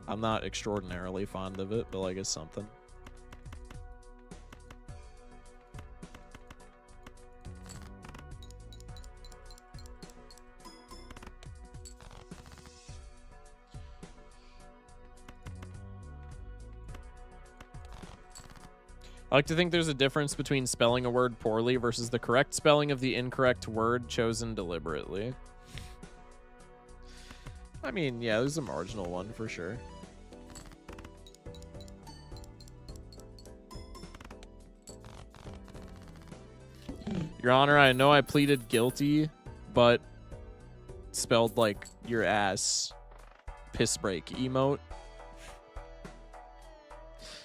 Speaker 1: I'm not extraordinarily fond of it, but, like, it's something. I like to think there's a difference between spelling a word poorly versus the correct spelling of the incorrect word chosen deliberately. I mean, yeah, there's a marginal one for sure. Your Honor, I know I pleaded guilty, but spelled like your ass piss break emote.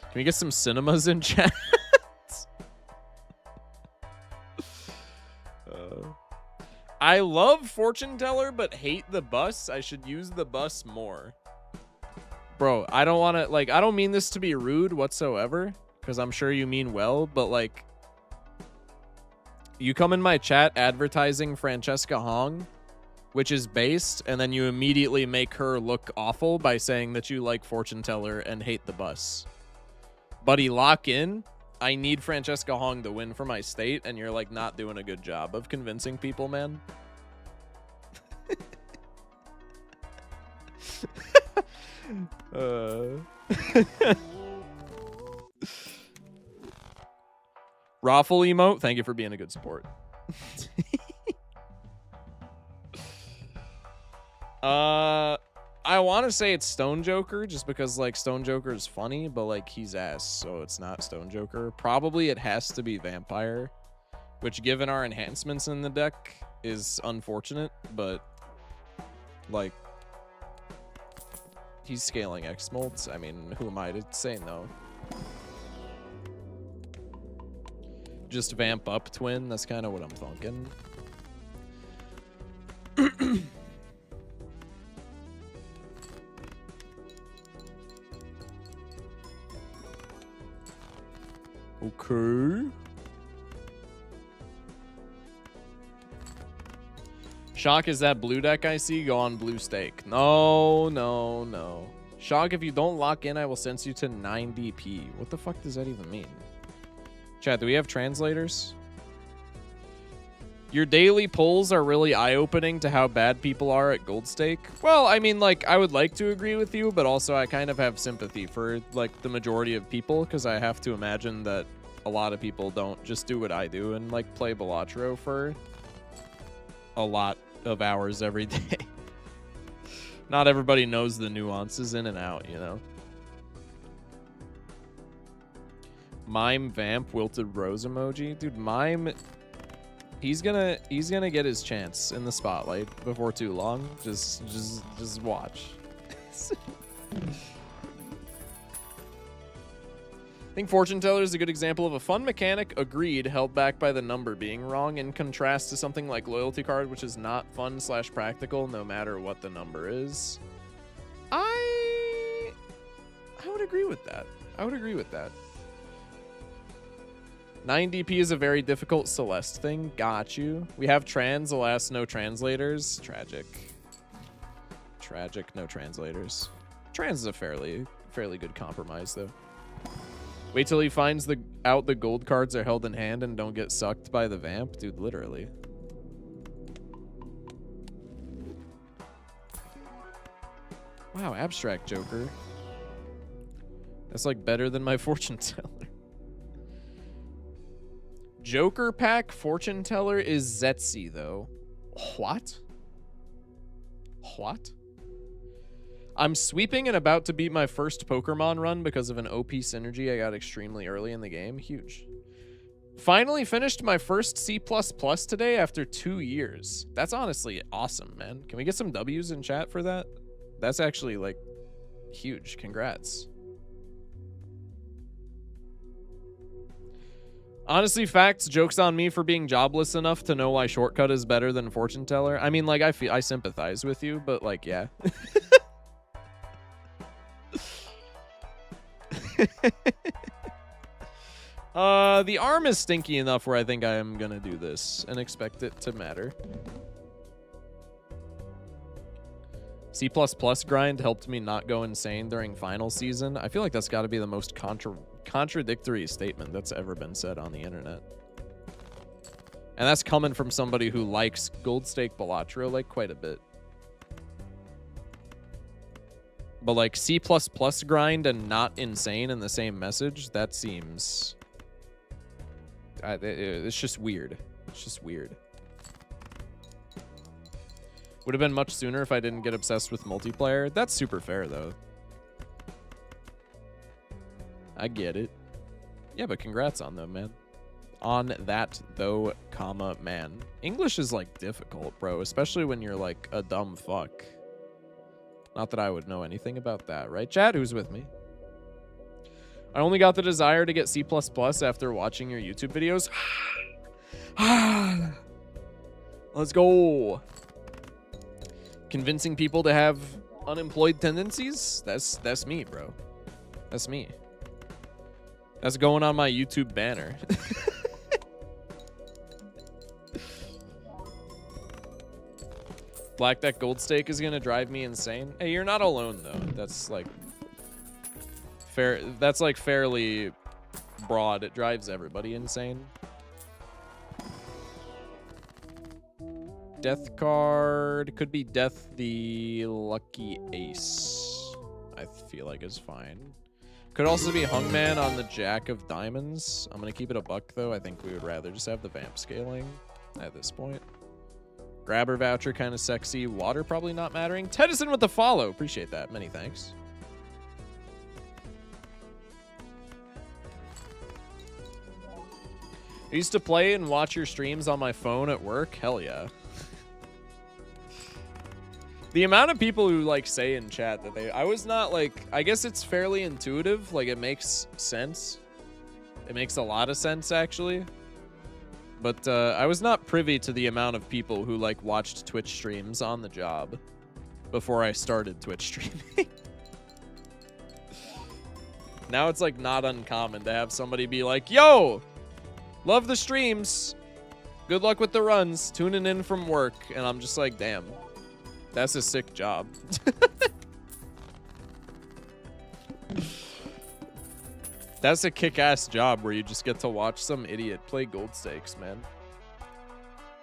Speaker 1: Can we get some cinemas in chat? I love Fortune Teller, but hate the bus. I should use the bus more. Bro, I don't want to, like, I don't mean this to be rude whatsoever, because I'm sure you mean well, but, like, you come in my chat advertising Francesca Hong, which is based, and then you immediately make her look awful by saying that you like Fortune Teller and hate the bus. Buddy, lock in. I need Francesca Hong to win for my state, and you're, like, not doing a good job of convincing people, man. Raffle emote, thank you for being a good sport. I want to say it's Stone Joker just because, like, Stone Joker is funny, but, like, he's ass, so it's not Stone Joker. Probably it has to be Vampire, which, given our enhancements in the deck, is unfortunate, but, like, he's scaling X-Molts. I mean, who am I to say no? Just vamp up twin, that's kind of what I'm thinking. Okay. Shock, is that blue deck I see? Go on blue stake. No, no, no. Shock, if you don't lock in, I will sense you to 9 DP. What the fuck does that even mean? Chat, do we have translators? Your daily polls are really eye-opening to how bad people are at Gold Stake. Well, I mean, like, I would like to agree with you, but also I kind of have sympathy for, like, the majority of people, because I have to imagine that a lot of people don't just do what I do and, like, play Balatro for a lot of hours every day. Not everybody knows the nuances in and out, you know? Mime Vamp Wilted Rose emoji. Dude, Mime... He's gonna get his chance in the spotlight before too long. Just watch. I think Fortune Teller is a good example of a fun mechanic, agreed, held back by the number being wrong, in contrast to something like Loyalty Card, which is not fun / practical no matter what the number is. I would agree with that. 9DP is a very difficult Celeste thing. Got you. We have trans, alas, no translators. Tragic. No translators. Trans is a fairly good compromise, though. Wait till he finds out the gold cards are held in hand and don't get sucked by the vamp. Dude, literally. Wow, Abstract Joker. That's like better than my Fortune Teller. Joker pack Fortune Teller is Zetsi, though. What? I'm sweeping and about to beat my first Pokemon run because of an OP synergy I got extremely early in the game. Huge. Finally finished my first C++ today after 2 years. That's honestly awesome, man. Can we get some W's in chat for that? That's actually, like, huge. Congrats. Honestly, facts, joke's on me for being jobless enough to know why Shortcut is better than Fortune Teller. I mean, like, I sympathize with you, but, like, yeah. The arm is stinky enough where I think I am gonna do this and expect it to matter. C++ grind helped me not go insane during final season. I feel like that's got to be the most contradictory statement that's ever been said on the internet. And that's coming from somebody who likes Gold Stake Balatro, like, quite a bit. But, like, C++ grind and not insane in the same message, that seems... it's just weird. It's just weird. Would have been much sooner if I didn't get obsessed with multiplayer. That's super fair, though. I get it. Yeah, but congrats on them, man. On that, though, comma, man. English is, like, difficult, bro. Especially when you're, like, a dumb fuck. Not that I would know anything about that, right, Chad? Who's with me? I only got the desire to get C++ after watching your YouTube videos. Let's go. Convincing people to have unemployed tendencies? That's me, bro. That's me. That's going on my YouTube banner. Black Deck Gold Stake is gonna drive me insane. Hey, you're not alone though. That's like fair. That's like fairly broad. It drives everybody insane. Death card could be Death the Lucky Ace. I feel like is fine. Could also be Hungman on the Jack of Diamonds. I'm gonna keep it a buck though. I think we would rather just have the vamp scaling at this point. Grabber voucher, kind of sexy. Water probably not mattering. Tedison with the follow. Appreciate that. Many thanks. I used to play and watch your streams on my phone at work. Hell yeah. The amount of people who like say in chat that I was not like, I guess it's fairly intuitive. Like it makes sense. It makes a lot of sense actually. But I was not privy to the amount of people who like watched Twitch streams on the job before I started Twitch streaming. Now it's like not uncommon to have somebody be like, yo, love the streams. Good luck with the runs. Tuning in from work. And I'm just like, damn, that's a sick job. That's a kick-ass job where you just get to watch some idiot play gold stakes, man.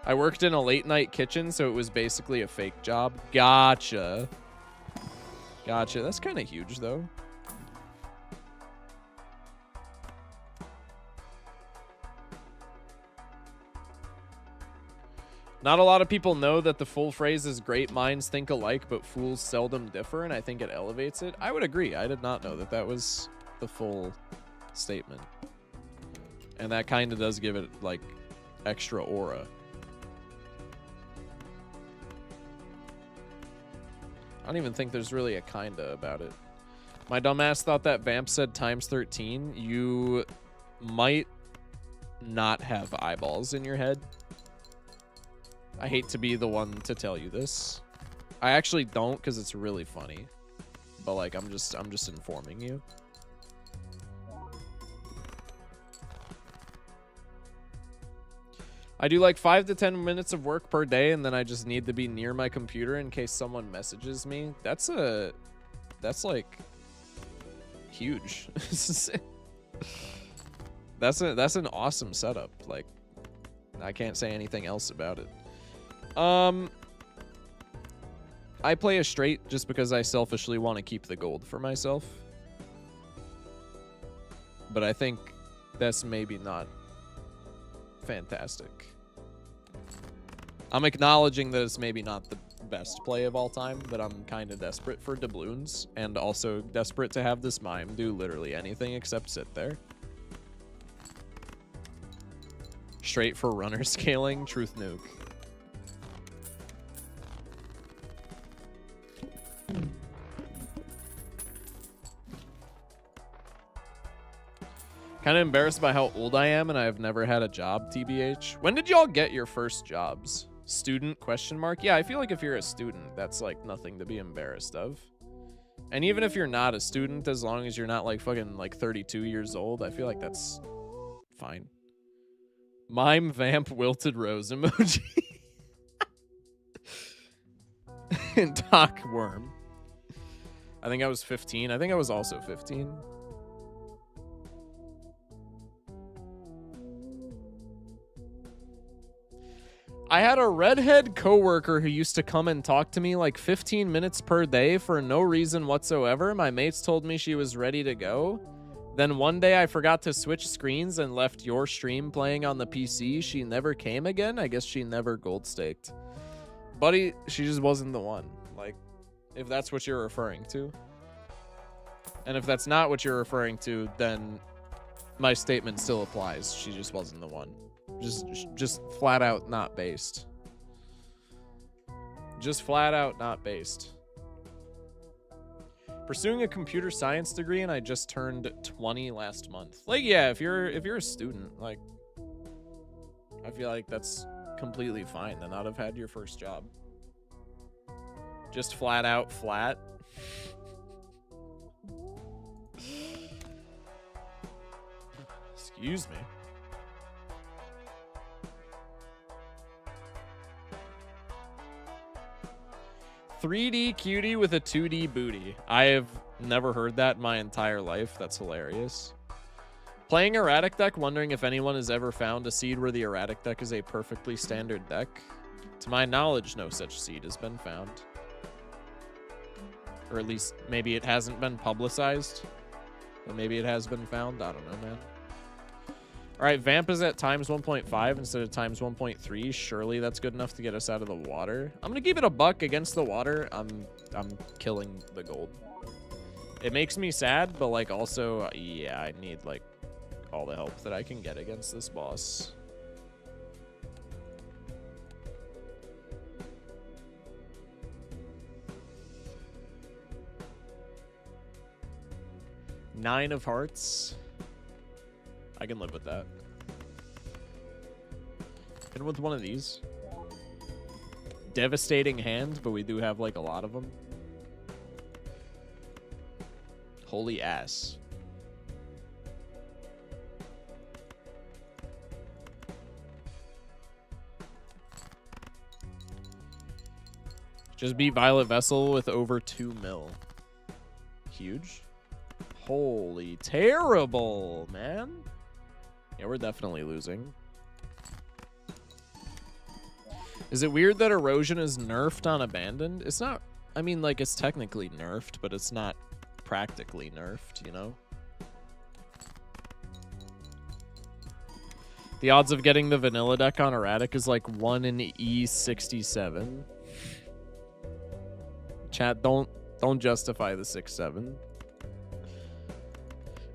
Speaker 1: I worked in a late night kitchen, so it was basically a fake job. Gotcha. Gotcha. That's kind of huge, though. Not a lot of people know that the full phrase is great minds think alike, but fools seldom differ, and I think it elevates it. I would agree. I did not know that that was the full statement. And that kind of does give it, like, extra aura. I don't even think there's really a kinda about it. My dumbass thought that Vamp said times 13. You might not have eyeballs in your head. I hate to be the one to tell you this. I actually don't, because it's really funny. But like, I'm just informing you. I do like 5 to 10 minutes of work per day, and then I just need to be near my computer in case someone messages me. That's like huge. That's an awesome setup. Like, I can't say anything else about it. I play a straight just because I selfishly want to keep the gold for myself. But I think that's maybe not fantastic. I'm acknowledging that it's maybe not the best play of all time, but I'm kind of desperate for doubloons and also desperate to have this mime do literally anything except sit there. Straight for runner scaling, truth nuke. Kind of embarrassed by how old I am, and I have never had a job, TBH. When did y'all get your first jobs? Student, question mark? Yeah, I feel like if you're a student, that's like nothing to be embarrassed of. And even if you're not a student, as long as you're not like fucking like 32 years old, I feel like that's fine. Mime vamp wilted rose emoji. And Doc worm. I think I was 15. I think I was also 15. I had a redhead coworker who used to come and talk to me like 15 minutes per day for no reason whatsoever. My mates told me she was ready to go. Then one day I forgot to switch screens and left your stream playing on the PC. She never came again. I guess she never gold staked. Buddy, she just wasn't the one. Like, if that's what you're referring to. And if that's not what you're referring to, then my statement still applies. She just wasn't the one. Just flat out not based. Just flat out not based. Pursuing a computer science degree, and I just turned 20 last month. Like, yeah, if you're a student, like, I feel like that's completely fine to not have had your first job. Just flat out flat. Excuse me. "3D cutie with a 2D booty." I have never heard that in my entire life. That's hilarious. Playing erratic deck, wondering if anyone has ever found a seed where the erratic deck is a perfectly standard deck. To my knowledge, no such seed has been found. Or at least maybe it hasn't been publicized. But maybe it has been found. I don't know, man. All right, Vamp is at times 1.5 instead of times 1.3. Surely that's good enough to get us out of the water. I'm going to keep it a buck against the water. I'm killing the gold. It makes me sad, but like also, yeah, I need like all the help that I can get against this boss. Nine of hearts. I can live with that. And with one of these. Devastating hand, but we do have like a lot of them. Holy ass. Just beat Violet Vessel with over 2 mil. Huge. Holy terrible, man. Yeah, we're definitely losing. Is it weird that erosion is nerfed on abandoned? It's not. I mean, like, it's technically nerfed, but it's not practically nerfed, you know? The odds of getting the vanilla deck on erratic is like 1 in E67. Chat, don't justify the 6-7.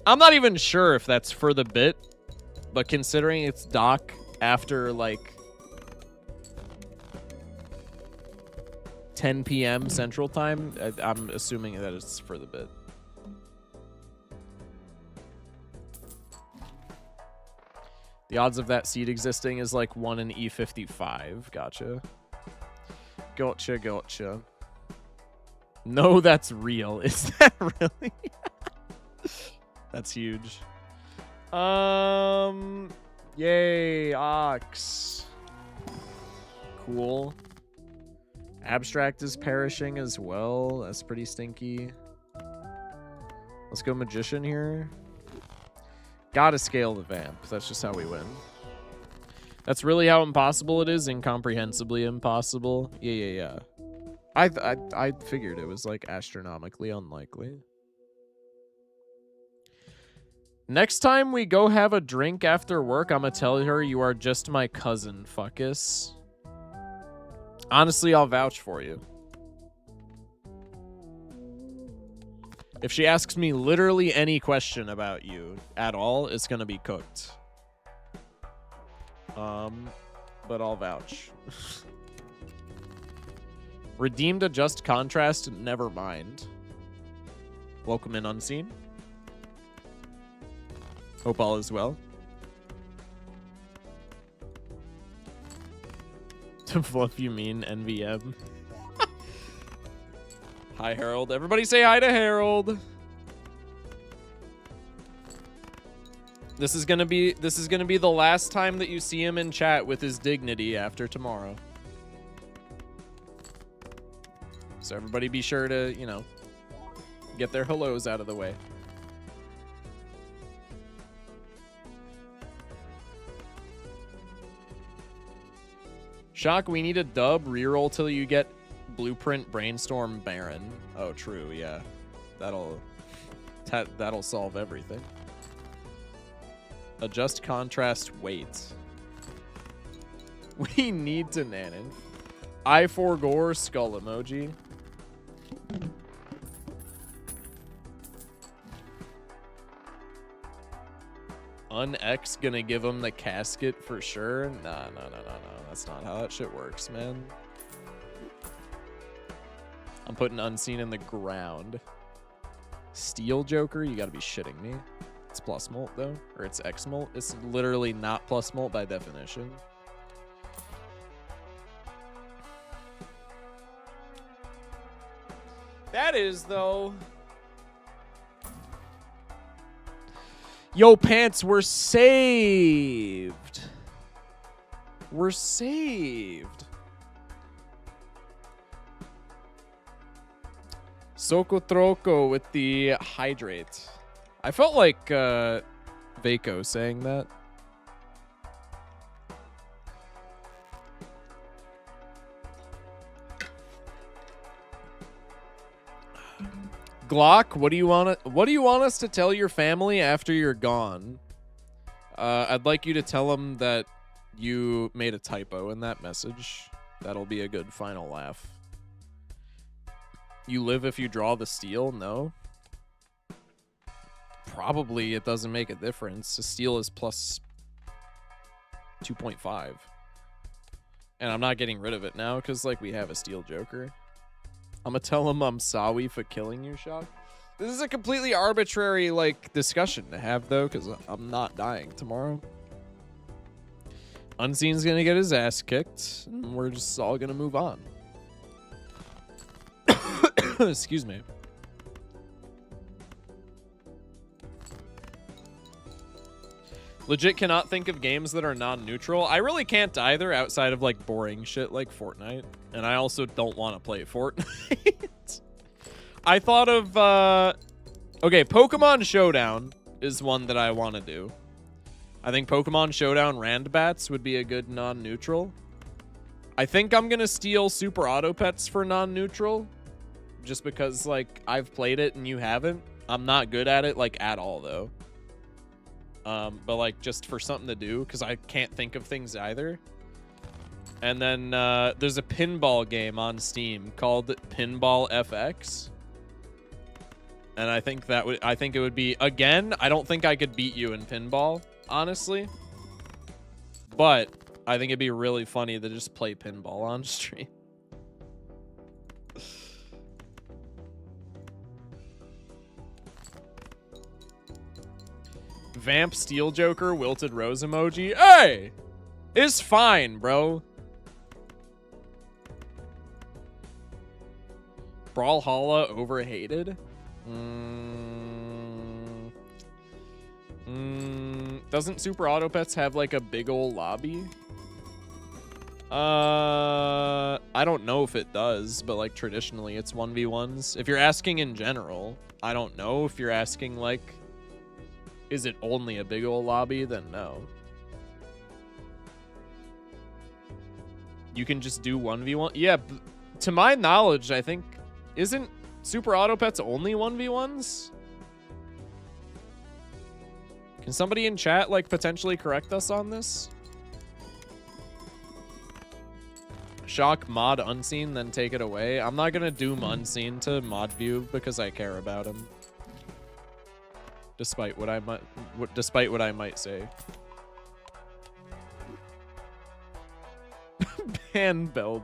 Speaker 1: I'm not even sure if that's for the bit, but considering it's doc after like 10 p.m. Central Time, I'm assuming that it's for the bit. The odds of that seed existing is like 1 in E55. Gotcha. Gotcha. No, that's real. Is that really? That's huge. Yay, Ox. Cool. Abstract is perishing as well. That's pretty stinky. Let's go Magician here. Gotta scale the Vamp. That's just how we win. That's really how impossible it is. Incomprehensibly impossible. Yeah. I figured it was like astronomically unlikely. Next time we go have a drink after work, I'm gonna tell her you are just my cousin, fuckus. Honestly, I'll vouch for you. If she asks me literally any question about you at all, it's gonna be cooked. But I'll vouch. Redeemed a just contrast, never mind. Welcome in, Unseen. Hope all is well. To fluff you mean NVM. Hi, Harold. Everybody say hi to Harold. This is gonna be the last time that you see him in chat with his dignity after tomorrow. So everybody be sure to, you know, get their hellos out of the way. Shock, we need a dub reroll till you get Blueprint Brainstorm Baron. Oh, true, yeah. That'll solve everything. Adjust contrast weight. We need to Nanin. I forgore skull emoji. Un-X gonna give him the casket for sure? Nah. That's not how that shit works, man. I'm putting Unseen in the ground. Steel Joker? You gotta be shitting me. It's plus molt, though. Or it's X molt. It's literally not plus molt by definition. That is, though. Yo, Pants, we're saved. We're saved. Socotroco with the hydrate. I felt like Vaco saying that. Glock, what do you want us to tell your family after you're gone? I'd like you to tell them that you made a typo in that message. That'll be a good final laugh. You live if you draw the steel? No. Probably it doesn't make a difference. A steel is plus 2.5. And I'm not getting rid of it now because, like, we have a steel Joker. I'm gonna tell him I'm sorry for killing you, Shock. This is a completely arbitrary, like, discussion to have, though, because I'm not dying tomorrow. Unseen's gonna get his ass kicked, and we're just all gonna move on. Excuse me. Legit cannot think of games that are non-neutral. I really can't either, outside of like boring shit like Fortnite. And I also don't want to play Fortnite. I thought of okay, Pokemon Showdown is one that I want to do. I think Pokemon Showdown Randbats would be a good non-neutral. I think I'm going to steal Super Auto Pets for non-neutral. Just because, like, I've played it and you haven't. I'm not good at it, like, at all, though. But, like, just for something to do, because I can't think of things either. And then there's a pinball game on Steam called Pinball FX. And I think it would be, again, I don't think I could beat you in pinball, honestly. But I think it'd be really funny to just play pinball on stream. Vamp, Steel Joker, Wilted Rose emoji. Hey! It's fine, bro. Brawlhalla overhated? Doesn't Super Auto Pets have like a big old lobby? I don't know if it does, but like traditionally it's 1v1s. If you're asking in general, I don't know. If you're asking like, is it only a big old lobby? Then no. You can just do 1v1. Yeah, to my knowledge, I think, isn't Super Auto Pets only 1v1s? Can somebody in chat like potentially correct us on this? Shock mod Unseen, then take it away. I'm not gonna doom Unseen to mod view because I care about him. Despite what I might say. Ban Belb.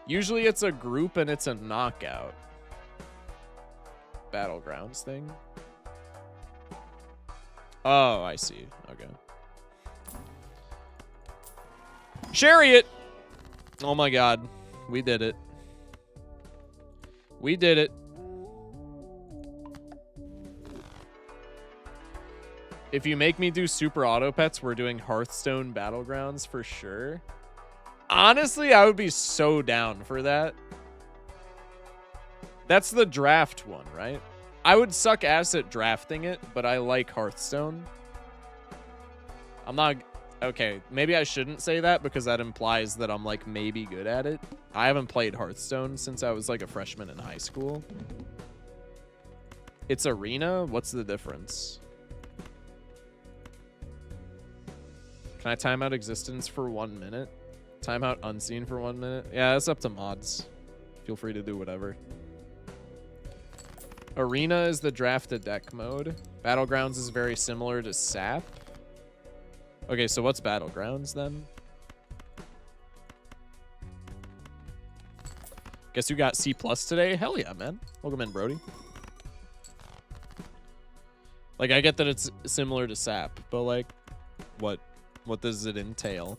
Speaker 1: Usually it's a group and it's a knockout. Battlegrounds thing. Oh, I see. Okay. Chariot! Oh my god. We did it. We did it. If you make me do Super Auto Pets, we're doing Hearthstone Battlegrounds for sure. Honestly, I would be so down for that. That's the draft one, right? I would suck ass at drafting it, but I like Hearthstone. I'm not... Okay, maybe I shouldn't say that because that implies that I'm, like, maybe good at it. I haven't played Hearthstone since I was, like, a freshman in high school. It's arena? What's the difference? Can I time out existence for 1 minute? Time out unseen for 1 minute? Yeah, that's up to mods. Feel free to do whatever. Arena is the draft a deck mode. Battlegrounds is very similar to SAP. Okay, so what's Battlegrounds then? Guess you got C+ today? Hell yeah, man. Welcome in, Brody. Like, I get that it's similar to SAP, but like, what does it entail?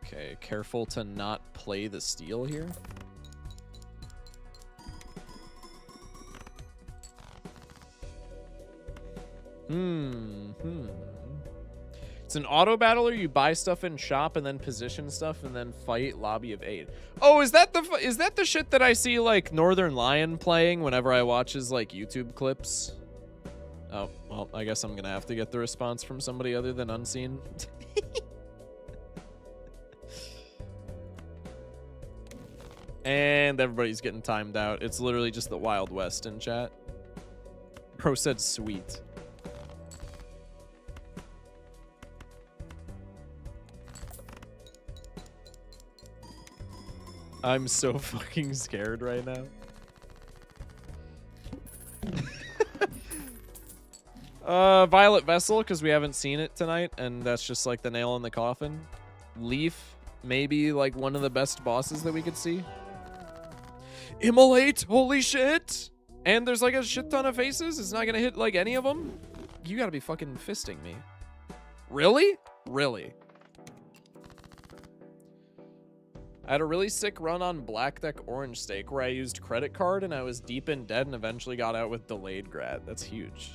Speaker 1: Okay, careful to not play the steal here. It's an auto battler. You buy stuff in shop and then position stuff and then fight lobby of 8. Oh, is that the shit that I see like Northern Lion playing whenever I watch his like YouTube clips? Oh, well, I guess I'm gonna have to get the response from somebody other than Unseen. And everybody's getting timed out. It's literally just the Wild West in chat. Bro said sweet. I'm so fucking scared right now. Violet Vessel, because we haven't seen it tonight, and that's just like the nail in the coffin. Leaf, maybe like one of the best bosses that we could see. Immolate, holy shit! And there's like a shit ton of faces. It's not gonna hit like any of them. You gotta be fucking fisting me. Really? Really? I had a really sick run on Black Deck Orange Stake where I used credit card and I was deep in debt and eventually got out with delayed grad. That's huge.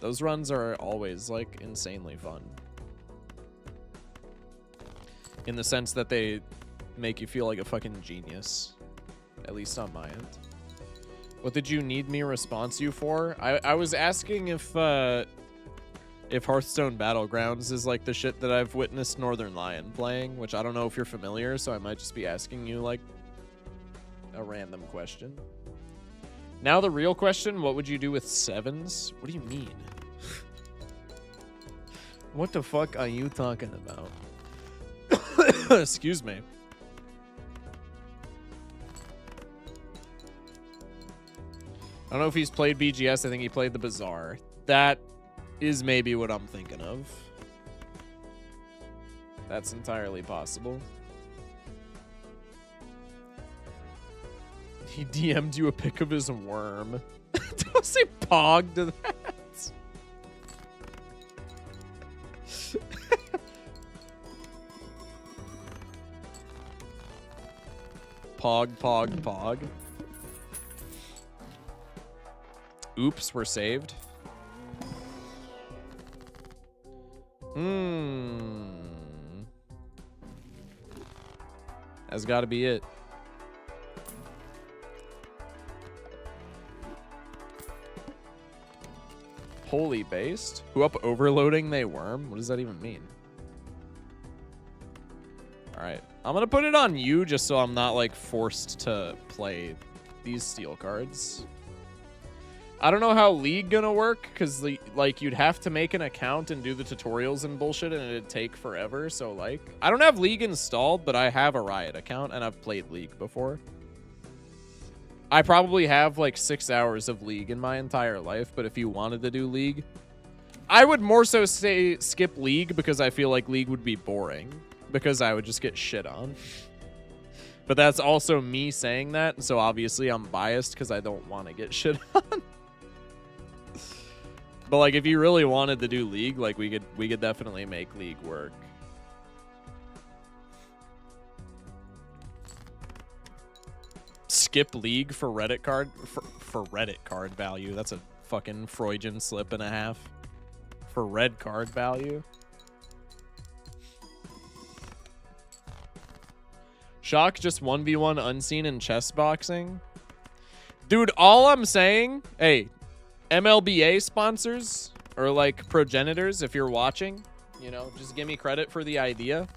Speaker 1: Those runs are always like insanely fun. In the sense that they make you feel like a fucking genius. At least on my end. What did you need me response you for? I was asking if Hearthstone Battlegrounds is like the shit that I've witnessed Northern Lion playing, which I don't know if you're familiar, so I might just be asking you like a random question. Now the real question, what would you do with sevens? What do you mean? What the fuck are you talking about? Excuse me. I don't know if he's played BGS. I think he played the Bazaar. That is maybe what I'm thinking of. That's entirely possible. He DM'd you a pic of his worm. Don't say pog to that. Pog, pog, pog. Oops, we're saved. That's gotta be it. Holy based? Who up overloading they worm? What does that even mean? Alright. I'm gonna put it on you just so I'm not like forced to play these steel cards. I don't know how League gonna work, because like you'd have to make an account and do the tutorials and bullshit, and it'd take forever. So like, I don't have League installed, but I have a Riot account and I've played League before. I probably have like 6 hours of League in my entire life, but if you wanted to do League, I would more so say skip League, because I feel like League would be boring, because I would just get shit on. But that's also me saying that, so obviously I'm biased because I don't want to get shit on. But like, if you really wanted to do League, like we could definitely make League work. Skip League for Reddit card for Reddit card value. That's a fucking Freudian slip and a half. For red card value. Shock just 1v1 unseen in chess boxing. Dude, all I'm saying, hey, MLBA sponsors or like progenitors, if you're watching, you know, just give me credit for the idea.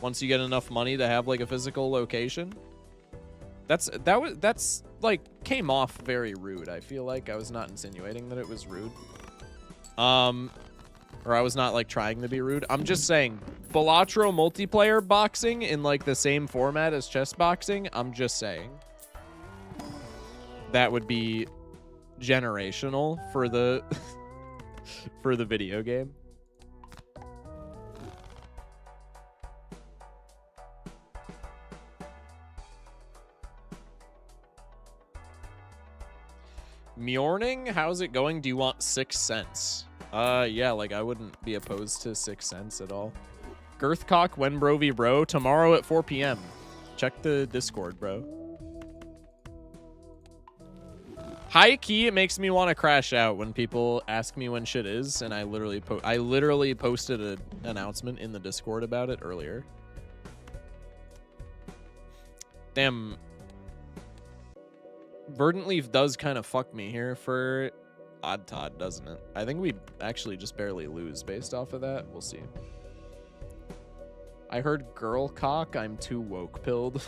Speaker 1: Once you get enough money to have like a physical location. That's like came off very rude. I feel like I was not insinuating that it was rude. Or I was not like trying to be rude. I'm just saying Balatro multiplayer boxing in like the same format as chess boxing. I'm just saying that would be generational for the for the video game. Mjorning, how's it going? Do you want 6 cents? Yeah, like I wouldn't be opposed to 6 cents at all. Girthcock, when bro v bro? Tomorrow at 4 p.m. Check the Discord, bro. High key, it makes me want to crash out when people ask me when shit is, and I literally posted an announcement in the Discord about it earlier. Damn. Verdant Leaf does kind of fuck me here for Odd Todd, doesn't it? I think we actually just barely lose based off of that. We'll see. I heard girl cock. I'm too woke pilled.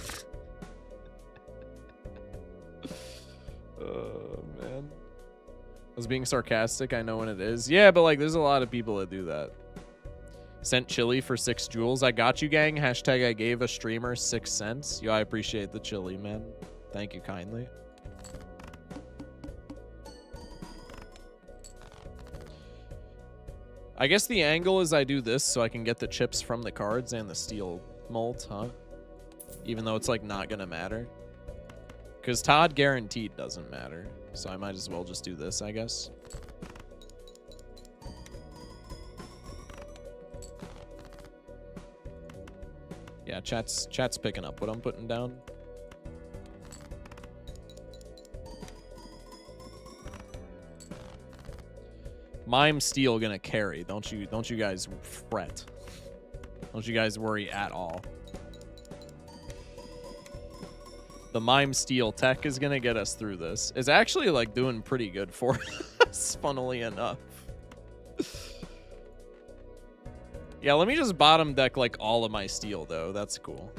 Speaker 1: Oh, man. I was being sarcastic. I know when it is. Yeah, but like there's a lot of people that do that. Sent chili for 6 jewels. I got you, gang. Hashtag I gave a streamer 6 cents. Yo, I appreciate the chili, man. Thank you kindly. I guess the angle is I do this so I can get the chips from the cards and the steel molt, huh? Even though it's like not gonna matter. Because Todd guaranteed doesn't matter. So I might as well just do this, I guess. Yeah, chat's picking up what I'm putting down. Mime Steel gonna carry. Don't you guys fret. Don't you guys worry at all. The Mime Steel Tech is going to get us through this. It's actually, like, doing pretty good for us, funnily enough. Yeah, let me just bottom deck, like, all of my steel, though. That's cool.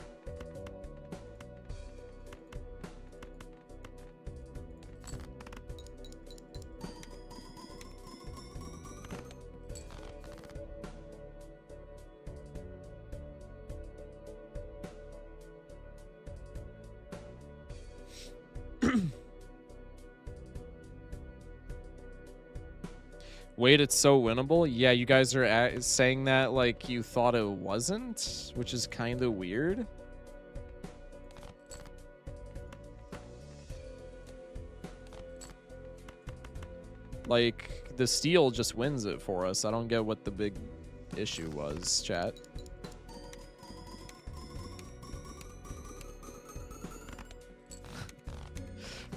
Speaker 1: Wait, it's so winnable? Yeah, you guys are saying that like you thought it wasn't, which is kind of weird. Like, the steel just wins it for us. I don't get what the big issue was, chat.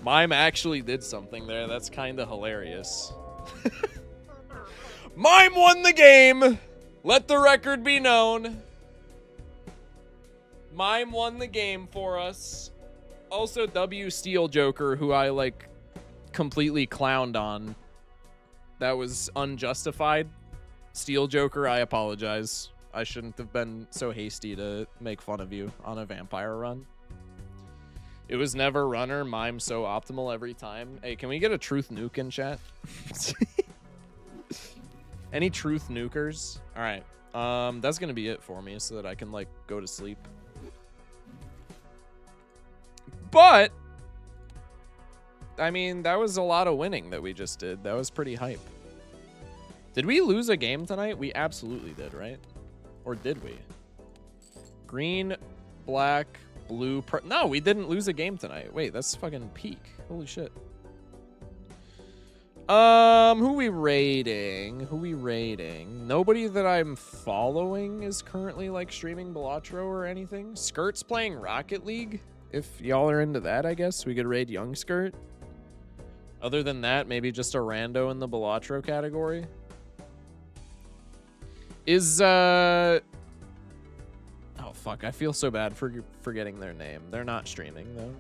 Speaker 1: Mime actually did something there. That's kind of hilarious. Mime won the game. Let the record be known. Mime won the game for us. Also, W Steel Joker, who I like completely clowned on. That was unjustified. Steel Joker, I apologize. I shouldn't have been so hasty to make fun of you on a vampire run. It was never runner. Mime so optimal every time. Hey, can we get a truth nuke in chat? Any truth nukers? All right. That's going to be it for me so that I can, like, go to sleep. But, I mean, that was a lot of winning that we just did. That was pretty hype. Did we lose a game tonight? We absolutely did, right? Or did we? Green, black, blue. No, we didn't lose a game tonight. Wait, that's fucking peak. Holy shit. Who we rating? Who we rating? Nobody that I'm following is currently like streaming Balatro or anything. Skirt's playing Rocket League. If y'all are into that, I guess we could raid Young Skirt. Other than that, maybe just a rando in the Balatro category. Is oh fuck, I feel so bad for forgetting their name. They're not streaming though.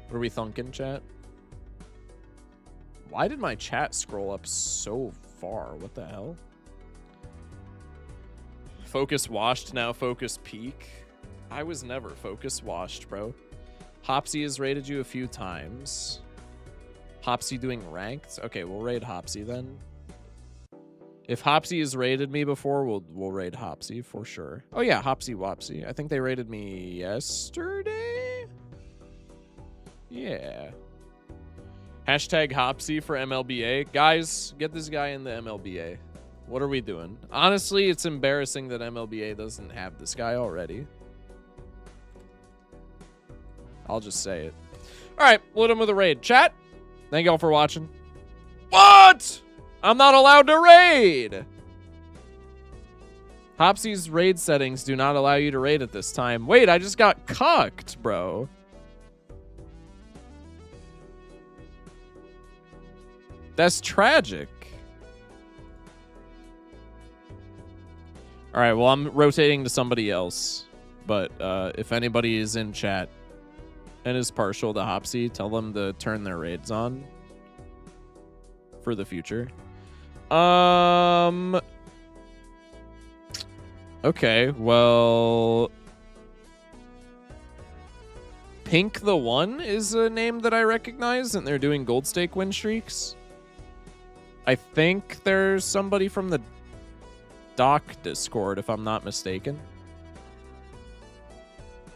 Speaker 1: What are we thunking, chat? Why did my chat scroll up so far? What the hell? Focus washed, now focus peak. I was never focus washed, bro. Hopsy has raided you a few times. Hopsy doing ranked? Okay, we'll raid Hopsy then. If Hopsy has raided me before, we'll raid Hopsy for sure. Oh yeah, Hopsy Wopsy. I think they raided me yesterday. Yeah. Hashtag Hopsy for MLBA. Guys, get this guy in the MLBA. What are we doing? Honestly, it's embarrassing that MLBA doesn't have this guy already. I'll just say it. All right, we'll hit him with a raid. Chat, thank y'all for watching. What? I'm not allowed to raid. Hopsy's raid settings do not allow you to raid at this time. Wait, I just got cucked, bro. That's tragic. All right, well, I'm rotating to somebody else. But if anybody is in chat and is partial to Hopsy, tell them to turn their raids on for the future. Okay, well, Pink the One is a name that I recognize, and they're doing gold stake win streaks. I think there's somebody from the Doc Discord, if I'm not mistaken.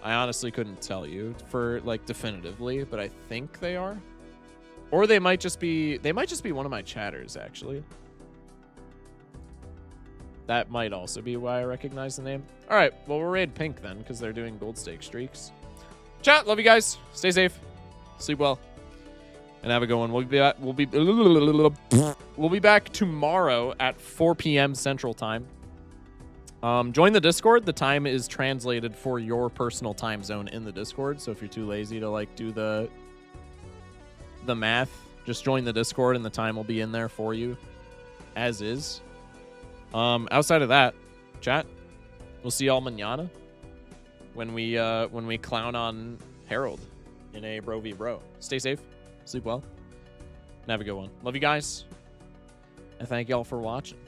Speaker 1: I honestly couldn't tell you for like definitively, but I think they are. Or they might just be one of my chatters, actually. That might also be why I recognize the name. All right, well, we'll raid Pink then, because they're doing gold stake streaks. Chat, love you guys. Stay safe. Sleep well. And have a good one. We'll be back tomorrow at 4 p.m. Central Time. Join the Discord. The time is translated for your personal time zone in the Discord. So if you're too lazy to like do the math, just join the Discord and the time will be in there for you as is. Outside of that, chat, we'll see y'all mañana. when we clown on Harold in a bro v bro. Stay safe, sleep well, and have a good one. Love you guys, and thank y'all for watching.